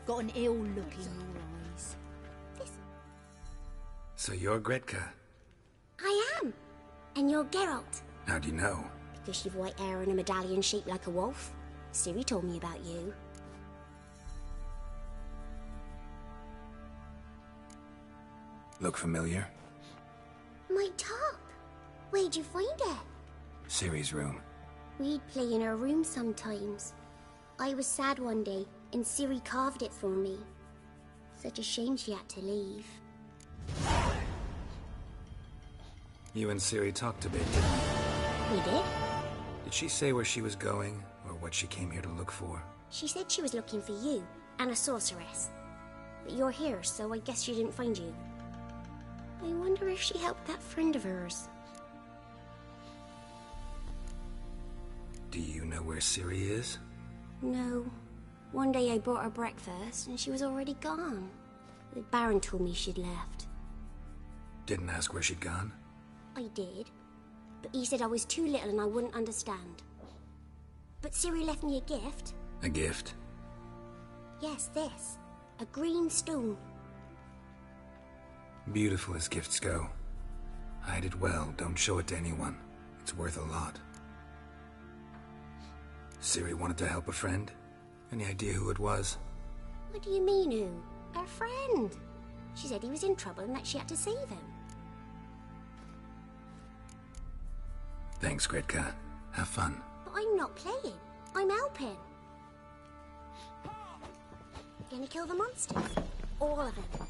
Got an ill look in your eyes. So you're Gretka? I am. And you're Geralt. How do you know? Because you've white hair and a medallion shaped like a wolf. Ciri told me about you. Look familiar? My top. Where'd you find it? Ciri's room. We'd play in her room sometimes. I was sad one day, and Ciri carved it for me. Such a shame she had to leave. You and Ciri talked a bit, didn't you? We did? Did she say where she was going, or what she came here to look for? She said she was looking for you, and a sorceress. But you're here, so I guess she didn't find you. I wonder if she helped that friend of hers. Do you know where Ciri is? No. One day I brought her breakfast, and she was already gone. The Baron told me she'd left. Didn't ask where she'd gone? I did. But he said I was too little and I wouldn't understand. But Ciri left me a gift. A gift? Yes, this. A green stone. Beautiful as gifts go. Hide it well, don't show it to anyone. It's worth a lot. Ciri wanted to help a friend? Any idea who it was? What do you mean, who? Her friend. She said he was in trouble and that she had to save him. Thanks, Gretka. Have fun. But I'm not playing. I'm helping. Gonna kill the monsters. All of them.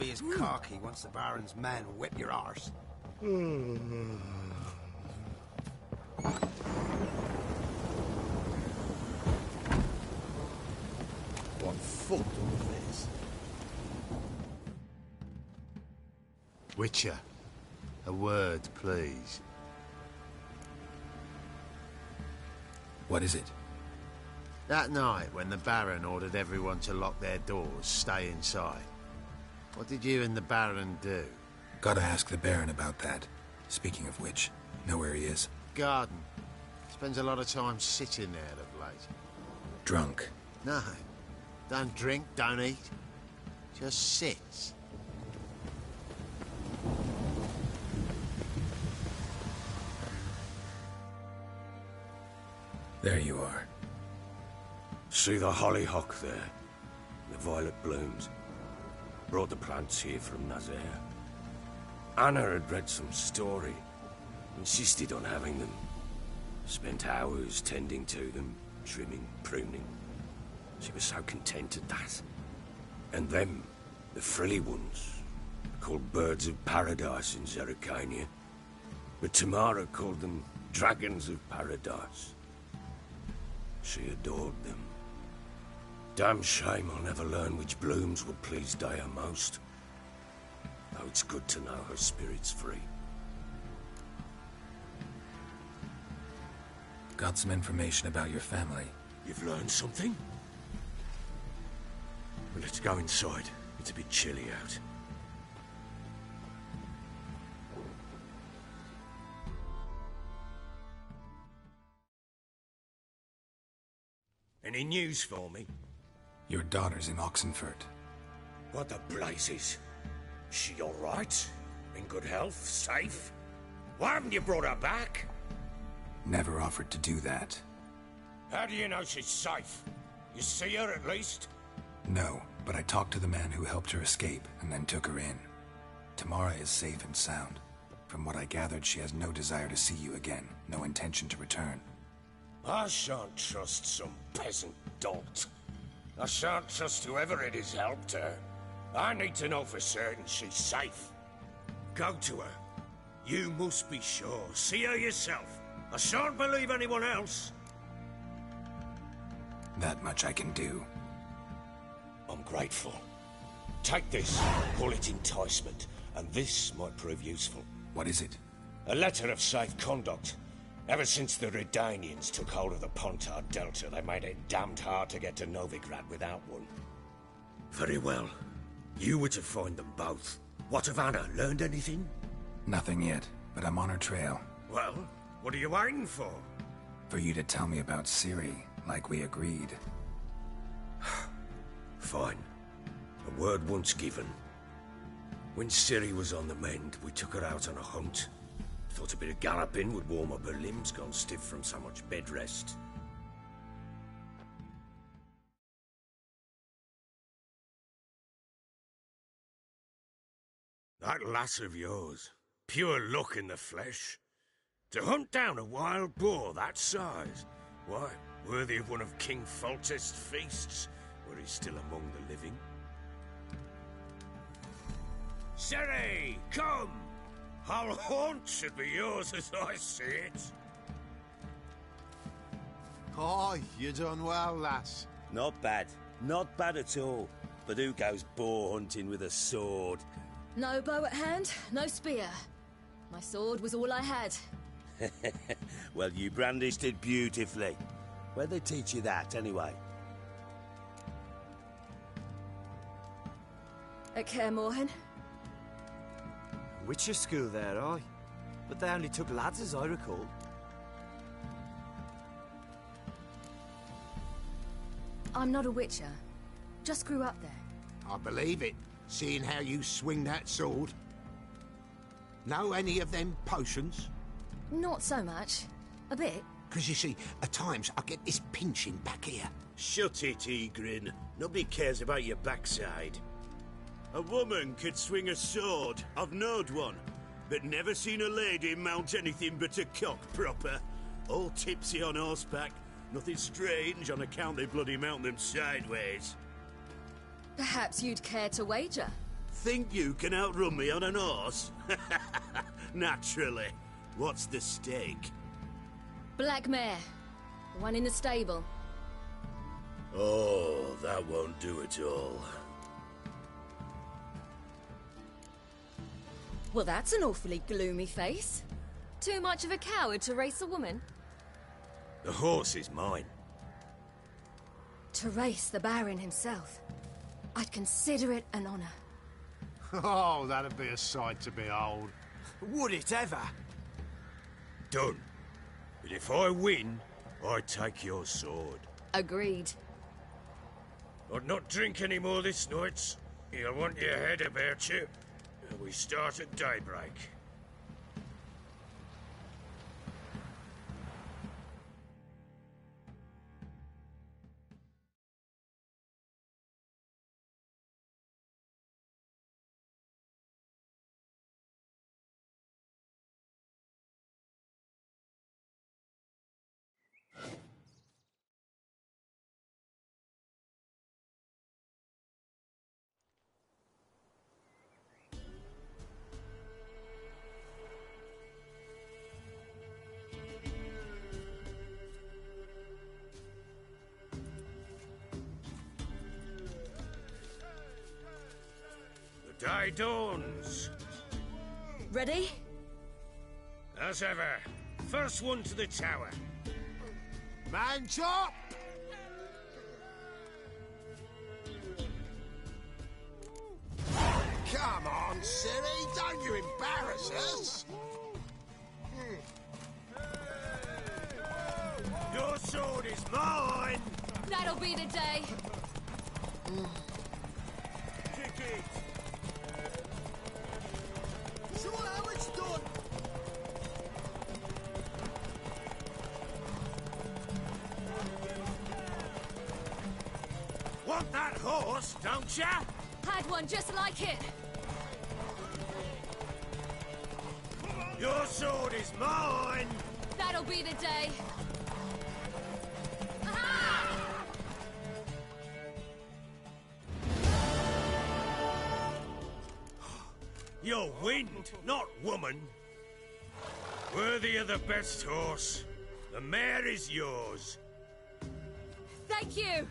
be as cocky once the Baron's men whip your arse. What fucked up this? Witcher, a word, please. What is it? That night, when the Baron ordered everyone to lock their doors, stay inside, what did you and the Baron do? Gotta ask the Baron about that. Speaking of which, know where he is? Garden. Spends a lot of time sitting there of late. Drunk. No. Don't drink, don't eat. Just sits. There you are. See the hollyhock there? The violet blooms. Brought the plants here from Nazaire. Anna had read some story. Insisted on having them. Spent hours tending to them, trimming, pruning. She was so content at that. And them, the frilly ones, called birds of paradise in Zerrikania. But Tamara called them dragons of paradise. She adored them. Damn shame I'll never learn which blooms would please Daya most. Though it's good to know her spirit's free. Got some information about your family. You've learned something? Well, let's go inside. It's a bit chilly out. Any news for me? Your daughter's in Oxenfurt. What the blazes? She all right? In good health? Safe? Why haven't you brought her back? Never offered to do that. How do you know she's safe? You see her at least? No, but I talked to the man who helped her escape and then took her in. Tamara is safe and sound. From what I gathered, she has no desire to see you again, no intention to return. I shan't trust some peasant dolt. I shan't trust whoever it is helped her. I need to know for certain she's safe. Go to her. You must be sure. See her yourself. I shan't believe anyone else. That much I can do. I'm grateful. Take this. Call it enticement. And this might prove useful. What is it? A letter of safe conduct. Ever since the Redanians took hold of the Pontard Delta, they made it damned hard to get to Novigrad without one. Very well. You were to find them both. What of Anna? Learned anything? Nothing yet, but I'm on her trail. Well, what are you waiting for? For you to tell me about Ciri, like we agreed. Fine. A word once given. When Ciri was on the mend, we took her out on a hunt. Thought a bit of galloping would warm up her limbs, gone stiff from so much bed rest. That lass of yours, pure luck in the flesh. To hunt down a wild boar that size, why, worthy of one of King Foltest's feasts, where he's still among the living. Ciri, come! Our haunt should be yours as I see it. Oh, you done well, lass. Not bad. Not bad at all. But who goes boar hunting with a sword? No bow at hand, no spear. My sword was all I had. Well, you brandished it beautifully. Where'd they teach you that, anyway? At Kaer Morhen. Witcher school there, aye. But they only took lads, as I recall. I'm not a witcher. Just grew up there. I believe it, seeing how you swing that sword. Know any of them potions? Not so much. A bit. Because you see, at times I get this pinching back here. Shut it, Egrin. Nobody cares about your backside. A woman could swing a sword. I've knowed one. But never seen a lady mount anything but a cock proper. All tipsy on horseback. Nothing strange on account they bloody mount them sideways. Perhaps you'd care to wager? think you can outrun me on an horse? Naturally. What's the stake? Black mare. The one in the stable. Oh, that won't do at all. Well, that's an awfully gloomy face. Too much of a coward to race a woman? The horse is mine. To race the Baron himself. I'd consider it an honor. Oh, that'd be a sight to behold. Would it ever? Done. But if I win, I take your sword. Agreed. I'd not drink any more this night. You'll want your head about you. And we start at daybreak. The day dawns. Ready? As ever. First one to the tower. Man chop! Come on, Ciri, don't you embarrass us! Your sword is mine! That'll be the day. Kick it! Show how it's done! Want that horse, don't ya? Had one just like it. Your sword is mine! That'll be the day. You're wind, not woman. Worthy of the best horse. The mare is yours. Thank you.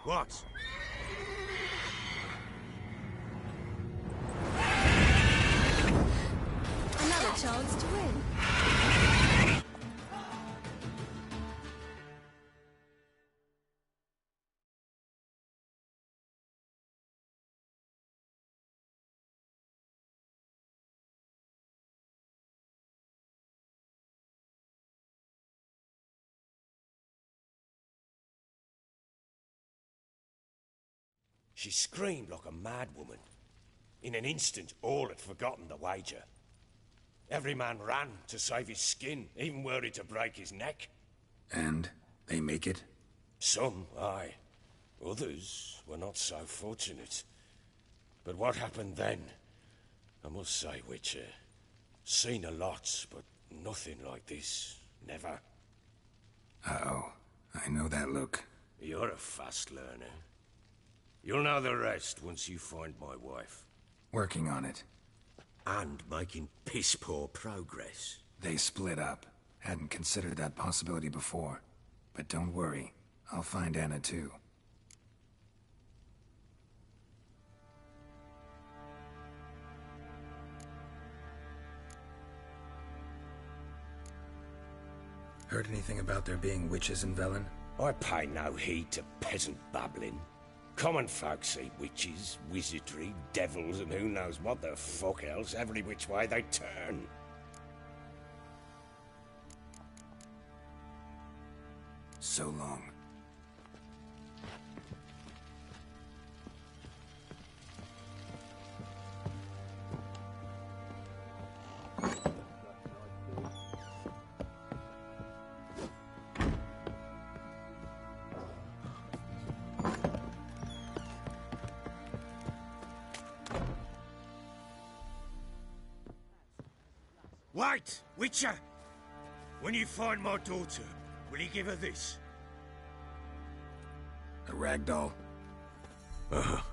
What? Another chance to win. She screamed like a mad woman. In an instant, all had forgotten the wager. Every man ran to save his skin, even were it to break his neck. And they make it? Some, aye. Others were not so fortunate. But what happened then? I must say, Witcher, seen a lot, but nothing like this. Never. Uh-oh. I know that look. You're a fast learner. You'll know the rest once you find my wife. Working on it. And making piss-poor progress. They split up. Hadn't considered that possibility before. But don't worry. I'll find Anna too. Heard anything about there being witches in Velen? I pay no heed to peasant babbling. Common folk see witches, wizardry, devils, and who knows what the fuck else every which way they turn. So long. Wait, Witcher! When you find my daughter, will you give her this? A ragdoll? Uh-huh.